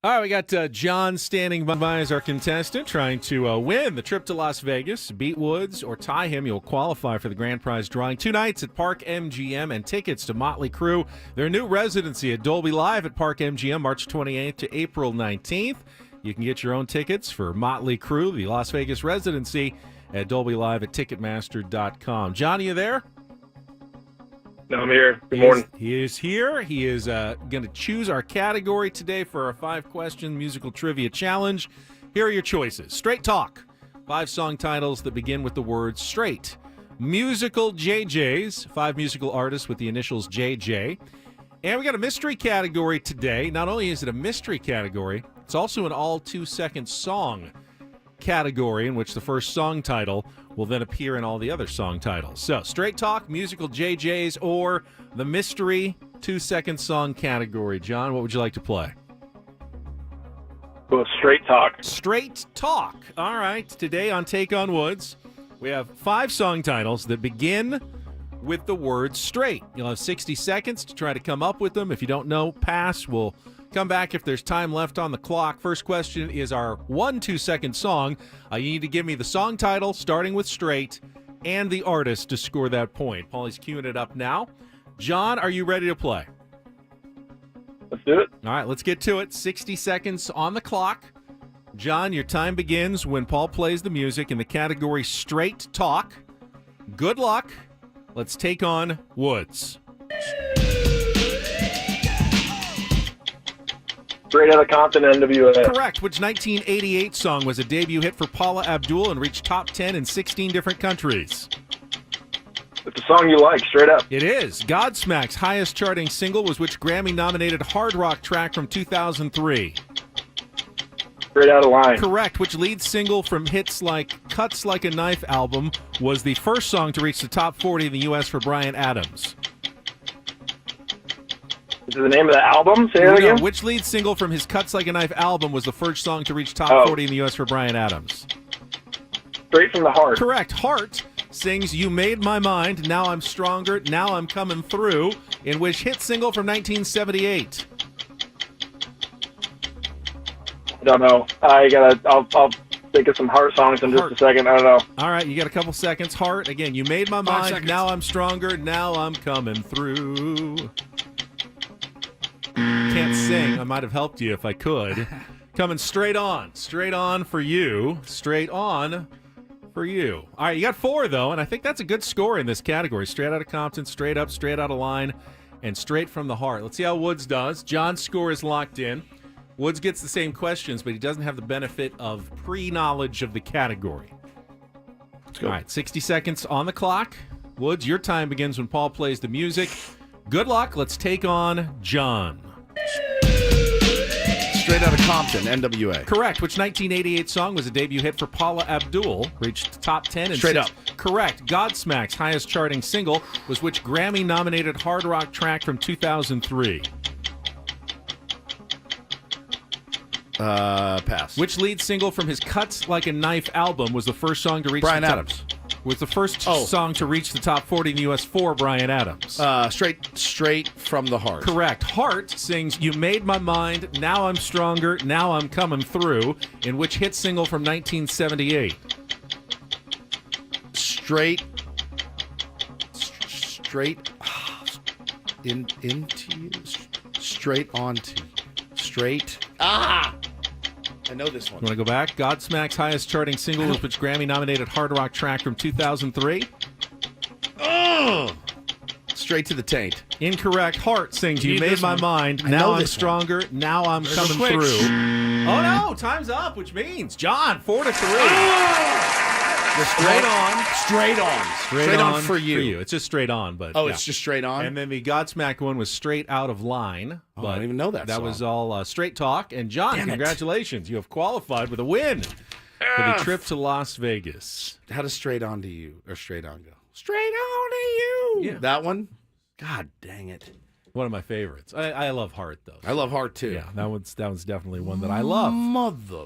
All right, we got John standing by as our contestant, trying to win the trip to Las Vegas. Beat Woods or tie him, you'll qualify for the grand prize drawing. 2 nights at Park MGM and tickets to Motley Crue. Their new residency at Dolby Live at Park MGM, March 28th to April 19th. You can get your own tickets for Motley Crue, the Las Vegas residency, at Dolby Live at Ticketmaster.com. John, are you there? No, I'm here. Good morning. He is here. He is going to choose our category today for our 5-question musical trivia challenge. Here are your choices. Straight Talk. 5 song titles that begin with the word straight. Musical JJs. 5 musical artists with the initials JJ. And we got a mystery category today. Not only is it a mystery category, it's also an all 2-second song category in which the first song title will then appear in all the other song titles. So, Straight Talk, musical JJs, or the mystery 2-second song category. John, what would you like to play? Well, Straight Talk. Straight Talk. All right. Today on Take on Woods, we have 5 song titles that begin with the word straight. You'll have 60 seconds to try to come up with them. If you don't know, pass. We'll come back if there's time left on the clock. First question is our 1 2-second song. You need to give me the song title, starting with straight, and the artist to score that point. Paulie's queuing it up now. John, are you ready to play? Let's do it. All right, let's get to it. 60 seconds on the clock. John, your time begins when Paul plays the music in the category Straight Talk. Good luck. Let's take on Woods. Straight Outta Compton, NWA. Correct. Which 1988 song was a debut hit for Paula Abdul and reached top 10 in 16 different countries? It's a song you like, straight up. It is. Godsmack's highest charting single was which Grammy-nominated hard rock track from 2003? Straight Outta Line. Correct. Which lead single from hits like Cuts Like a Knife album was the first song to reach the top 40 in the U.S. for Bryan Adams? Is it the name of the album? Say that again? Which lead single from his Cuts Like a Knife album was the first song to reach top 40 in the U.S. for Bryan Adams? Straight from the Heart. Correct. Heart sings You Made My Mind, Now I'm Stronger, Now I'm Coming Through, in which hit single from 1978? I don't know. I'll think of some Heart songs in just a second. I don't know. All right, you got a couple seconds. Heart, again, You Made My Mind, Now I'm Stronger, Now I'm Coming Through. Can't sing. I might have helped you if I could. Coming straight on for you. Straight on for you. All right, you got 4, though, and I think that's a good score in this category. Straight out of Compton, straight up, straight out of line, and straight from the heart. Let's see how Woods does. John's score is locked in. Woods gets the same questions, but he doesn't have the benefit of pre-knowledge of the category. Let's go. All right, 60 seconds on the clock. Woods, your time begins when Paul plays the music. Good luck. Let's take on John. Straight out of Compton, NWA. Correct. Which 1988 song was a debut hit for Paula Abdul? Reached top 10. Straight up. Correct. Godsmack's highest charting single was which Grammy-nominated hard rock track from 2003? Pass. Which lead single from his Cuts Like a Knife album was the first song to reach Bryan the top? Adams. Was the first song to reach the top 40 in the U.S. for Bryan Adams? Straight from the heart. Correct. Heart sings You Made My Mind, Now I'm Stronger, Now I'm Coming Through, in which hit single from 1978? Straight into you. Straight onto you. Straight. I know this one. You want to go back? Godsmack's highest charting single was which Grammy-nominated hard rock track from 2003? Straight to the taint. Incorrect. Heart sings You Need Made this My one. Mind, I Now know I'm this one. Stronger, Now I'm Coming quick. Through. Oh no, time's up, which means John, 4-3. Straight on. Straight on for you. It's just straight on, but It's just straight on. And then the Godsmack one was straight out of line. Oh, But I didn't even know that That song. was all straight talk. And John, Damn it. congratulations. You have qualified with a win for the trip to Las Vegas. How does straight on to you or straight on go? Straight on to you. Yeah. That one? God dang it. One of my favorites. I love Heart, though. I love Heart too. Yeah, that one's definitely one that I love. Mother.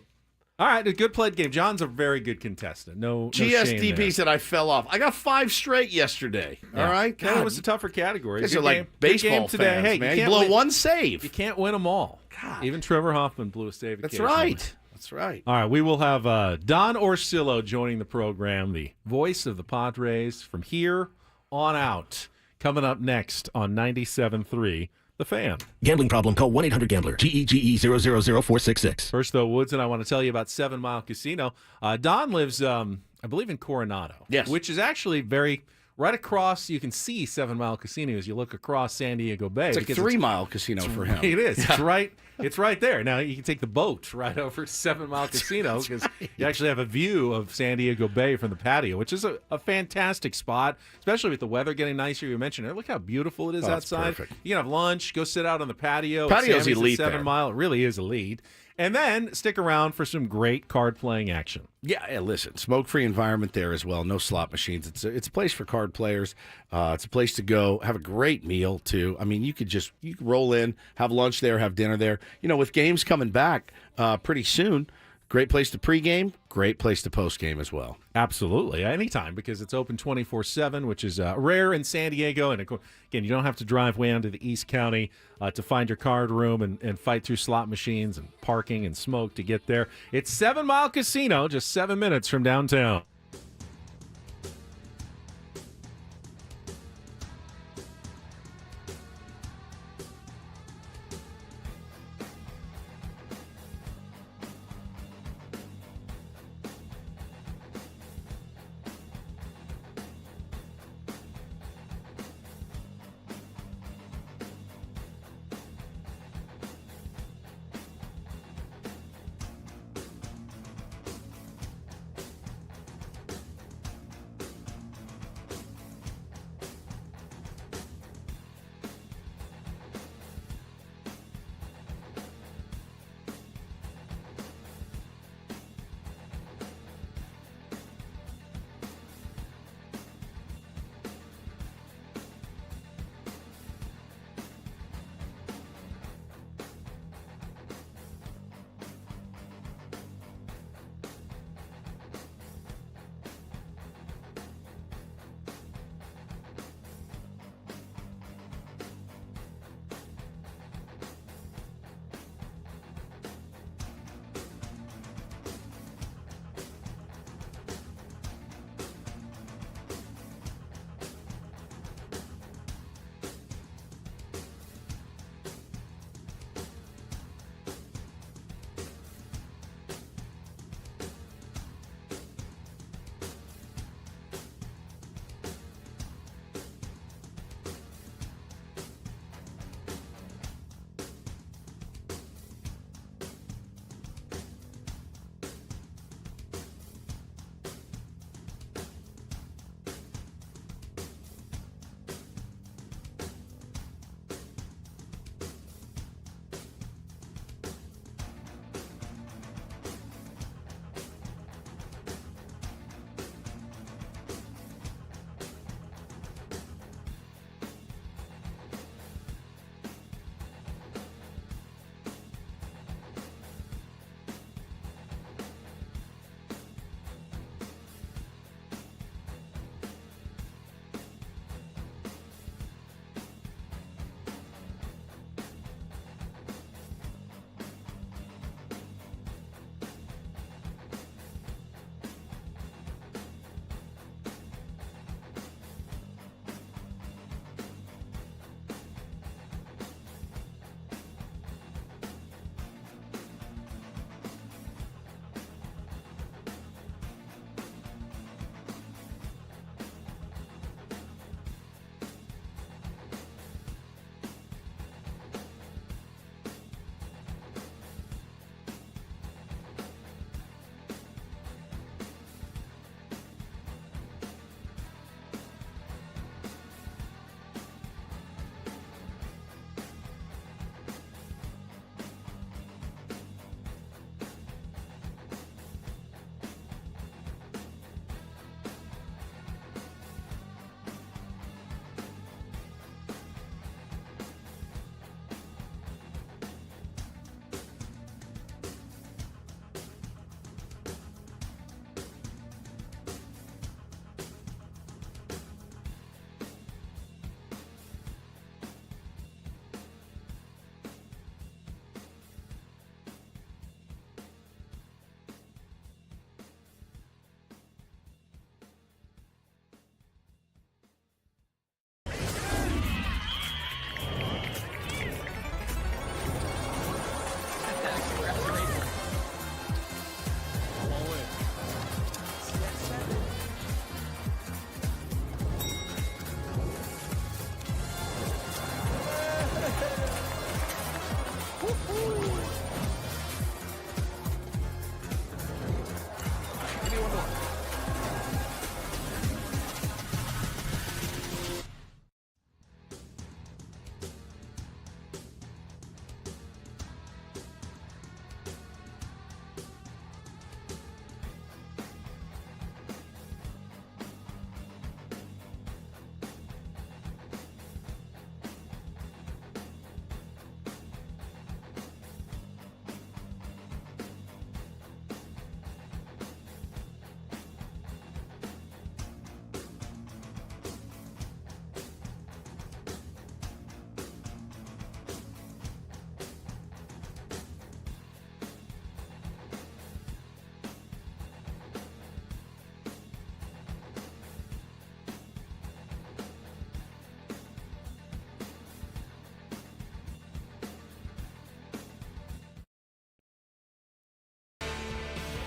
All right, a good played game. John's a very good contestant. No shame there. GSDP said I fell off. I got 5 straight yesterday. Yeah. All right? Yeah, it was a tougher category. Guys Good are like game. Good baseball game today. fans, Hey, man. you You can't blow win- one save. You can't win them all. Even Trevor Hoffman blew a save That's occasionally. right. That's right. All right, we will have Don Orsillo joining the program, the voice of the Padres from here on out, coming up next on 97.3 The Fan. Gambling problem? Call 1-800-GAMBLER. GEGE 000466. First, though, Woods, and I want to tell you about 7 Mile Casino. Don lives, I believe, in Coronado. Yes. Which is actually right across. You can see 7 Mile Casino as you look across San Diego Bay. It's like because 3 Mile Casino for him. It is. It's right there. Now, you can take the boat right over to 7 Mile Casino because you actually have a view of San Diego Bay from the patio, which is a fantastic spot, especially with the weather getting nicer. You mentioned it. Look how beautiful it is Oh, it's outside. perfect. You can have lunch, go sit out on the patio. Patio's Sammy's at elite 7 there. Mile. It really is elite. And then stick around for some great card-playing action. Yeah, listen, smoke-free environment there as well. No slot machines. It's a place for card players. It's a place to go have a great meal too. I mean, you could roll in, have lunch there, have dinner there. You know, with games coming back pretty soon, great place to pregame, great place to postgame as well. Absolutely, anytime, because it's open 24/7, which is rare in San Diego. And again, you don't have to drive way onto the East County to find your card room and fight through slot machines and parking and smoke to get there. It's 7 Mile Casino, just 7 minutes from downtown.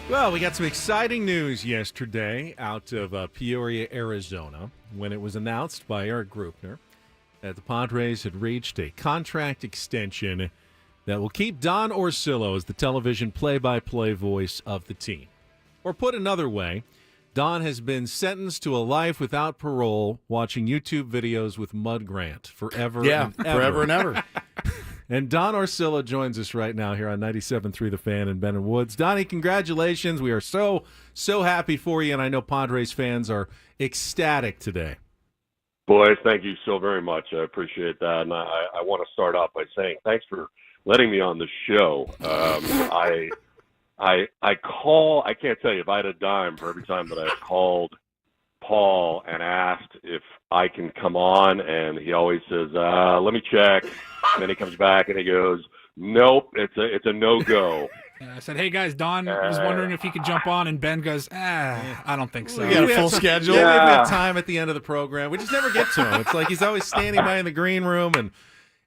Well, we got some exciting news yesterday out of Peoria, Arizona, when it was announced by Eric Greupner that the Padres had reached a contract extension that will keep Don Orsillo as the television play-by-play voice of the team. Or put another way, Don has been sentenced to a life without parole watching YouTube videos with Mud Grant forever and ever. Forever and ever. And Don Orsillo joins us right now here on 97.3 The Fan in Benton Woods. Donnie, congratulations. We are so happy for you, and I know Padres fans are ecstatic today. Boys, thank you so very much. I appreciate that. And I want to start off by saying thanks for letting me on the show. I can't tell you if I had a dime for every time that I called Paul and asked if I can come on, and he always says, let me check. And then he comes back and he goes, nope, it's a no-go. I said, hey, guys, Don was wondering if he could jump on, and Ben goes, I don't think so. We got a full schedule. Yeah, we have time at the end of the program. We just never get to him. It's like he's always standing by in the green room, and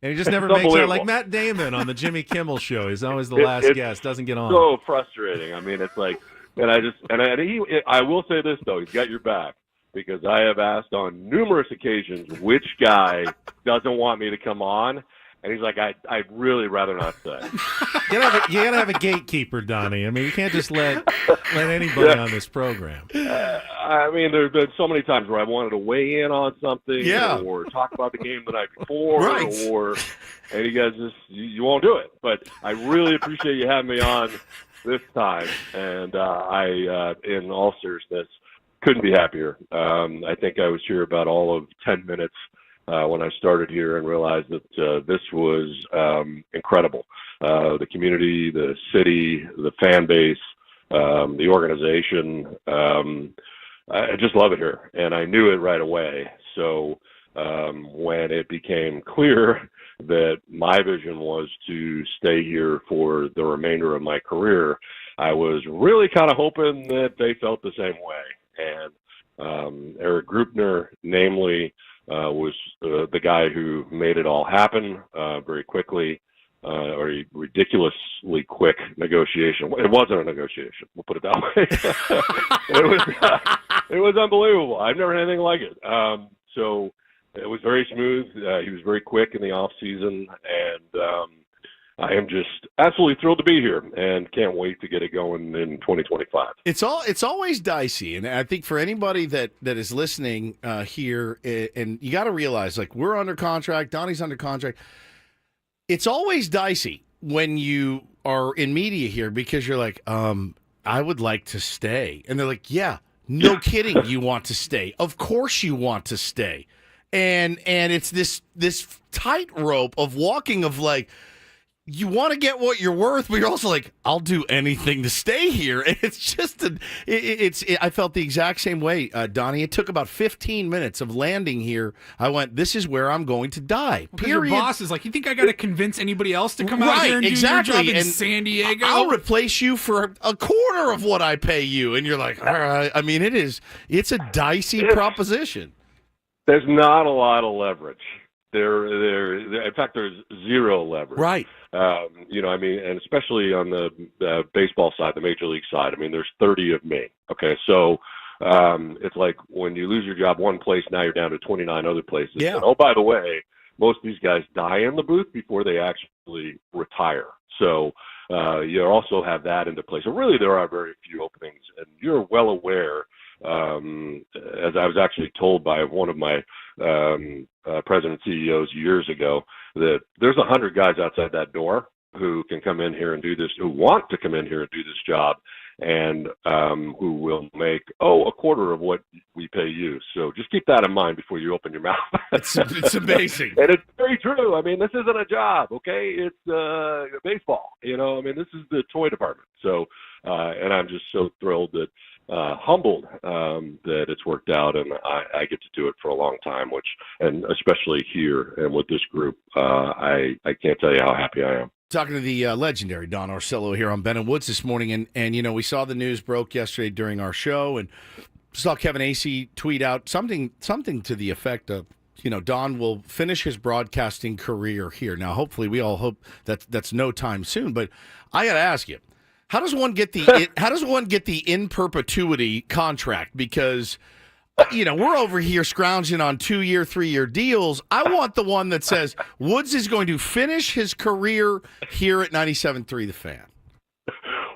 he just never makes it. Like Matt Damon on the Jimmy Kimmel show. He's always the last guest, doesn't get on. So frustrating. I mean, it's like, I will say this, though. He's got your back, because I have asked on numerous occasions which guy doesn't want me to come on. And he's like, I'd really rather not say. You gotta have a gatekeeper, Donnie. I mean, you can't just let anybody on this program. I mean, there's been so many times where I wanted to weigh in on something, or talk about the game the night before, and you guys just you won't do it. But I really appreciate you having me on this time, and I, in all seriousness, couldn't be happier. I think I was here about all of 10 minutes. When I started here and realized that this was incredible. The community, the city, the fan base, the organization. I just love it here, and I knew it right away. So when it became clear that my vision was to stay here for the remainder of my career, I was really kind of hoping that they felt the same way. And Erik Greupner, namely, was the guy who made it all happen very quickly, or a ridiculously quick negotiation. It wasn't a negotiation, we'll put it that way. It was unbelievable. I've never had anything like it. So it was very smooth. He was very quick in the off season, and I am just absolutely thrilled to be here and can't wait to get it going in 2025. It's always dicey, and I think for anybody that is listening here, and you got to realize, like, we're under contract, Donnie's under contract. It's always dicey when you are in media here, because you're like, I would like to stay, and they're like, yeah, no kidding, you want to stay. Of course you want to stay, and it's this tightrope of walking of like, you want to get what you're worth, but you're also like, I'll do anything to stay here. And it's just, I felt the exact same way, Donnie. It took about 15 minutes of landing here. I went, this is where I'm going to die. Period. Your boss is like, you think I got to convince anybody else to come out here and do your job in San Diego? I'll replace you for a quarter of what I pay you. And you're like, all right. I mean, it's a dicey proposition. There's not a lot of leverage. In fact, there's zero leverage. Right. I mean, and especially on the baseball side, the major league side, I mean, there's 30 of me. Okay. So, it's like when you lose your job one place, now you're down to 29 other places. Yeah. And, oh, by the way, most of these guys die in the booth before they actually retire. So, you also have that into play. So really there are very few openings, and you're well aware, as I was actually told by one of my president CEOs years ago, that there's 100 guys outside that door who can come in here and do this, who want to come in here and do this job, and who will make a quarter of what we pay you. So just keep that in mind before you open your mouth. It's amazing. And it's very true. I mean, this isn't a job, okay? It's baseball. I mean, this is the toy department. So, and I'm just so thrilled that, humbled that it's worked out, and I get to do it for a long time, and especially here and with this group, I can't tell you how happy I am. Talking to the legendary Don Orsillo here on Ben & Woods this morning, and we saw the news broke yesterday during our show, and saw Kevin Acee tweet out something to the effect of, Don will finish his broadcasting career here. Now, hopefully, we all hope that's no time soon, but I got to ask you, How does one get the in perpetuity contract? Because we're over here scrounging on 2-year, 3-year deals. I want the one that says Woods is going to finish his career here at 97.3 The Fan.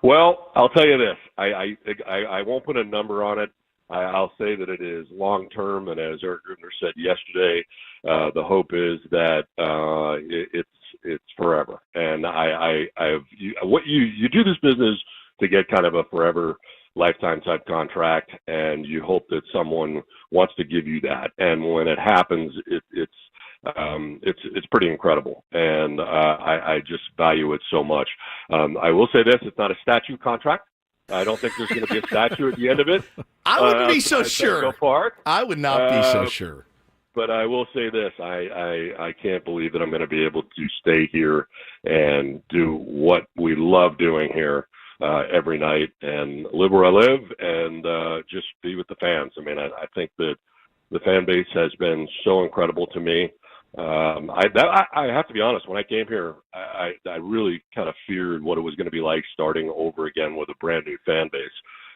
Well, I'll tell you this. I won't put a number on it. I'll say that it is long term, and as Erik Greupner said yesterday, the hope is that it's forever. And you do this business to get kind of a forever lifetime type contract, and you hope that someone wants to give you that. And when it happens, it's pretty incredible, and I just value it so much. I will say this: it's not a statute contract. I don't think there's going to be a statue at the end of it. I wouldn't be so sure. Park. I would not be so sure. But I will say this: I can't believe that I'm going to be able to stay here and do what we love doing here every night, and live where I live, and just be with the fans. I mean, I think that the fan base has been so incredible to me. I have to be honest. When I came here, I really kind of feared what it was going to be like starting over again with a brand new fan base.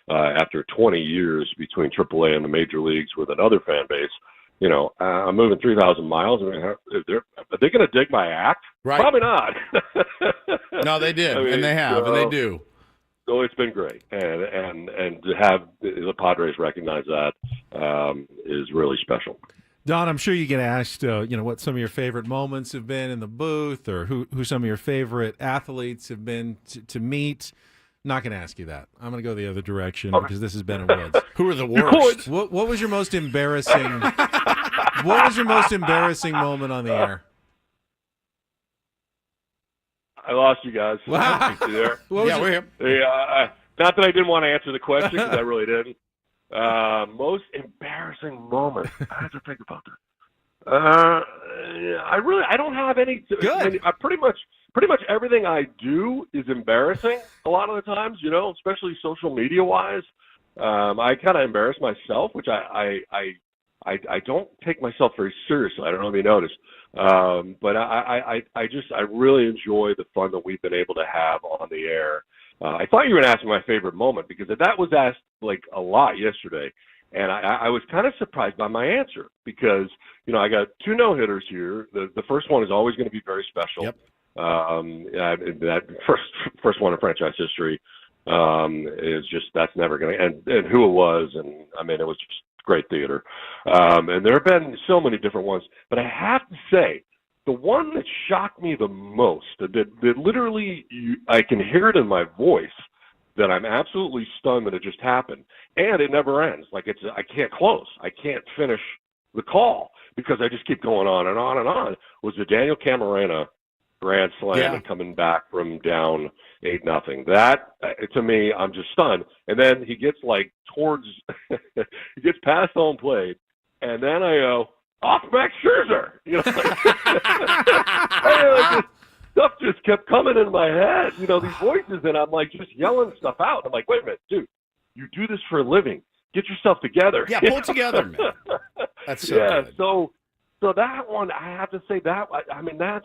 After 20 years between AAA and the major leagues with another fan base, I'm moving 3,000 miles. I mean, are they going to dig my act? Right. Probably not. No, they did, and they have, and they do. So it's been great, and to have the Padres recognize that is really special. Don, I'm sure you get asked, what some of your favorite moments have been in the booth, or who some of your favorite athletes have been to meet. I'm not going to ask you that. I'm going to go the other direction because this is Ben and Woods. Who are the worst? What was your most embarrassing? What was your most embarrassing moment on the air? I lost you guys. Wow. You there? We're here. Not that I didn't want to answer the question, because I really didn't. Most embarrassing moment. I have to think about that. I don't have any. Good. I pretty much everything I do is embarrassing a lot of the times, especially social media wise. I kind of embarrass myself, which I don't take myself very seriously. I don't know if you noticed. But I really enjoy the fun that we've been able to have on the air. I thought you were going to ask me my favorite moment, because that was asked like a lot yesterday, and I was kind of surprised by my answer, because I got 2 no-hitters here. The first one is always going to be very special. Yep. That first one in franchise history is just, that's never going to, and who it was, and I mean, it was just great theater. And there have been so many different ones, but I have to say, the one that shocked me the most, that literally I can hear it in my voice, that I'm absolutely stunned that it just happened, and it never ends. Like I can't close. I can't finish the call because I just keep going on and on and on. Was the Daniel Camarena grand slam and coming back from down 8-0. That, to me, I'm just stunned. And then he gets he gets past home plate, and then I go, off Max Scherzer. Stuff just kept coming in my head. These voices, and I'm like just yelling stuff out. I'm like, wait a minute, dude, you do this for a living. Get yourself together. Yeah, pull it together, man. That's so good. So that one, I have to say that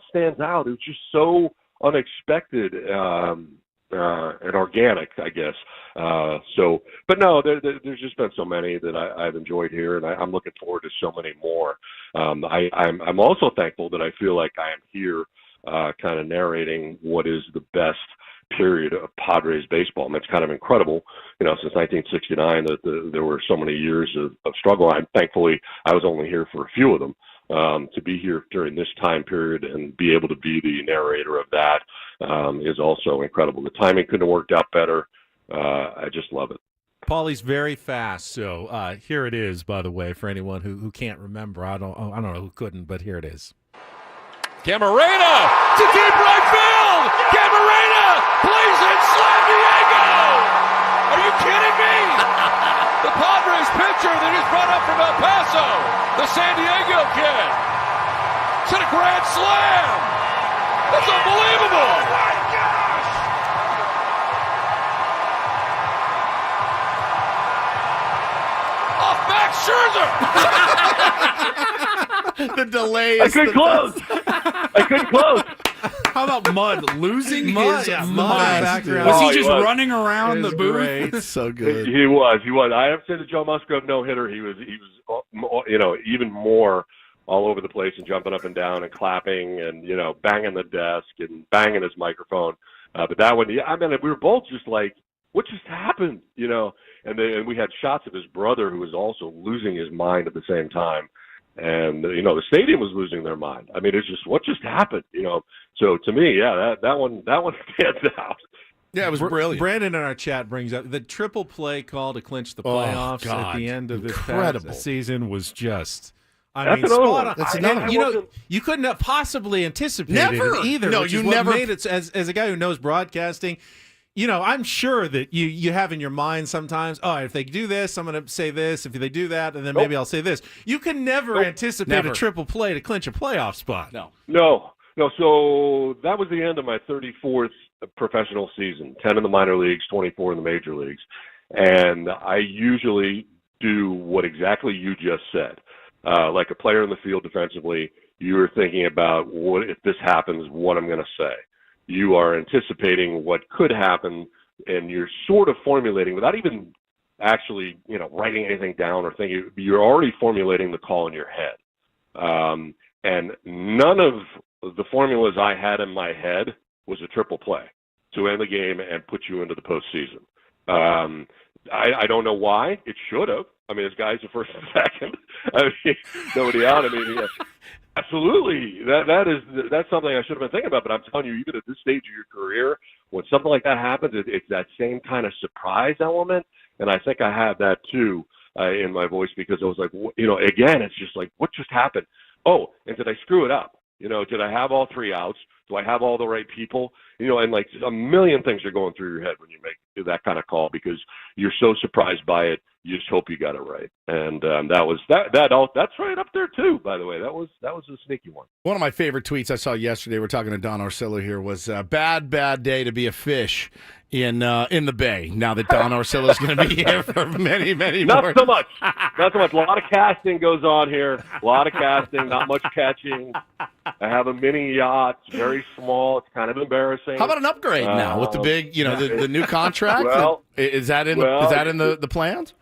stands out. It was just so unexpected and organic, I guess. But no, there's just been so many that I've enjoyed here, and I'm looking forward to so many more. I'm also thankful that I feel like I am here, kind of narrating what is the best period of Padres baseball. And it's kind of incredible, since 1969 that there were so many years of struggle. Thankfully, I was only here for a few of them. To be here during this time period and be able to be the narrator of that is also incredible. The timing couldn't have worked out better. I just love it. Paulie's very fast, so here it is, by the way, for anyone who can't remember. I don't know who couldn't, but here it is. Camarena to deep right field. Camarena plays in San Diego. Are you kidding me? The Padres pitcher that is brought up from El Paso, the San Diego kid. It's a grand slam. That's unbelievable. Oh my gosh. Off Max Scherzer. The delay I is couldn't close. I couldn't close. How How about Mud losing Mud, his Mud mind? background. Was he Oh, just he was. running around the booth? Great. So good. He was. I have to say the Joe Musgrove no-hitter, he was, even more all over the place and jumping up and down and clapping and, banging the desk and banging his microphone. But that one, we were both just like, what just happened? And we had shots of his brother who was also losing his mind at the same time. And, the stadium was losing their mind. I mean, it's just, what just happened? So to me, yeah, that one stands out. Yeah, it was brilliant. Brandon in our chat brings up the triple play call to clinch the playoffs at the end of this past season was just, That's spot on. That's another one. You couldn't have possibly anticipated Never. it either. No, which you is what never. made it, as a guy who knows broadcasting, I'm sure that you have in your mind sometimes, if they do this, I'm going to say this. If they do that, and then maybe I'll say this. You can never anticipate a triple play to clinch a playoff spot. No. So that was the end of my 34th professional season, 10 in the minor leagues, 24 in the major leagues. And I usually do what exactly you just said. Like a player in the field defensively, you are thinking about what if this happens, what I'm going to say. You are anticipating what could happen, and you're sort of formulating without even actually, writing anything down or thinking. You're already formulating the call in your head. And none of the formulas I had in my head was a triple play to end the game and put you into the postseason. I don't know why. It should have. I mean, this guy's the first and second. Nobody out. Absolutely. That's something I should have been thinking about. But I'm telling you, even at this stage of your career, when something like that happens, it's that same kind of surprise element. And I think I had that too in my voice because I was like, again, it's just like, what just happened? Oh, and did I screw it up? Did I have all three outs? Do I have all the right people? And like a million things are going through your head when you make that kind of call because you're so surprised by it. You just hope you got it right. And that's right up there too, by the way. That was a sneaky one. One of my favorite tweets I saw yesterday, we're talking to Don Orsillo here, was bad day to be a fish in the Bay. Now that Don Orsillo is going to be here for many, many more. Not so much. A lot of casting goes on here. A lot of casting, not much catching. I have a mini yacht. It's very small. It's kind of embarrassing. How about an upgrade now with the big, the new contract? Well, is that in the plans?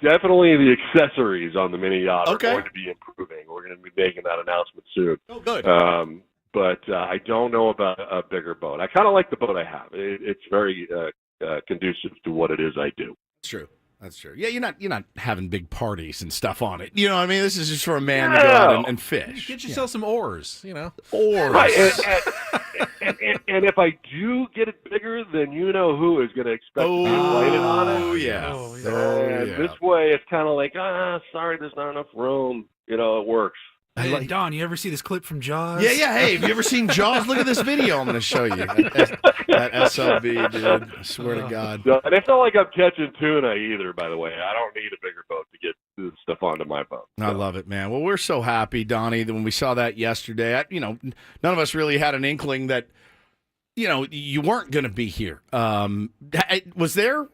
Definitely the accessories on the mini yacht are going to be improving. We're going to be making that announcement soon. Oh, good. But I don't know about a bigger boat. I kind of like the boat I have. It's very conducive to what it is I do. That's true. Yeah, you're not having big parties and stuff on it. You know what I mean? This is just for a man to go out and fish. Get yourself some oars, Oars. Right. And if I do get it bigger, then who is going to expect to be invited on it. Oh, yeah. And this way, it's kind of like, sorry, there's not enough room. It works. Hey, Don, you ever see this clip from Jaws? Yeah. Hey, have you ever seen Jaws? Look at this video I'm going to show you. That SLB, dude. I swear to God. And it's not like I'm catching tuna either, by the way. I don't need a bigger boat to get this stuff onto my boat. I love it, man. Well, we're so happy, Donnie, that when we saw that yesterday, none of us really had an inkling that, you weren't going to be here. Was there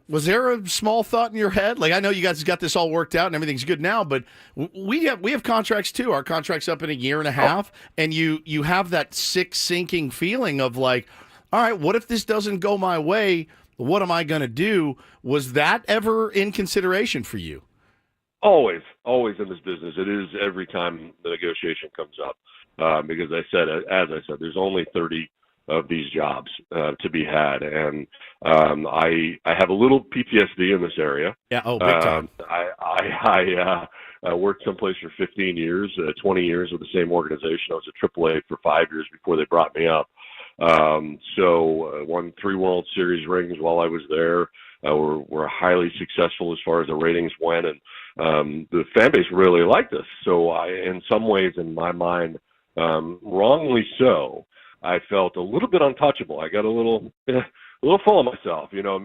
a small thought in your head? Like, I know you guys got this all worked out and everything's good now, but we have contracts too. Our contract's up in a year and a half, and you have that sick, sinking feeling of like, all right, what if this doesn't go my way? What am I going to do? Was that ever in consideration for you? Always in this business. It is every time the negotiation comes up, because as I said, there's only 30 of these jobs to be had, and I have a little PTSD in this area. Yeah, big time. I worked someplace for 15 years, 20 years with the same organization. I was at AAA for 5 years before they brought me up. Won 3 World Series rings while I was there. We're highly successful as far as the ratings went, and the fan base really liked us. So in some ways, in my mind, wrongly so, I felt a little bit untouchable. I got a little full of myself, I don't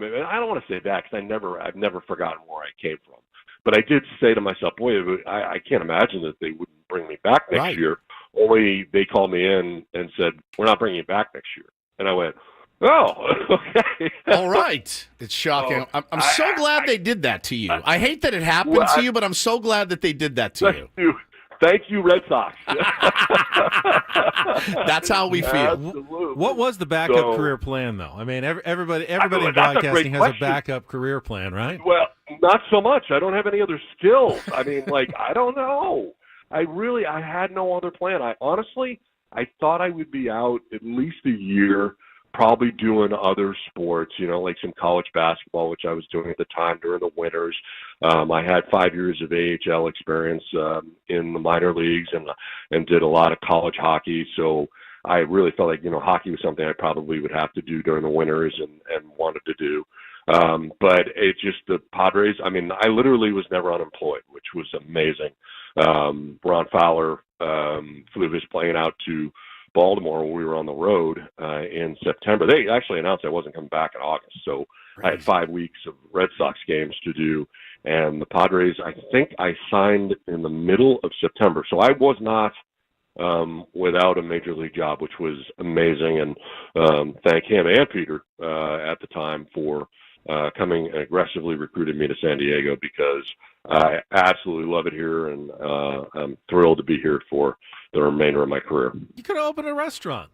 want to say that because I've never forgotten where I came from. But I did say to myself, boy, I can't imagine that they wouldn't bring me back next year. Only they called me in and said, we're not bringing you back next year. And I went, oh, okay. All right. It's shocking. I'm so glad they did that to you. I hate that it happened to you, but I'm so glad that they did that to you. Thank you, Red Sox. That's how we feel. Absolutely. What was the backup career plan, though? I mean, everybody in broadcasting has a backup career plan, right? Well, not so much. I don't have any other skills. I mean, I don't know. I had no other plan. I thought I would be out at least a year, probably doing other sports, like some college basketball, which I was doing at the time during the winters. I had 5 years of AHL experience in the minor leagues and did a lot of college hockey. So I really felt like, hockey was something I probably would have to do during the winters and wanted to do. But it just, the Padres, I mean, I literally was never unemployed, which was amazing. Ron Fowler flew his plane out to Baltimore when we were on the road in September. They actually announced I wasn't coming back in August, so I had 5 weeks of Red Sox games to do. And the Padres, I think I signed in the middle of September, so I was not without a major league job, which was amazing. And thank him and Peter at the time for coming and aggressively recruited me to San Diego, because I absolutely love it here, and I'm thrilled to be here for the remainder of my career. You could open a restaurant,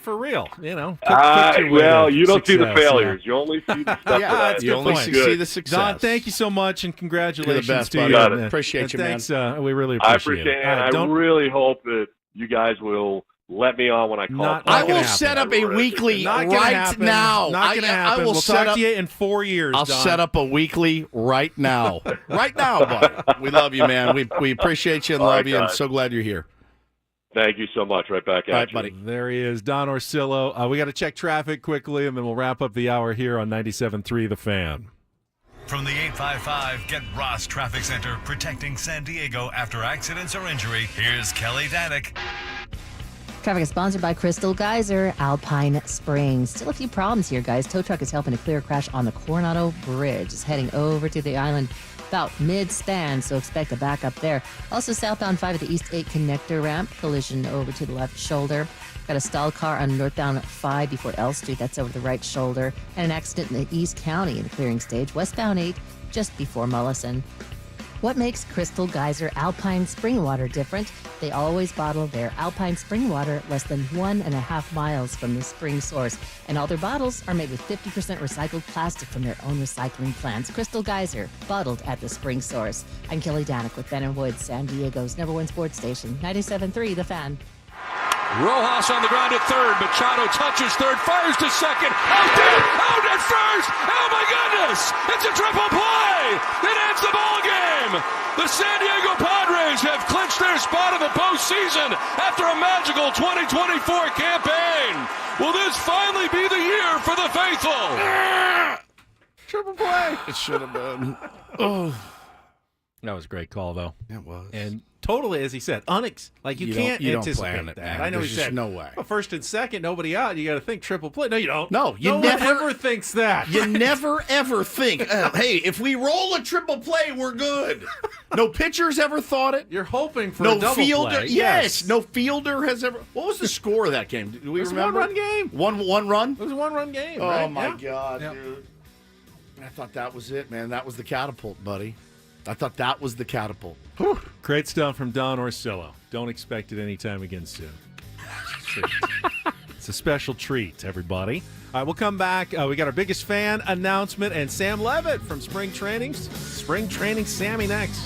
for real. Well, you don't see the failures. You only see the stuff. That's you only see the success. Don, thank you so much, and congratulations You're the best, to buddy. you. Got it. Appreciate you, thanks, man. We really I appreciate appreciate it. it. And I really hope that you guys will let me on when I call. I will set up a weekly right now. Not going to happen. I will we'll set talk up, to you in 4 years, I'll Don. set up a weekly right now. Right now, bud. We love you, man. We appreciate you and All love right, you, and guys. so glad you're here. Thank you so much. Right back at All right, you. buddy. There he is, Don Orsillo. We got to check traffic quickly, and then we'll wrap up the hour here on 97.3 The Fan. From the 855 Get Ross Traffic Center, protecting San Diego after accidents or injury, here's Kelly Danick. Traffic is sponsored by Crystal Geyser, Alpine Springs. Still a few problems here, guys. Tow truck is helping to clear a crash on the Coronado Bridge. It's heading over to the island about mid-span, so expect a backup there. Also, southbound 5 at the East 8 connector ramp, collision over to the left shoulder. Got a stalled car on northbound 5 before L Street, that's over the right shoulder. And an accident in the East County in the clearing stage, westbound 8, just before Mullison. What makes Crystal Geyser Alpine Spring Water different? They always bottle their Alpine Spring Water less than 1.5 miles from the spring source. And all their bottles are made with 50% recycled plastic from their own recycling plants. Crystal Geyser, bottled at the spring source. I'm Kelly Danick with Ben and Wood, San Diego's #1 sports station, 97.3 The Fan. Rojas on the ground at third. Machado touches third, fires to second. Out at first. Oh my goodness! It's a triple play. It ends the ball game. The San Diego Padres have clinched their spot in the postseason after a magical 2024 campaign. Will this finally be the year for the faithful? Triple play. It should have been. Oh. That was a great call, though. It was. And totally, as he said, you can't don't anticipate plan it, that. man. I know There's he just said, no way. well, first and second, nobody out. You got to think triple play. No, you don't. No, you no never one ever thinks that. You never ever think, hey, if we roll a triple play, we're good. No pitchers ever thought it. You're hoping for no a double fielder. play. Yes, no fielder has ever. What was the score of that game? Do we remember? It was a one-run game. One run. It was a one-run game. Oh right? my Yeah. God, Yep. dude! I thought that was it, man. That was the catapult, buddy. I thought that was the catapult. Whew. Great stuff from Don Orsillo. Don't expect it anytime again soon. It's a special treat, everybody. All right, we'll come back. We got our biggest fan announcement and Sam Levitt from Spring Training. Spring Training Sammy next.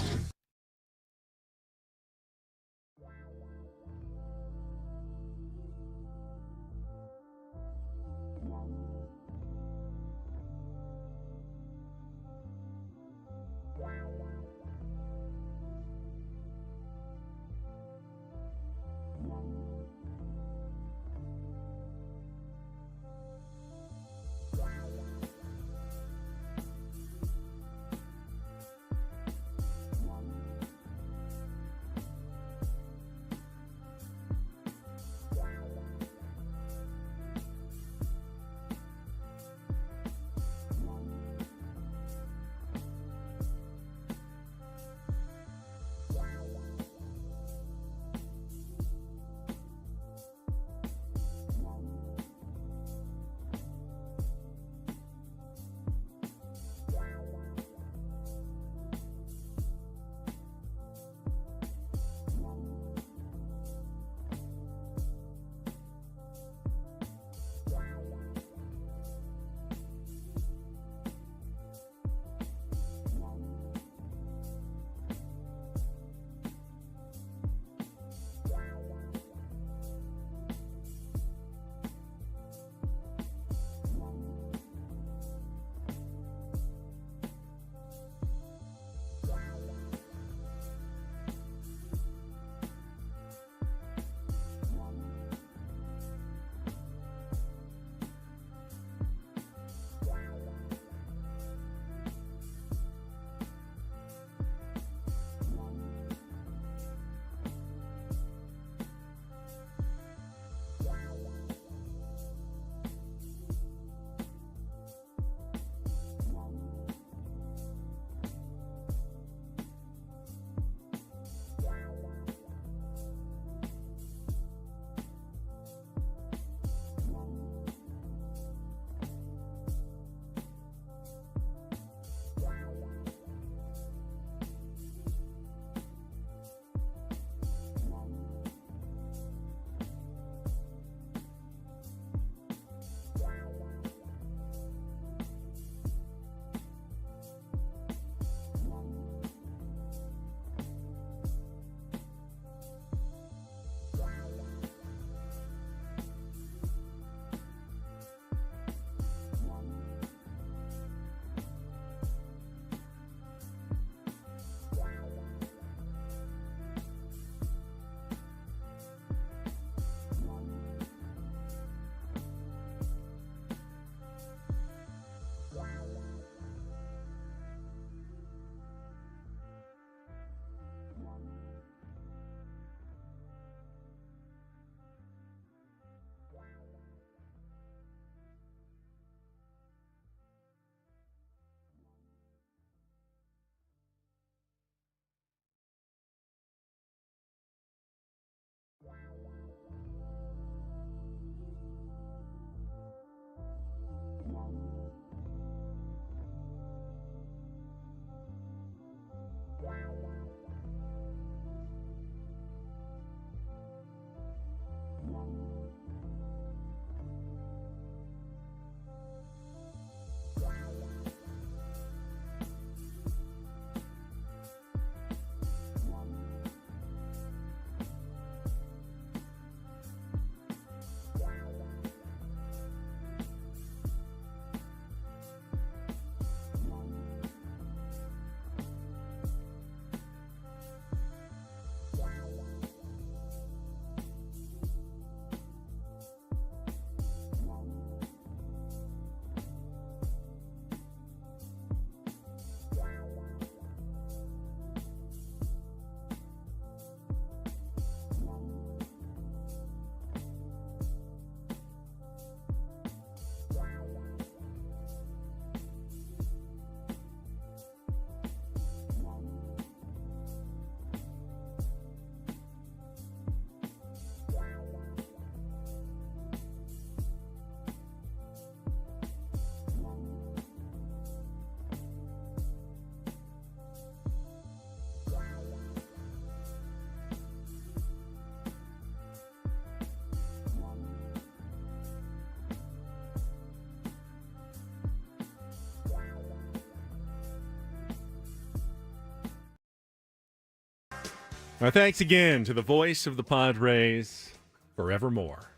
Our thanks again to the voice of the Padres forevermore,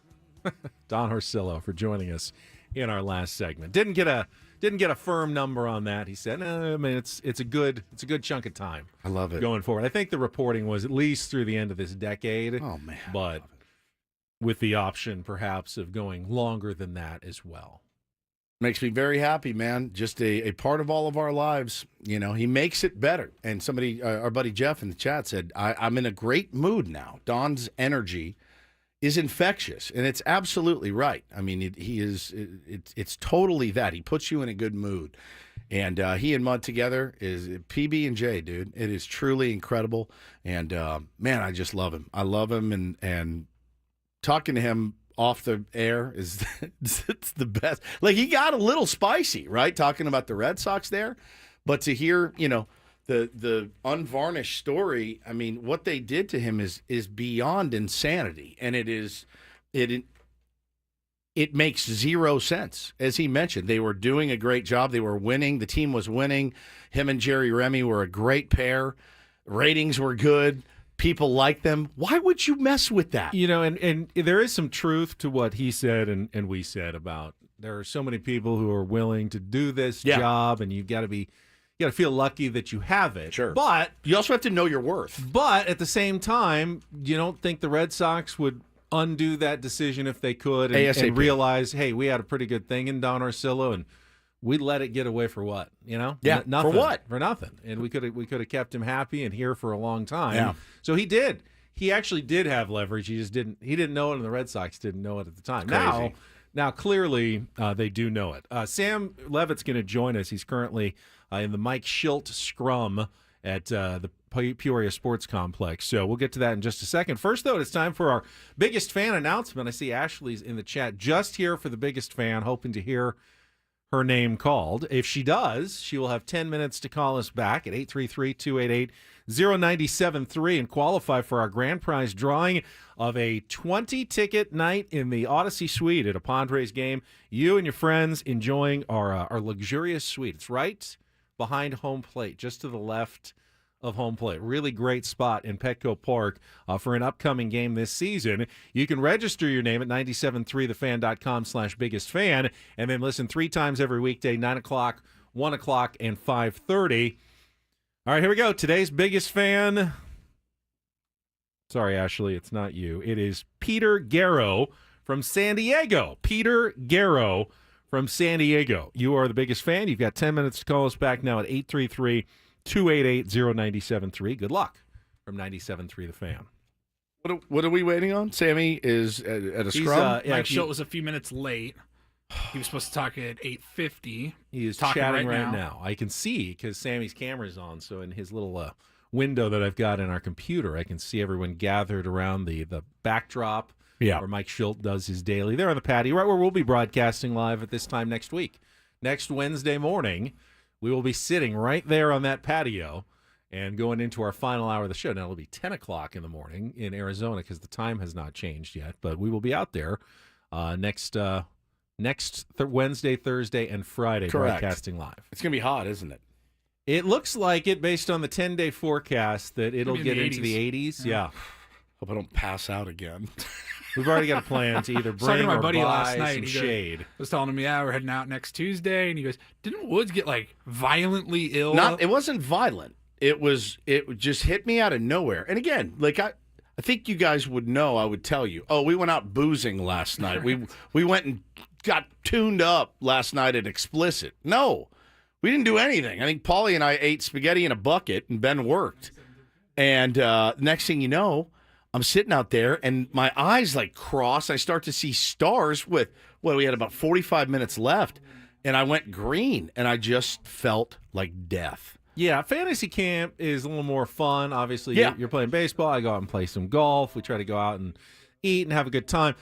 Don Orsillo, for joining us in our last segment. Didn't get a firm number on that. He said, I mean, it's a good chunk of time. I love it going forward. I think the reporting was at least through the end of this decade. Oh man, but with the option perhaps of going longer than that as well. Makes me very happy, man. Just a part of all of our lives. You know, he makes it better. And somebody, our buddy Jeff in the chat said, I'm in a great mood now. Don's energy is infectious, and it's absolutely right. I mean, he is. It's totally that. He puts you in a good mood, and he and Mud together is PB&J, dude. It is truly incredible, and man, I just love him. I love him, and talking to him off the air is it's the best. Like, he got a little spicy, right, talking about the Red Sox there, but to hear, you know, the unvarnished story, I mean, what they did to him is beyond insanity, and it makes zero sense. As he mentioned, they were doing a great job. They were winning. The team was winning. Him and Jerry Remy were a great pair. Ratings were good. People like them. Why would you mess with that? You know, and there is some truth to what he said and we said about there are so many people who are willing to do this job, and you got to feel lucky that you have it. Sure. But you also have to know your worth. But at the same time, you don't think the Red Sox would undo that decision if they could and realize, hey, we had a pretty good thing in Don Orsillo, and we let it get away for what? You know? Yeah. Nothing. For what? For nothing. And we could have kept him happy and here for a long time. Yeah. So he did. He actually did have leverage. He just didn't know it, and the Red Sox didn't know it at the time. Now clearly they do know it. Sam Levitt's going to join us. He's currently in the Mike Schilt scrum at the Peoria Sports Complex. So we'll get to that in just a second. First, though, it's time for our biggest fan announcement. I see Ashley's in the chat, just here for the biggest fan, hoping to hear her name called. If she does, she will have 10 minutes to call us back at 833-288-0973 and qualify for our grand prize drawing of a 20-ticket night in the Odyssey Suite at a Padres game. You and your friends enjoying our luxurious suite. It's right behind home plate, just to the left of home plate. Really great spot in Petco Park for an upcoming game this season. You can register your name at 973thefan.com/biggestfan and then listen 3 times every weekday, 9 o'clock, 1 o'clock, and 5:30. All right, here we go. Today's biggest fan. Sorry, Ashley, it's not you. It is Peter Garrow from San Diego. Peter Garrow from San Diego. You are the biggest fan. You've got 10 minutes to call us back now at 833-288-0973. Good luck from 97.3 The Fan. What are we waiting on? Sammy is at a scrum? Mike Schilt was a few minutes late. He was supposed to talk at 8:50. He is talking chatting right now. I can see because Sammy's camera's on, so in his little window that I've got in our computer, I can see everyone gathered around the backdrop where Mike Schilt does his daily. They're on the patio, right where we'll be broadcasting live at this time next week. Next Wednesday morning, we will be sitting right there on that patio and going into our final hour of the show. Now, it'll be 10 o'clock in the morning in Arizona because the time has not changed yet, but we will be out there next Wednesday, Thursday, and Friday broadcasting live. It's going to be hot, isn't it? It looks like it based on the 10-day forecast that it'll get into the 80s. Yeah. Hope I don't pass out again. We've already got a plan to either bring to my or buddy buy last night. some He shade. I was telling him, we're heading out next Tuesday, and he goes, "Didn't Woods get like violently ill?" It wasn't violent. It just hit me out of nowhere. And again, like I think you guys would know. I would tell you. Oh, we went out boozing last night. We went and got tuned up last night at Explicit. No, we didn't do anything. I think Paulie and I ate spaghetti in a bucket, and Ben worked. And next thing you know, I'm sitting out there, and my eyes like cross. I start to see stars we had about 45 minutes left, and I went green, and I just felt like death. Yeah, fantasy camp is a little more fun. Obviously, you're playing baseball. I go out and play some golf. We try to go out and eat and have a good time.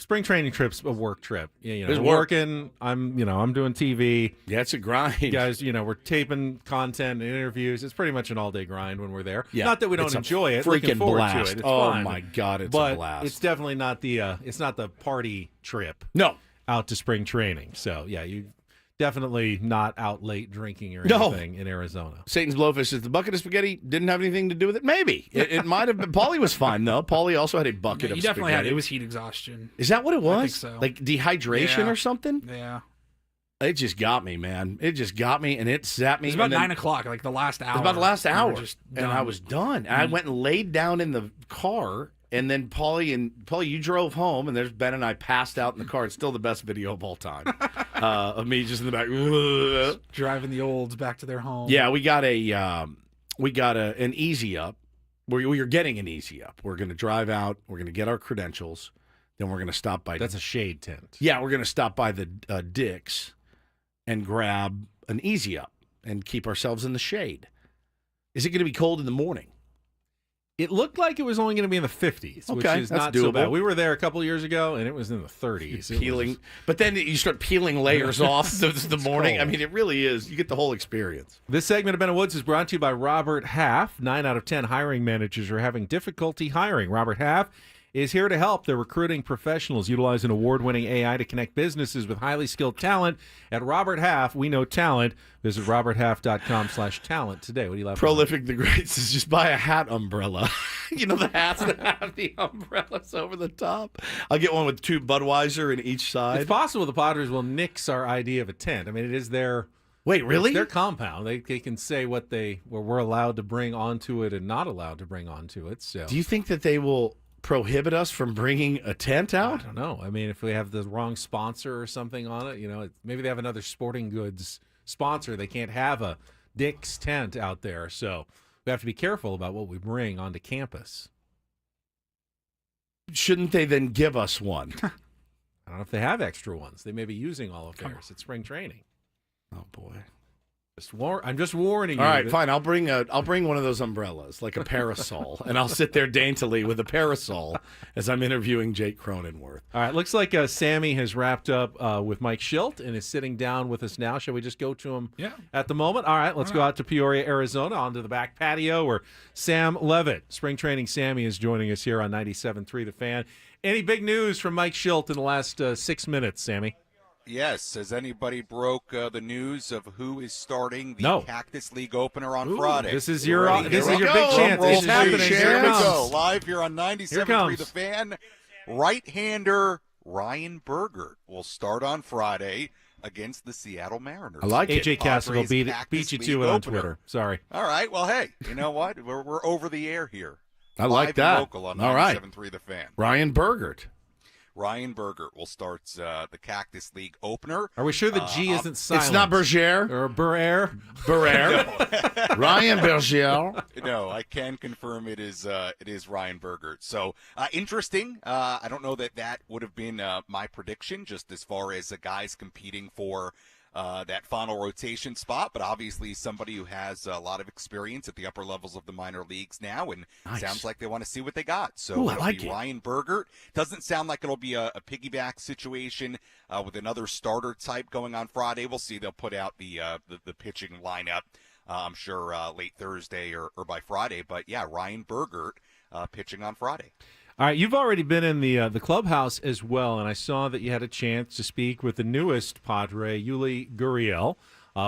Spring training trip's a work trip. We're working. I'm doing TV. Yeah, it's a grind. You guys, we're taping content and interviews. It's pretty much an all-day grind when we're there. Yeah, not that we don't enjoy it. Freaking Looking forward blast. to it. It's oh fun. My God, it's but a blast. It's definitely not the party trip. No, out to spring training. So yeah, you Definitely not out late drinking or No. anything in Arizona. Satan's Blowfish says the bucket of spaghetti didn't have anything to do with it. Maybe. It might have been. Paulie was fine, though. Paulie also had a bucket of You definitely spaghetti. it was heat exhaustion. Is that what it was? I think so. Like dehydration or something? Yeah. It just got me, man. It just got me, and it zapped me. It was about and then- 9 o'clock, like the last hour. It was about the last We were hour, just and I done. was done. And I went and laid down in the car, and then Paulie, you drove home, and there's Ben and I passed out in the car. It's still the best video of all time of me just in the back, driving the olds back to their home. Yeah, we got an easy up. We're getting an easy up. We're going to drive out. We're going to get our credentials. Then we're going to stop by. That's a shade tent. Yeah, we're going to stop by the Dick's and grab an easy up and keep ourselves in the shade. Is it going to be cold in the morning? It looked like it was only going to be in the 50s, which Okay, is that's not so bad. doable. We were there a couple years ago, and it was in the 30s. It Peeling, was- but then you start peeling layers off the morning. cold. I mean, it really is. You get the whole experience. This segment of Ben and Woods is brought to you by Robert Half. 9 out of 10 hiring managers are having difficulty hiring. Robert Half is here to help. They're recruiting professionals utilizing award-winning AI to connect businesses with highly skilled talent. At Robert Half, we know talent. Visit roberthalf.com/talent today. What do you laugh Prolific the Great says just buy a hat umbrella. You know the hats that have the umbrellas over the top? I'll get one with 2 Budweiser in each side. It's possible the Padres will nix our idea of a tent. I mean, it is their Wait, really? It's their compound. They can say what we're allowed to bring onto it and not allowed to bring onto it. So, Do you think that they will prohibit us from bringing a tent out? I don't know. I mean, if we have the wrong sponsor or something on it, maybe they have another sporting goods sponsor. They can't have a Dick's tent out there. So we have to be careful about what we bring onto campus. Shouldn't they then give us one? I don't know if they have extra ones. They may be using all of theirs at spring training. Oh boy. I'm just warning you. All right, that- fine. I'll bring one of those umbrellas, like a parasol, and I'll sit there daintily with a parasol as I'm interviewing Jake Cronenworth. All right, looks like Sammy has wrapped up with Mike Schilt and is sitting down with us now. Shall we just go to him at the moment? All right, let's go out to Peoria, Arizona, onto the back patio where Sam Levitt, spring training Sammy, is joining us here on 97.3 The Fan. Any big news from Mike Schilt in the last 6 minutes, Sammy? Yes. Has anybody broke the news of who is starting the No. Cactus League opener on Friday? This is You your ready? big Here we chance. go. It's happening. Here Here it we comes. go. Live here on Here 97.3 comes. The Fan. Right-hander Ryan Bergert will start on Friday against the Seattle Mariners. I like it. AJ Castle Padres beat Cactus you League to it on opener. Twitter. Sorry. All right. Well, hey, you know what? We're over the air here. I Live like and that. local on All right. 97.3 The Fan. Ryan Bergert. Ryan Bergert will start the Cactus League opener. Are we sure the G isn't silent? It's not Berger. Or Berair? Berair. Ryan Berger. No, I can confirm it is Ryan Bergert. So interesting. I don't know that would have been my prediction, just as far as the guys competing for that final rotation spot, but obviously somebody who has a lot of experience at the upper levels of the minor leagues now, and sounds like they want to see what they got. So Ooh, I it'll like be it. Ryan Bergert. Doesn't sound like it'll be a piggyback situation with another starter type going on Friday. We'll see. They'll put out the pitching lineup, I'm sure, late Thursday or by Friday. But yeah, Ryan Bergert pitching on Friday. All right, you've already been in the clubhouse as well, and I saw that you had a chance to speak with the newest Padre, Yuli Gurriel,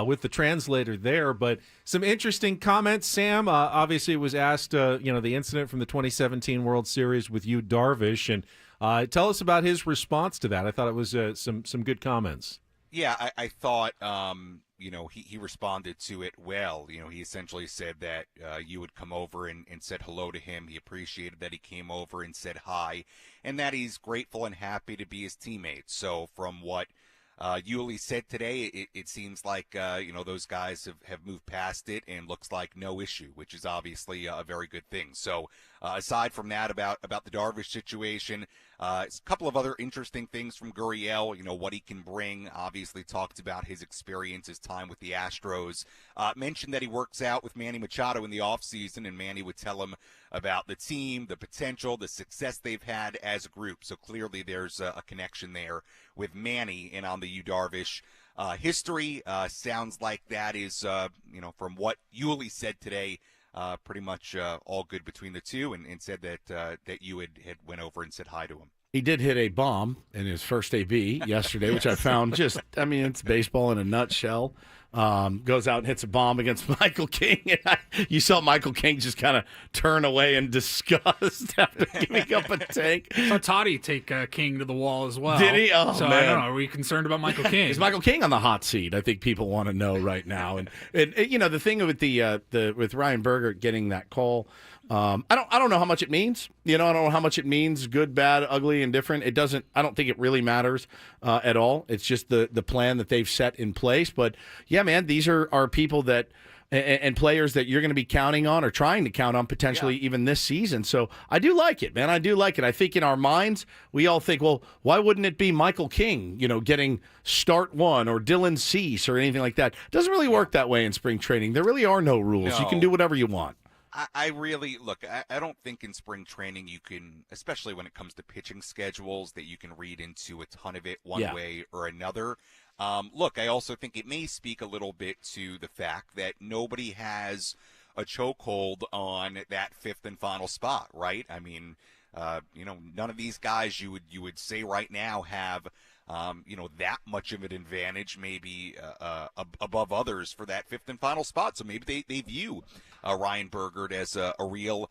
with the translator there. But some interesting comments, Sam. Obviously, it was asked, the incident from the 2017 World Series with Yu Darvish, and tell us about his response to that. I thought it was some good comments. Yeah, I thought, he responded to it well. He essentially said that you would come over and said hello to him. He appreciated that he came over and said hi, and that he's grateful and happy to be his teammate. So from what Yuli said today, it seems like, those guys have moved past it and looks like no issue, which is obviously a very good thing. So aside from that, about the Darvish situation, a couple of other interesting things from Gurriel, what he can bring. Obviously talked about his experience, his time with the Astros. Mentioned that he works out with Manny Machado in the offseason, and Manny would tell him about the team, the potential, the success they've had as a group. So clearly there's a connection there with Manny. And on the Yu Darvish history, sounds like that is, from what Yuli said today, pretty much all good between the two, and said that you had went over and said hi to him. He did hit a bomb in his first AB yesterday, which I found it's baseball in a nutshell. Goes out and hits a bomb against Michael King. And you saw Michael King just kind of turn away in disgust after giving up a tank. So Toddy take King to the wall as well. Did he? Oh, so man. I don't know. Are we concerned about Michael King? Is Michael King on the hot seat? I think people want to know right now. And the thing with with Ryan Berger getting that call, I don't know how much it means. I don't know how much it means. Good, bad, ugly, indifferent. It doesn't. I don't think it really matters at all. It's just the plan that they've set in place. But yeah, man, these are people that and players that you're going to be counting on or trying to count on potentially even this season. So I do like it, man. I do like it. I think in our minds we all think, well, why wouldn't it be Michael King? getting start one or Dylan Cease or anything like that. It doesn't really work that way in spring training. There really are no rules. You can do whatever you want. I really look. I don't think in spring training you can, especially when it comes to pitching schedules, that you can read into a ton of it one way or another. Look, I also think it may speak a little bit to the fact that nobody has a chokehold on that fifth and final spot, right? I mean, none of these guys you would say right now have that much of an advantage, maybe above others for that fifth and final spot. So maybe they view Ryan Berger as a real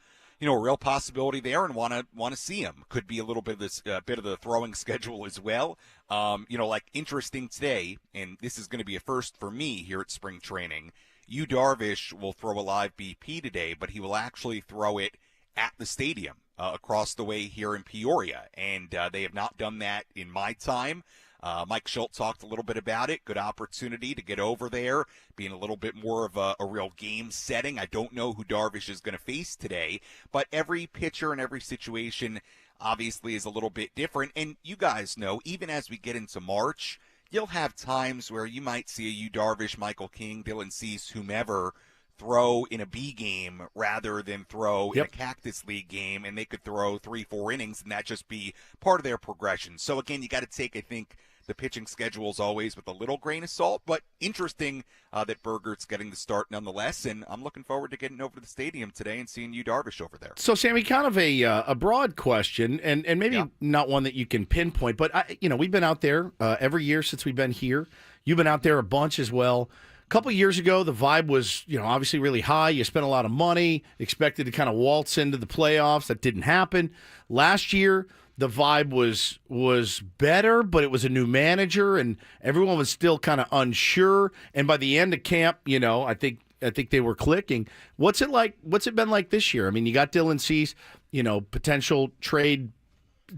possibility there and want to see him. Could be a little bit of this bit of the throwing schedule as well. Like interesting today, and this is going to be a first for me here at spring training. Yu Darvish will throw a live BP today, but he will actually throw it at the stadium across the way here in Peoria, and they have not done that in my time. Mike Schultz talked a little bit about it. Good opportunity to get over there, being a little bit more of a real game setting. I don't know who Darvish is going to face today, but every pitcher and every situation obviously is a little bit different. And you guys know, even as we get into March, you'll have times where you might see a Yu Darvish, Michael King, Dylan Cease, whomever, throw in a B game rather than throw in a Cactus League game, and they could throw 3-4 innings, and that just be part of their progression. So, again, you got to take, I think, the pitching schedules always with a little grain of salt, but interesting that Berger's getting the start nonetheless, and I'm looking forward to getting over to the stadium today and seeing Yu Darvish over there. So, Sammy, kind of a broad question, and maybe not one that you can pinpoint, but we've been out there every year since we've been here. You've been out there a bunch as well. A couple years ago, the vibe was, obviously really high. You spent a lot of money, expected to kind of waltz into the playoffs. That didn't happen. Last year, the vibe was better, but it was a new manager, and everyone was still kind of unsure. And by the end of camp, I think they were clicking. What's it like? What's it been like this year? I mean, you got Dylan Cease, potential trade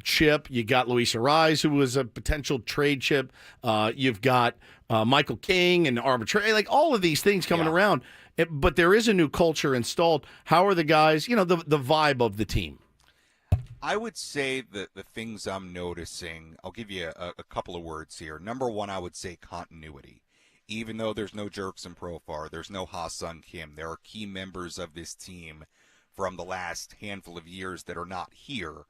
chip. You got Luis Ariz, who was a potential trade chip. You've got Michael King and arbitrary, like all of these things coming around. But there is a new culture installed. How are the guys, the vibe of the team? I would say that the things I'm noticing, I'll give you a couple of words here. Number one, I would say continuity. Even though there's no Jerkson Profar, there's no Ha-Sung Kim, there are key members of this team from the last handful of years that are not here.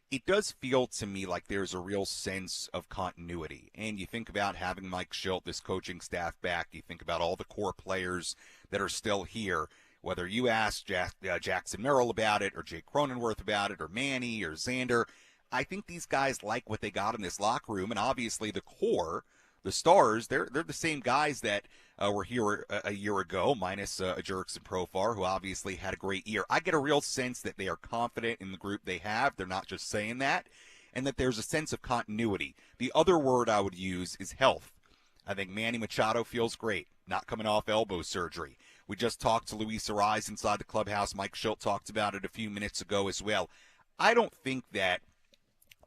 It does feel to me like there's a real sense of continuity. And you think about having Mike Schultz, this coaching staff back. You think about all the core players that are still here. Whether you ask Jackson Merrill about it or Jake Cronenworth about it or Manny or Xander, I think these guys like what they got in this locker room. And obviously the core, the stars, they're the same guys that were here a year ago, minus Jerkson Profar, who obviously had a great year. I get a real sense that they are confident in the group they have. They're not just saying that. And that there's a sense of continuity. The other word I would use is health. I think Manny Machado feels great, not coming off elbow surgery. We just talked to Luis Ariz inside the clubhouse. Mike Schultz talked about it a few minutes ago as well. I don't think that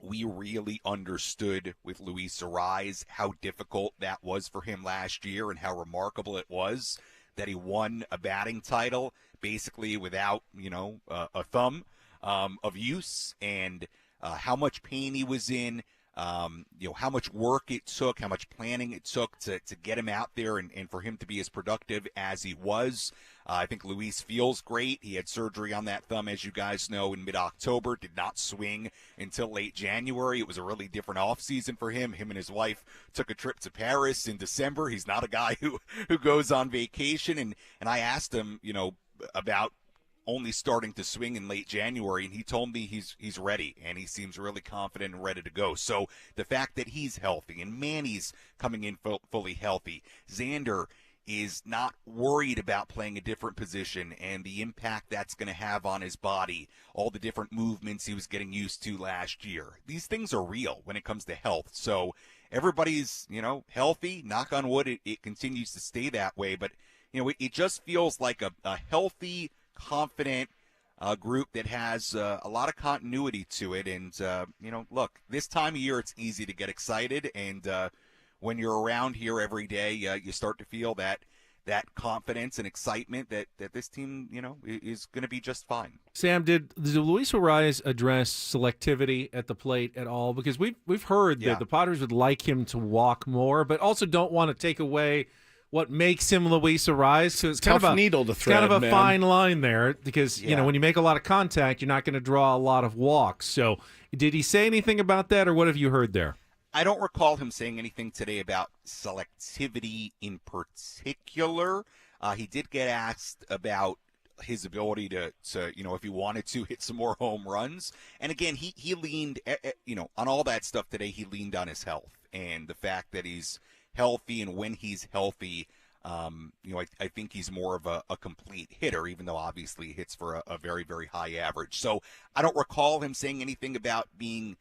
we really understood with Luis Ariz how difficult that was for him last year and how remarkable it was that he won a batting title basically without, a thumb of use, and how much pain he was in. How much work it took, how much planning it took to get him out there and for him to be as productive as he was. I think Luis feels great. He had surgery on that thumb, as you guys know, in mid-October, did not swing until late January. It was a really different offseason for him. Him and his wife took a trip to Paris in December. He's not a guy who goes on vacation. And I asked him, about only starting to swing in late January, and he told me he's ready, and he seems really confident and ready to go. So the fact that he's healthy and Manny's coming in fully healthy, Xander is not worried about playing a different position and the impact that's going to have on his body, all the different movements he was getting used to last year. These things are real when it comes to health. So everybody's, healthy. Knock on wood, it continues to stay that way. But, it just feels like a healthy, confident group that has a lot of continuity to it. And, look, this time of year it's easy to get excited. And when you're around here every day, you start to feel that confidence and excitement that this team, is going to be just fine. Sam, did Luis Arraez address selectivity at the plate at all? Because we've heard that the Padres would like him to walk more, but also don't want to take away what makes him Luis Arraez. So it's Tough needle to thread, kind of a man. fine line there because, when you make a lot of contact, you're not going to draw a lot of walks. So did he say anything about that, or what have you heard there? I don't recall him saying anything today about selectivity in particular. He did get asked about his ability to if he wanted to hit some more home runs. And again, he leaned, on all that stuff today, he leaned on his health and the fact that he's healthy, and when he's healthy, I think he's more of a complete hitter, even though obviously he hits for a very, very high average. So I don't recall him saying anything about being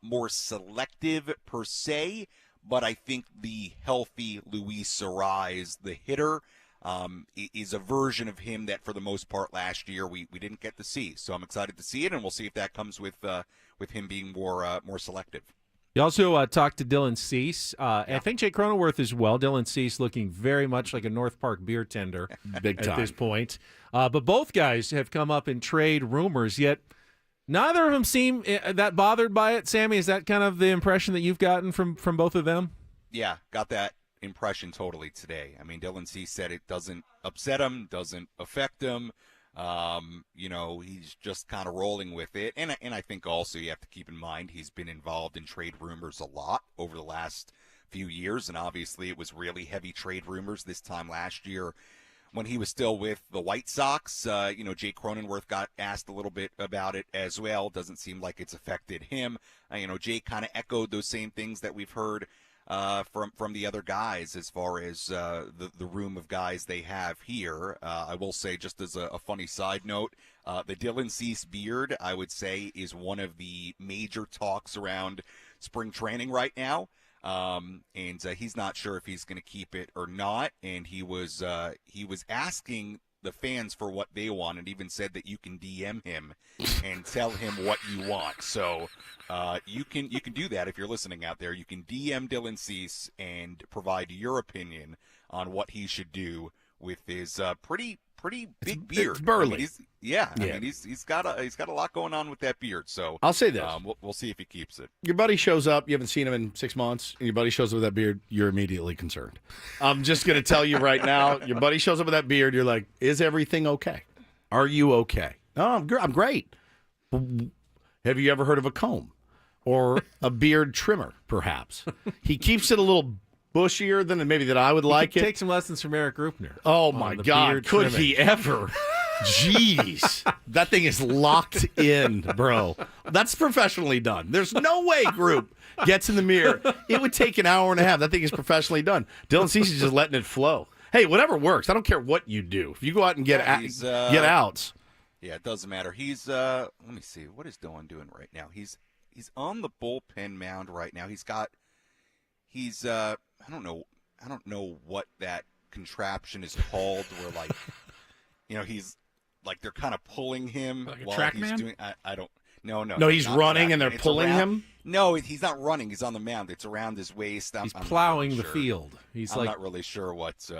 more selective per se, but I think the healthy Luis Arraez, the hitter, is a version of him that for the most part last year we didn't get to see. So I'm excited to see it, and we'll see if that comes with him being more selective. You also talked to Dylan Cease. I think Jake Cronenworth as well. Dylan Cease looking very much like a North Park beer tender Big time. at this point. But both guys have come up in trade rumors, yet neither of them seem that bothered by it. Sammy, is that kind of the impression that you've gotten from both of them? Yeah, got that impression totally today. I mean, Dylan Cease said it doesn't upset him, doesn't affect him. He's just kind of rolling with it. And I think also you have to keep in mind he's been involved in trade rumors a lot over the last few years. And obviously it was really heavy trade rumors this time last year when he was still with the White Sox. Jake Cronenworth got asked a little bit about it as well. Doesn't seem like it's affected him. Jake kind of echoed those same things that we've heard from the other guys as far as the room of guys they have here. I will say, just as a funny side note, the Dylan Cease beard, I would say, is one of the major talks around spring training right now. And he's not sure if he's going to keep it or not. And he was asking the fans for what they want, and even said that you can DM him and tell him what you want. So you can do that if you're listening out there. You can DM Dylan Cease and provide your opinion on what he should do with his pretty big beard. It's burly. I mean, he's got a lot going on with that beard. So I'll say this: we'll see if he keeps it. Your buddy shows up, you haven't seen him in 6 months, and your buddy shows up with that beard, you're immediately concerned. I'm just going to tell you right now, your buddy shows up with that beard, you're like, is everything okay? Are you okay? No, I'm great. Have you ever heard of a comb or a beard trimmer, perhaps? He keeps it a little bushier than maybe that I would like it. Take some lessons from Erik Greupner. Oh, my God. Could he ever? Jeez. That thing is locked in, bro. That's professionally done. There's no way Group gets in the mirror. It would take an hour and a half. That thing is professionally done. Dylan Cease is just letting it flow. Hey, whatever works. I don't care what you do. If you go out and get outs. Yeah, it doesn't matter. He's let me see. What is Dylan doing right now? He's on the bullpen mound right now. He's I don't know what that contraption is called where he's like they're kind of pulling him like a while track he's man? doing I don't no No, he's running and they're pulling him? No, he's not running. He's on the mound. It's around his waist. He's plowing the field. I'm not really sure what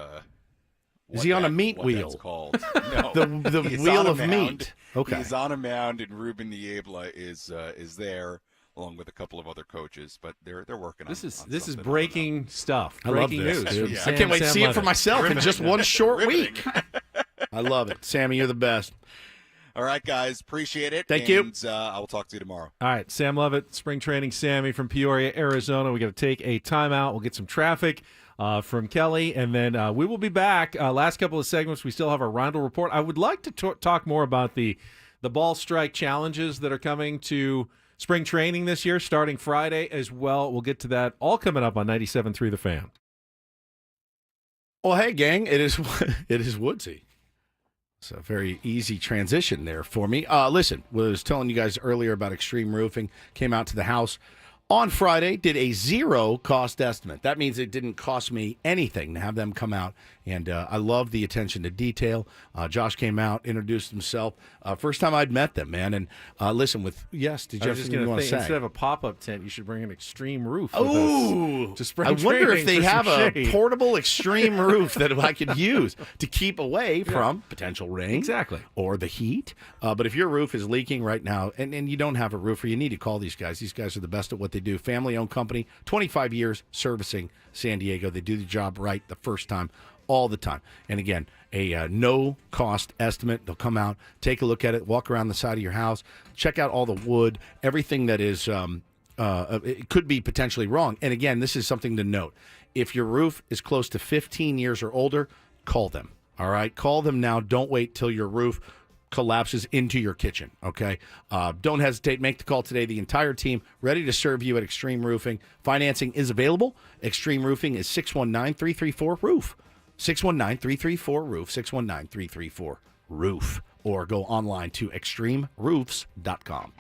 is he on a meat wheel? That's called. No, the wheel of meat. Okay. He's on a mound, and Ruben Niebla is there along with a couple of other coaches, but they're working on this is something. breaking stuff. I love Breaking this, news. dude. Yeah. I can't wait to see it for myself in just one short Riveting. week. I love it. Sammy, you're the best. All right, guys. Appreciate it. Thank you. And I will talk to you tomorrow. All right, Sam Lovett, Spring Training Sammy from Peoria, Arizona. We got to take a timeout. We'll get some traffic from Kelly. And then we will be back. Last couple of segments, we still have our Roundel report. I would like to talk more about the ball strike challenges that are coming to spring training this year, starting Friday as well. We'll get to that all coming up on 97.3 The Fan. Well, hey, gang, it is Woodsy. It's a very easy transition there for me. Listen, was telling you guys earlier about Extreme Roofing. Came out to the house on Friday, did a zero cost estimate. That means it didn't cost me anything to have them come out. And I love the attention to detail. Josh came out, introduced himself. First time I'd met them, man. And listen, did you have something you want to say? Instead of a pop-up tent, you should bring an Extreme Roof with us. I wonder if they have a portable Extreme Roof that I could use to keep away from potential rain. Exactly. Or the heat. But if your roof is leaking right now and you don't have a roofer, you need to call these guys. These guys are the best at what they do. Family-owned company, 25 years servicing San Diego. They do the job right the first time, all the time. And again, a no-cost estimate. They'll come out, take a look at it, walk around the side of your house, check out all the wood, everything that is it could be potentially wrong. And again, this is something to note. If your roof is close to 15 years or older, call them. All right? Call them now. Don't wait till your roof collapses into your kitchen, okay? Don't hesitate. Make the call today. The entire team ready to serve you at Extreme Roofing. Financing is available. Extreme Roofing is 619-334-ROOF. 619-334-ROOF. 619-334-ROOF. Or go online to extremeroofs.com.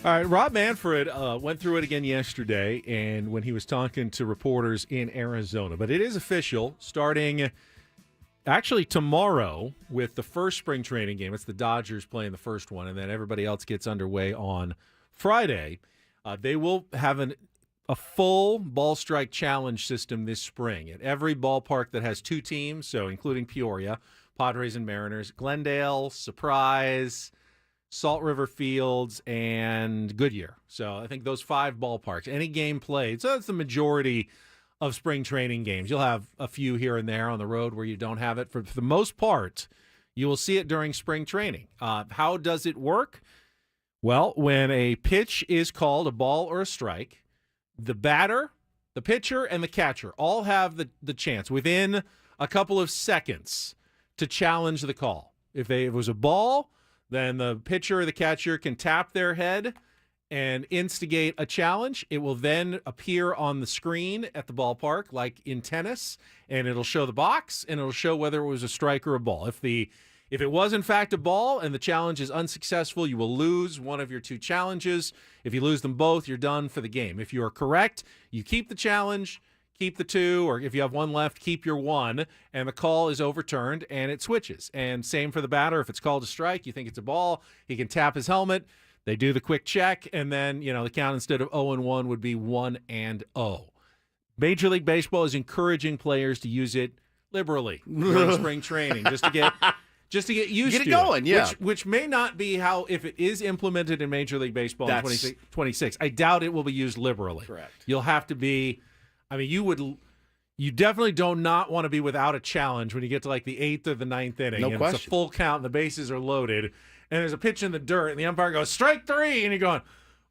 All right, Rob Manfred went through it again yesterday, and when he was talking to reporters in Arizona. But it is official, starting actually tomorrow with the first spring training game. It's the Dodgers playing the first one, and then everybody else gets underway on Friday. They will have a full ball strike challenge system this spring at every ballpark that has two teams, so including Peoria, Padres and Mariners, Glendale, Surprise, Salt River Fields, and Goodyear. So I think those 5 ballparks, any game played. So that's the majority of spring training games. You'll have a few here and there on the road where you don't have it. For the most part, you will see it during spring training. How does it work? Well, when a pitch is called, a ball or a strike, the batter, the pitcher, and the catcher all have the chance within a couple of seconds to challenge the call. If it was a ball, then the pitcher or the catcher can tap their head and instigate a challenge. It will then appear on the screen at the ballpark, like in tennis, and it'll show the box, and it'll show whether it was a strike or a ball. If it was, in fact, a ball and the challenge is unsuccessful, you will lose one of your 2 challenges. If you lose them both, you're done for the game. If you are correct, you keep the challenge, keep the 2, or if you have 1 left, keep your 1, and the call is overturned, and it switches. And same for the batter. If it's called a strike, you think it's a ball, he can tap his helmet. They do the quick check, and then, the count instead of 0-1 would be 1-0. Major League Baseball is encouraging players to use it liberally during spring training, just to get used to it going, yeah. Which may not be how, if it is implemented in Major League Baseball in 2026, I doubt it will be used liberally. Correct. You'll have to be, you definitely do not want to be without a challenge when you get to like the 8th or the 9th inning. No and question. It's a full count and the bases are loaded, and there's a pitch in the dirt, and the umpire goes, strike 3, and you're going,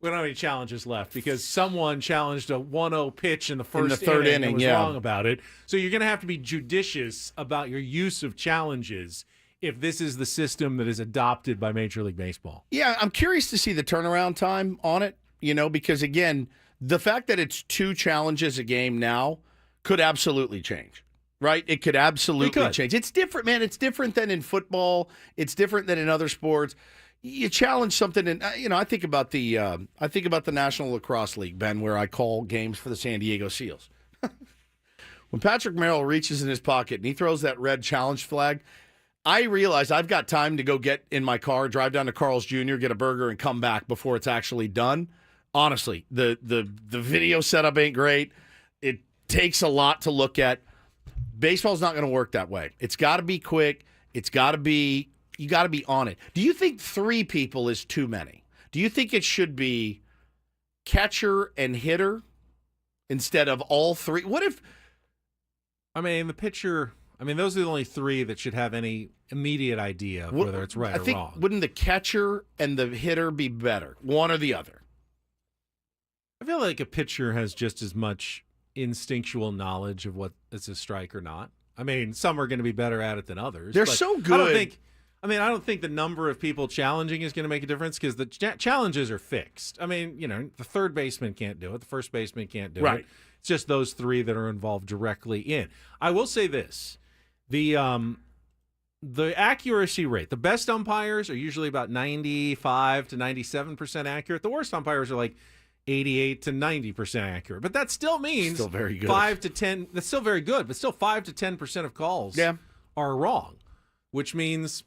we don't have any challenges left because someone challenged a 1-0 pitch in the first third inning and was yeah. wrong about it. So you're going to have to be judicious about your use of challenges if this is the system that is adopted by Major League Baseball. Yeah, I'm curious to see the turnaround time on it, because, again, the fact that it's 2 challenges a game now could absolutely change, right? It could absolutely change. It's different, man. It's different than in football. It's different than in other sports. You challenge something, and I think about the National Lacrosse League, Ben, where I call games for the San Diego Seals. When Patrick Merrill reaches in his pocket and he throws that red challenge flag, I realize I've got time to go get in my car, drive down to Carl's Jr., get a burger, and come back before it's actually done. Honestly, the video setup ain't great. It takes a lot to look at. Baseball's not going to work that way. It's got to be quick. You got to be on it. Do you think 3 people is too many? Do you think it should be catcher and hitter instead of all 3? What if? The pitcher. Those are the only 3 that should have any immediate idea of whether it's right or wrong. Wouldn't the catcher and the hitter be better, one or the other? I feel like a pitcher has just as much instinctual knowledge of what is a strike or not. Some are going to be better at it than others. They're so good. I don't think the number of people challenging is going to make a difference because the challenges are fixed. The third baseman can't do it. The first baseman can't do it. It's just those 3 that are involved directly in. I will say this. The accuracy rate, the best umpires are usually about 95 to 97% accurate. The worst umpires are like 88 to 90% accurate. But that still means still very good. 5 to 10. That's still very good, but still 5 to 10% of calls are wrong, which means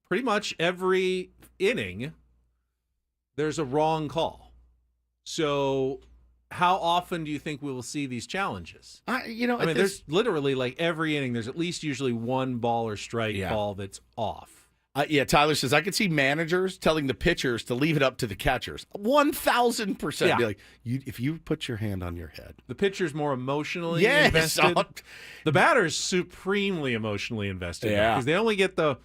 pretty much every inning there's a wrong call. So how often do you think we will see these challenges? There's literally like every inning, there's at least usually 1 ball or strike call that's off. Tyler says, I could see managers telling the pitchers to leave it up to the catchers. 1,000%. Yeah. Be like, if you put your hand on your head. The pitcher's more emotionally invested. The batter's supremely emotionally invested. Because they only get the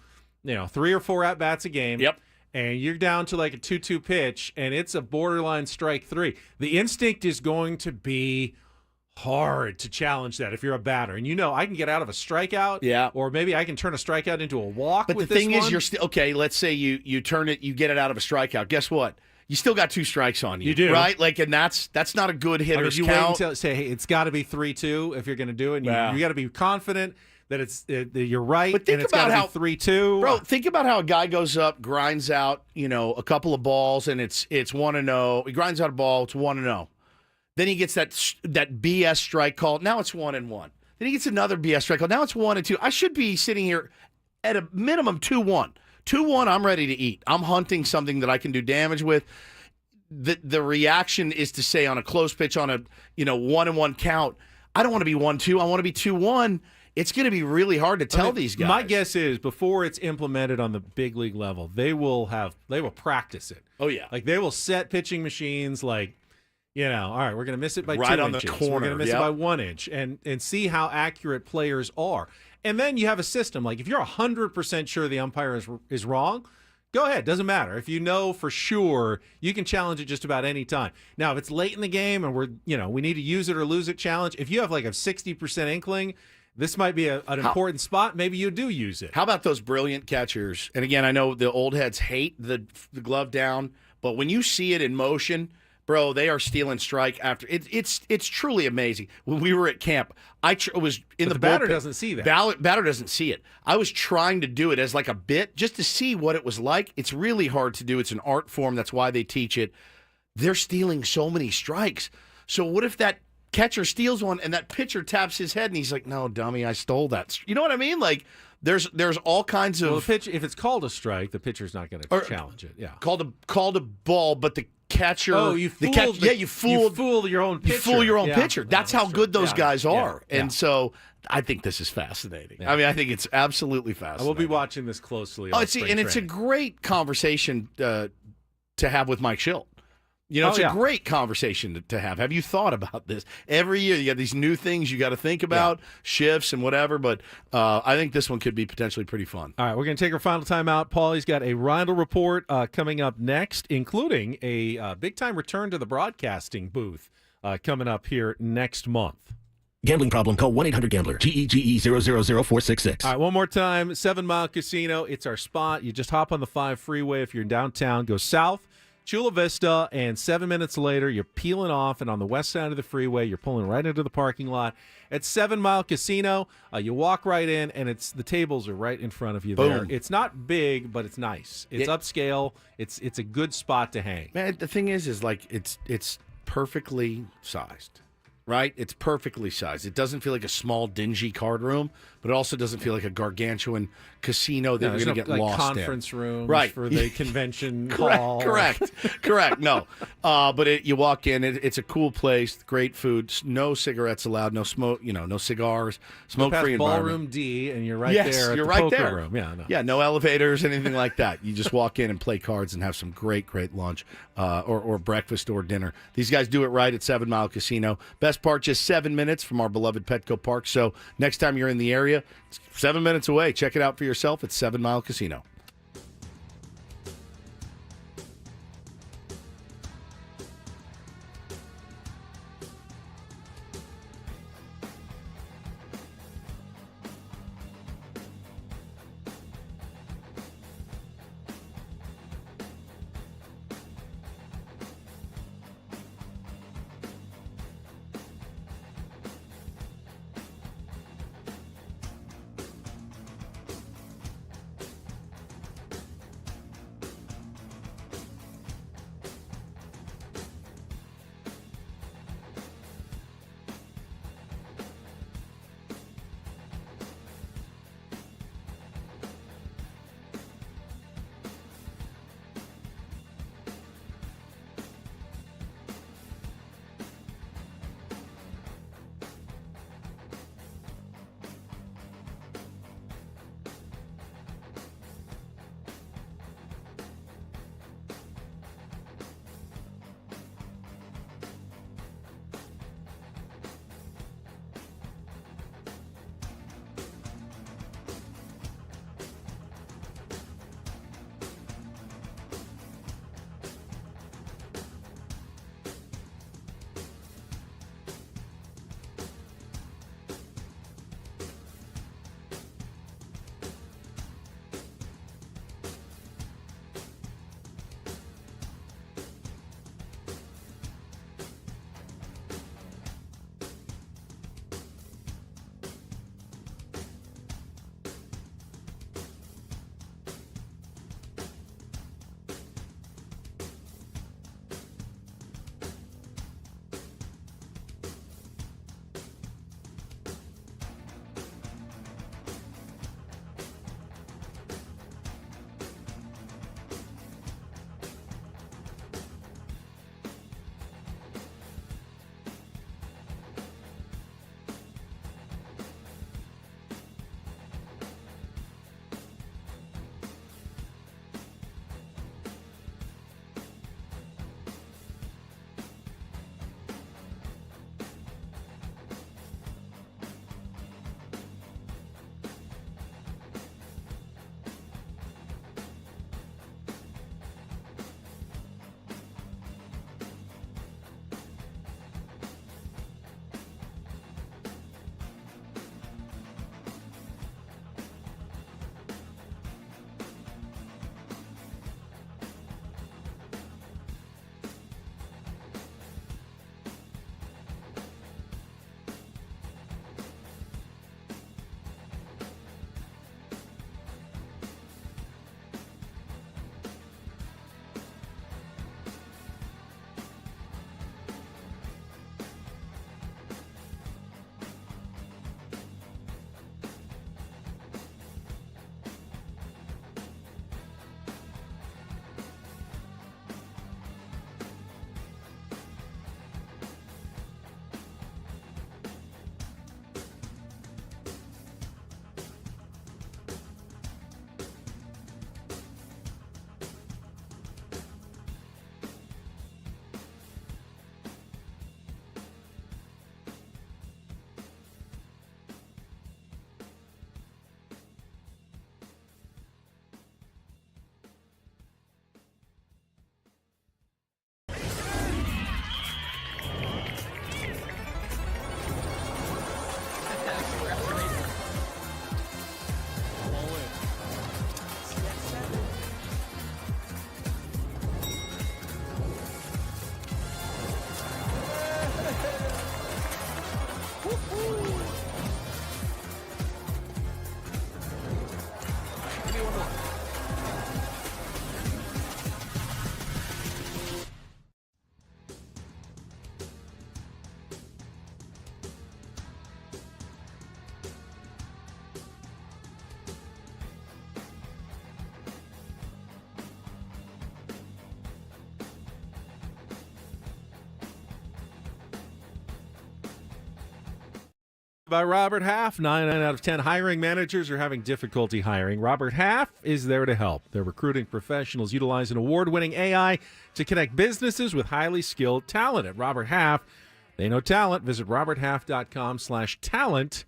3 or 4 at-bats a game. Yep. And you're down to like a 2-2 pitch, and it's a borderline strike 3. The instinct is going to be hard to challenge that if you're a batter. And I can get out of a strikeout, or maybe I can turn a strikeout into a walk. But with the thing this is, one. you're still okay. Let's say you turn it, you get it out of a strikeout. Guess what? You still got 2 strikes on you. You do, right? And that's not a good hitter's you count. wait until say, hey, it's got to be 3-2 if you're going to do it. And you got to be confident that you're right, But think and it's about got how to be 3-2. Bro, think about how a guy goes up, grinds out, a couple of balls, and it's 1-0. He grinds out a ball, it's 1-0. Then he gets that BS strike call. Now it's 1-1. Then he gets another BS strike call. Now it's 1-2. I should be sitting here at a minimum 2-1. 2-1, I'm ready to eat. I'm hunting something that I can do damage with. The reaction is to say on a close pitch on a 1-1 count, I don't want to be 1-2. I want to be 2-1. It's going to be really hard to tell these guys. My guess is before it's implemented on the big league level, they will practice it. Oh yeah, like they will set pitching machines like. All right, we're going to miss it by right 2 on inches. the corner. We're going to miss it by 1 inch and see how accurate players are. And then you have a system. Like if you're 100% sure the umpire is wrong, go ahead. Doesn't matter. If you know for sure, you can challenge it just about any time. Now, if it's late in the game and we need to use it or lose it challenge, if you have like a 60% inkling, this might be an important spot. Maybe you do use it. How about those brilliant catchers? And again, I know the old heads hate the glove down, but when you see it in motion – bro, they are stealing strike after it's truly amazing. When we were at camp, I was in the batter bullpen. doesn't see that. Batter doesn't see it. I was trying to do it as like a bit just to see what it was like. It's really hard to do. It's an art form. That's why they teach it. They're stealing so many strikes. So what if that catcher steals one and that pitcher taps his head and he's like, "No, dummy, I stole that." You know what I mean? Like there's all kinds of the pitch. If it's called a strike, the pitcher's not going to challenge it. Yeah, called a ball, but the catcher. Oh, you fooled you fooled your own pitcher. You fool your own pitcher. That's how good those guys are. Yeah. And so I think this is fascinating. Yeah. I mean, I think it's absolutely fascinating. I will be watching this closely. It's a great conversation to have with Mike Schilt. It's a great conversation to have. Have you thought about this? Every year you got these new things you got to think about, shifts and whatever, but I think this one could be potentially pretty fun. All right, we're going to take our final time out. Paulie's got a Rindle report coming up next, including a big-time return to the broadcasting booth coming up here next month. Gambling problem? Call 1-800-GAMBLER. GEGE000466. All right, one more time. 7 Mile Casino. It's our spot. You just hop on the 5 freeway if you're in downtown. Go south. Chula Vista, and 7 minutes later, you're peeling off, and on the west side of the freeway, you're pulling right into the parking lot. At 7 Mile Casino, you walk right in, and the tables are right in front of you. Boom. There. It's not big, but it's nice. It's upscale. It's a good spot to hang. Man, the thing is like it's perfectly sized, right? It's perfectly sized. It doesn't feel like a small, dingy card room, but it also doesn't feel like a gargantuan casino that you're going to get lost conference in. rooms Right. for the convention hall. Correct. No. But you walk in, it's a cool place, great food, no cigarettes allowed, no smoke, no cigars, smoke-free environment. Ballroom D, and you're right yes, there at you're the right poker there. room. Yeah, no elevators, anything like that. You just walk in and play cards and have some great lunch or breakfast or dinner. These guys do it right at 7 Mile Casino. Best part, just 7 minutes from our beloved Petco Park. So next time you're in the area, it's 7 minutes away. Check it out for yourself at 7 Mile Casino. by Robert Half. 9 out of 10 hiring managers are having difficulty hiring. Robert Half is there to help. They're recruiting professionals utilizing award-winning AI to connect businesses with highly skilled talent. At Robert Half, they know talent. Visit roberthalf.com/talent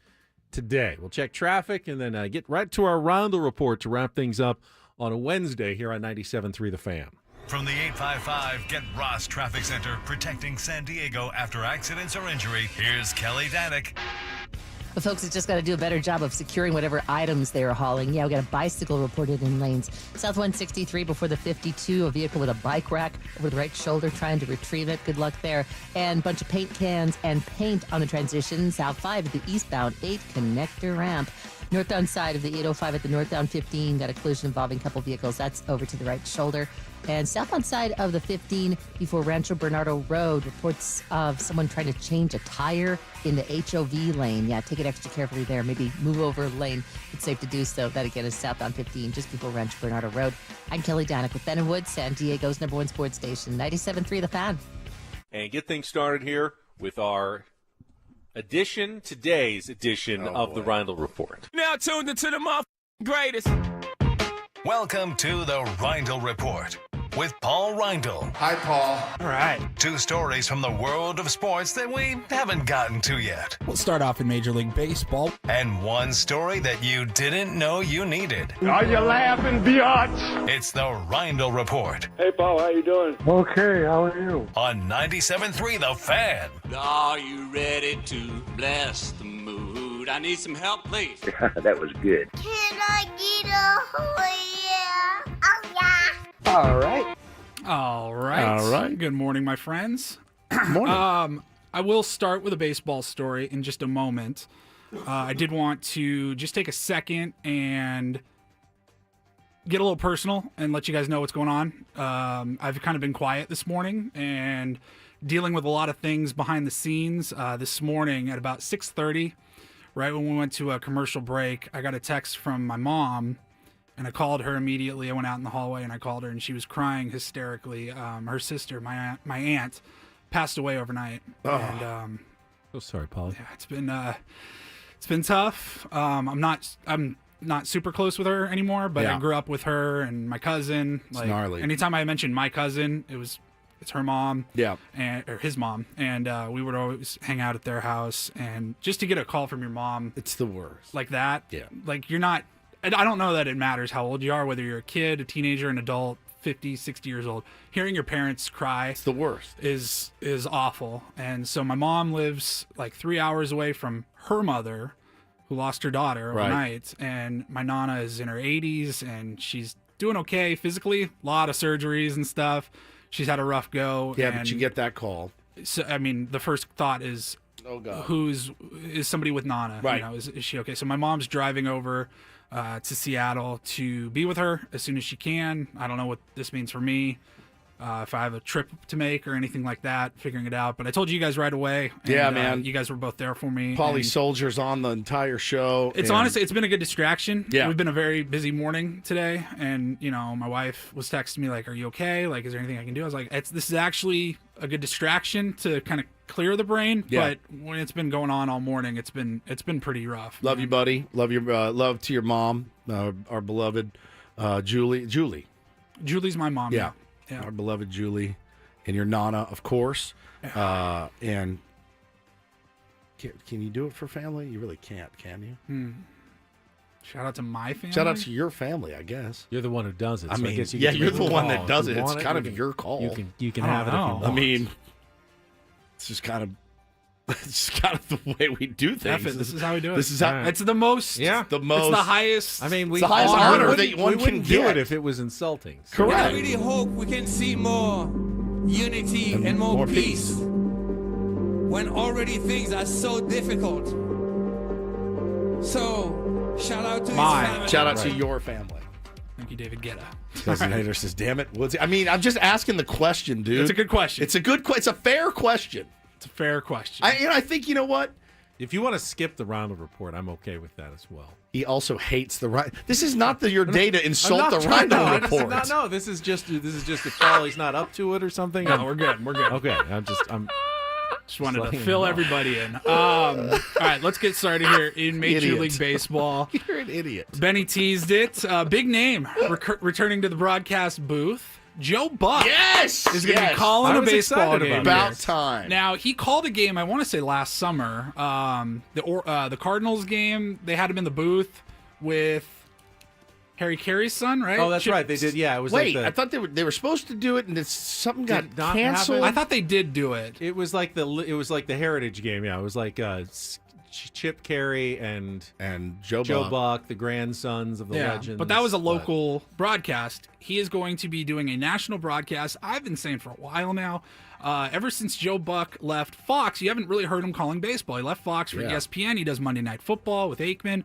today. We'll check traffic and then get right to our Roundel report to wrap things up on a Wednesday here on 97.3 The Fan. From the 855 Get Ross Traffic Center, protecting San Diego after accidents or injury, here's Kelly Danick. The folks have just got to do a better job of securing whatever items they are hauling. Yeah, we got a bicycle reported in lanes. South 163 before the 52, a vehicle with a bike rack over the right shoulder trying to retrieve it. Good luck there. And a bunch of paint cans and paint on the transition. South 5 at the eastbound 8 connector ramp. Northbound side of the 805 at the northbound 15, got a collision involving a couple vehicles. That's over to the right shoulder. And southbound side of the 15 before Rancho Bernardo Road, reports of someone trying to change a tire in the HOV lane. Yeah, take it extra carefully there. Maybe move over a lane. It's safe to do so. That again is southbound 15, just before Rancho Bernardo Road. I'm Kelly Danick with Ben & Wood, San Diego's #1 sports station, 97.3 The Fan. And get things started here with our today's edition of the Reindl Report. Now tuned into the greatest. Welcome to the Reindl Report with Paul Reindl. Hi, Paul. All right. 2 stories from the world of sports that we haven't gotten to yet. We'll start off in Major League Baseball. And 1 story that you didn't know you needed. Are you laughing, biatch? It's the Reindl Report. Hey, Paul, how you doing? Okay, how are you? On 97.3 The Fan. Are you ready to bless the mood? I need some help, please. That was good. Can I get a yeah? Oh, yeah. All right. All right. Good morning, my friends. Morning. I will start with a baseball story in just a moment. I did want to just take a second and get a little personal and let you guys know what's going on. I've kind of been quiet this morning and dealing with a lot of things behind the scenes. This morning at about 6:30, right when we went to a commercial break, I got a text from my mom. And I called her immediately. I went out in the hallway and I called her, and she was crying hysterically. Her sister, my aunt, passed away overnight. Oh. And so sorry, Polly. Yeah, it's been tough. I'm not super close with her anymore, but I grew up with her and my cousin. It's gnarly. Anytime I mentioned my cousin, it's her mom. Yeah. Or his mom. And we would always hang out at their house. And just to get a call from your mom, it's the worst. Like that. Yeah. Like you're not. I don't know that it matters how old you are, whether you're a kid, a teenager, an adult, 50, 60 years old. Hearing your parents cry, it's the worst. Is awful. And so my mom lives like 3 hours away from her mother, who lost her daughter overnight. And my Nana is in her 80s, and she's doing okay physically. A lot of surgeries and stuff. She's had a rough go. Yeah, but you get that call. So I mean, the first thought is, oh God, is somebody with Nana? Right. You know, is she okay? So my mom's driving over to Seattle to be with her as soon as she can. I don't know what this means for me, if I have a trip to make or anything like that, figuring it out. But I told you guys right away. And, yeah, man. You guys were both there for me. Pauly Soldier's on the entire show. It's honestly, it's been a good distraction. Yeah. We've been a very busy morning today. And, you know, my wife was texting me like, are you okay? Like, is there anything I can do? I was like, this is actually a good distraction to kind of clear the brain. Yeah. But when it's been going on all morning, it's been pretty rough. Love you, buddy. Love your love to your mom, our beloved Julie. Julie's my mom. Yeah. Yeah. Our beloved Julie, and your Nana, of course. And can you do it for family? You really can't, can you? Shout out to my family. Shout out to your family, I guess. You're the one who does it. I So mean, I guess you yeah, get to you're make the the one call. that does If it. you It's want kind you of can- your call. You can I have it if you don't want. know. I mean, it's just kind of. It's kind of the way we do things. This is how we do it. This is how It's the most. Yeah. the most. It's the highest. I mean, It's the highest honor that we one wouldn't can do get. it if it was insulting. So- Correct. I really hope we can see more unity and more peace when already things are so difficult. So, shout out to his family. Shout out to your family. Thank you, David Guetta. Designator says, "Damn it!" What's it? I mean, I'm just asking the question, dude. It's a good question. It's a good. It's a fair question. It's a fair question. I think you know what. If you want to skip the Roundel report, I'm okay with that as well. He also hates the right. This is not your day to insult the Roundel report. No, this is just if Paulie's not up to it or something. No, we're good. We're good. Okay, Just wanted to letting fill him know. everybody in. All right, let's get started here in Major Idiot. League Baseball. You're an idiot. Benny teased it. Big name returning to the broadcast booth. Joe Buck Yes! is going to Yes. be calling I a was baseball excited game. about About time. Now, he called a game, I want to say last summer, the Cardinals game. They had him in the booth with Harry Carey's son, right? Oh, that's Chip- right. They did. Yeah, it was Wait, like I thought they were supposed to do it, and something Did got it not canceled. I thought they did do it. it was like the Heritage game. Yeah, it was like Chip Carey and Joe Buck, the grandsons of the legends. But that was a local broadcast. He is going to be doing a national broadcast. I've been saying for a while now, ever since Joe Buck left Fox, you haven't really heard him calling baseball. He left Fox for ESPN. He does Monday Night Football with Aikman.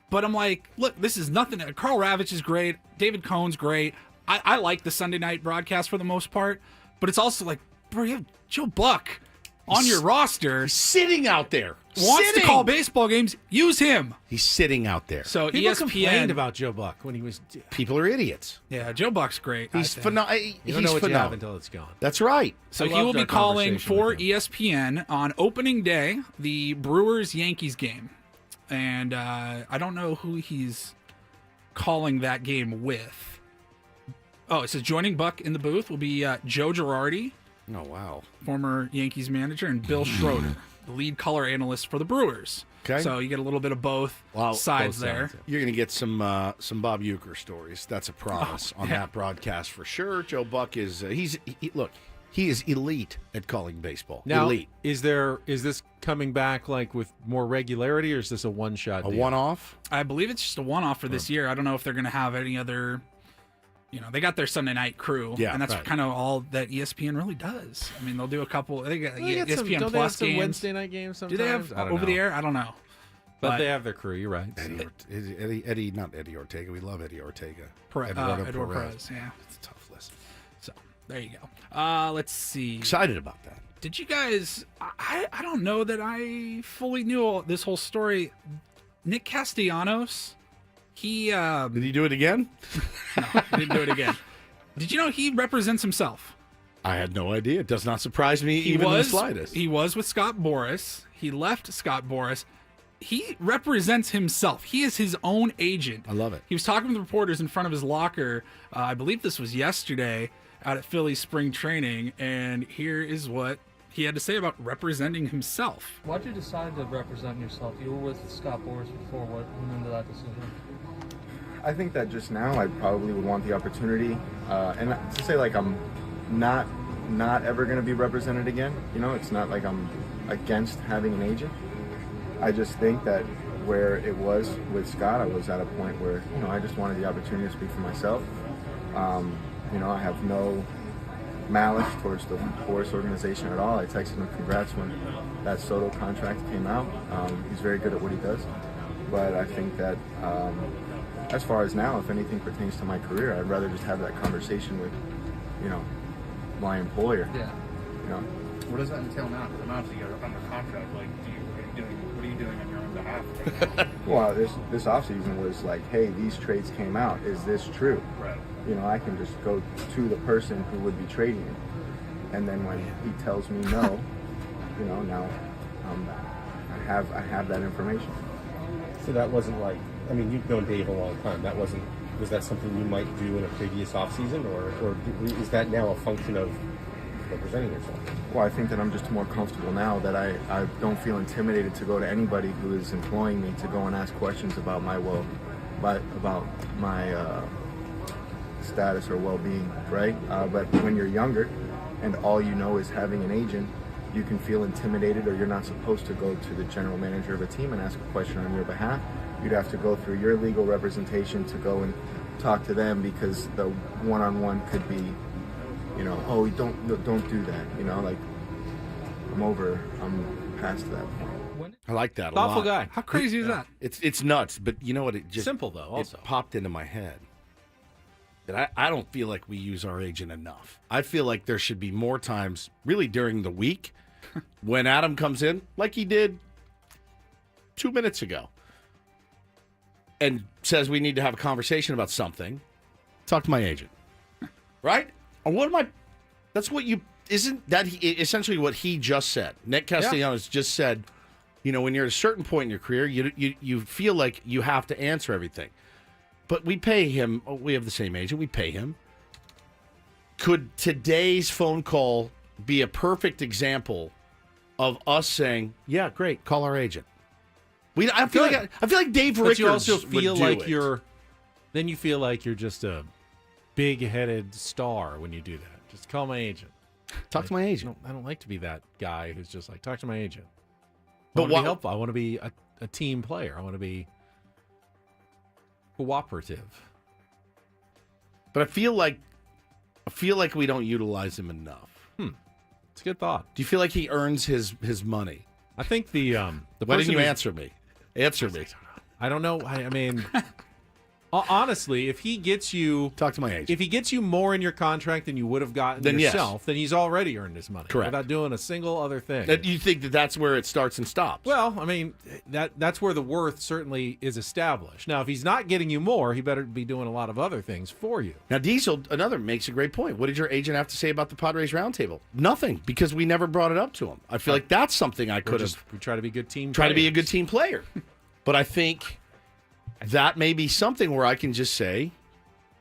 But I'm like, look, this is nothing. Carl Ravitch is great. David Cohn's great. I like the Sunday night broadcast for the most part. But it's also like, bro, you have Joe Buck on your roster. He's sitting out there. Wants to call baseball games. Use him. He's sitting out there. So People ESPN complained about Joe Buck when he was. People are idiots. Yeah, Joe Buck's great. He's phenomenal. You don't know what you have until it's gone. That's right. So I he will loved be our calling conversation for with him. ESPN on opening day, the Brewers-Yankees game. And I don't know who he's calling that game with. Oh, it says joining Buck in the booth will be Joe Girardi, Oh, wow. former Yankees manager, and Bill Schroeder, the lead color analyst for the Brewers. Okay. So you get a little bit of both Wow, sides both there. sides, You're going to get some Bob Uecker stories. That's a promise on yeah. that broadcast for sure. Joe Buck is look, he is elite at calling baseball. Now, elite. is this coming back like with more regularity, or is this a one-shot? A deal? one-off? I believe it's just a one-off for this year. I don't know if they're going to have any other. They got their Sunday night crew, Yeah, and that's right. kind of all that ESPN really does. I mean, they'll do a couple. They got Well, they got some- ESPN don't they have Plus some games. Wednesday night games Do sometimes? they have I don't over know. the air? I don't know. But they have their crew. You're right. Eddie, not Eddie Ortega. We love Eddie Ortega. Eduardo Perez. Yeah, It's a tough list. so there you go. Let's see. Excited about that. Did you guys? I don't know that I fully knew this whole story. Nick Castellanos, he Did he do it again? he didn't do it again. Did you know he represents himself? I had no idea. It does not surprise me even in the slightest. He was with Scott Boras. He left Scott Boras. He represents himself. He is his own agent. I love it. He was talking with reporters in front of his locker. I believe this was yesterday out at Philly spring training, and here is what he had to say about representing himself. Why'd you decide to represent yourself? You were with Scott Boras before. What went into that decision? I think that just now I probably would want the opportunity, and to say like I'm not ever going to be represented again. It's not like I'm against having an agent. I just think that where it was with Scott, I was at a point where I just wanted the opportunity to speak for myself. I have no malice towards the Boras organization at all. I texted him congrats when that Soto contract came out. He's very good at what he does, but I think that. As far as now, if anything pertains to my career, I'd rather just have that conversation with, my employer. Yeah. What does that entail now? Because obviously you're under contract. Like, what are you doing on your own behalf? Right now? Well, this offseason was like, hey, these trades came out. Is this true? Right. I can just go to the person who would be trading it, and then when he tells me no, now I have that information. So that wasn't like. I mean, you've known Dave a long time. Was that something you might do in a previous offseason, or is that now a function of representing yourself? Well, I think that I'm just more comfortable now that I don't feel intimidated to go to anybody who is employing me to go and ask questions about about my status or well-being, right? But when you're younger and all you know is having an agent, you can feel intimidated, or you're not supposed to go to the general manager of a team and ask a question on your behalf. You'd have to go through your legal representation to go and talk to them, because the one-on-one could be, oh, don't do that. Like I'm past that point. I like that a Thoughtful lot. guy. How crazy is that? It's nuts, but you know what? It just Simple, though, also. It popped into my head that I don't feel like we use our agent enough. I feel like there should be more times, really during the week, when Adam comes in, like he did 2 minutes ago, and says we need to have a conversation about something. Talk to my agent, right? Or what am I? That's what you isn't that essentially what he just said? Nick Castellanos just said, when you're at a certain point in your career, you feel like you have to answer everything. But we pay him. We have the same agent. We pay him. Could today's phone call be a perfect example of us saying, "Yeah, great, call our agent"? I feel like Dave Rickards. But you also feel like you're just a big-headed star when you do that. Just call my agent. Talk to my agent. I don't like to be that guy who's just like, talk to my agent. But I want to be helpful. I want to be a team player. I want to be cooperative. But I feel like we don't utilize him enough. It's a good thought. Do you feel like he earns his money? I think the Why didn't you answer me? Answer me. I don't know. I mean, honestly, if he gets you talk to my agent, if he gets you more in your contract than you would have gotten then yourself, then he's already earned his money. Correct. Without doing a single other thing. You think that's where it starts and stops? Well, I mean, that's where the worth certainly is established. Now, if he's not getting you more, he better be doing a lot of other things for you. Now, Diesel, makes a great point. What did your agent have to say about the Padres roundtable? Nothing, because we never brought it up to him. I feel like that's something I could have. We try to be good team. Try to be a good team player, but I think that may be something where I can just say,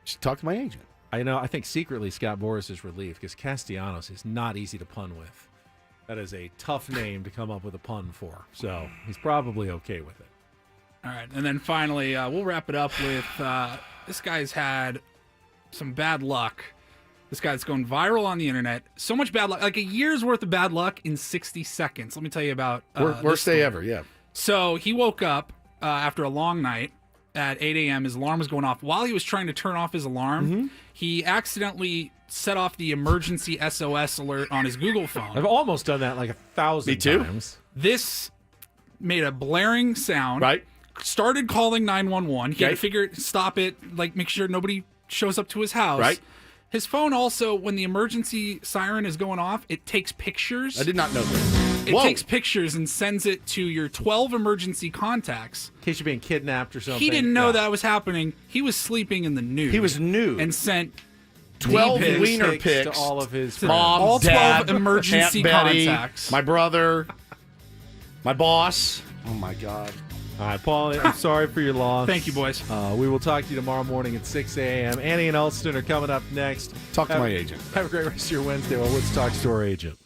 just talk to my agent. I think secretly Scott Boras is relieved because Castellanos is not easy to pun with. That is a tough name to come up with a pun for. So he's probably okay with it. All right. And then finally, we'll wrap it up with this guy's had some bad luck. This guy's going viral on the internet. So much bad luck, like a year's worth of bad luck in 60 seconds. Let me tell you about worst day ever. Yeah. So he woke up after a long night. At 8 a.m., his alarm was going off. While he was trying to turn off his alarm, he accidentally set off the emergency SOS alert on his Google phone. I've almost done that like 1,000 times. This made a blaring sound. Right. Started calling 911. He had to stop it, make sure nobody shows up to his house. Right. His phone also, when the emergency siren is going off, it takes pictures. I did not know this. It takes pictures and sends it to your 12 emergency contacts. In case you're being kidnapped or something. He didn't know that was happening. He was sleeping in the nude. He was nude. And sent 12 wiener pics to all of his mom, all 12 dad, emergency Aunt Betty, contacts. my brother, my boss. Oh, my God. All right, Paul, I'm sorry for your loss. Thank you, boys. We will talk to you tomorrow morning at 6 a.m. Annie and Elston are coming up next. Talk to my agent. Have a great rest of your Wednesday. Well, let's talk to our agent.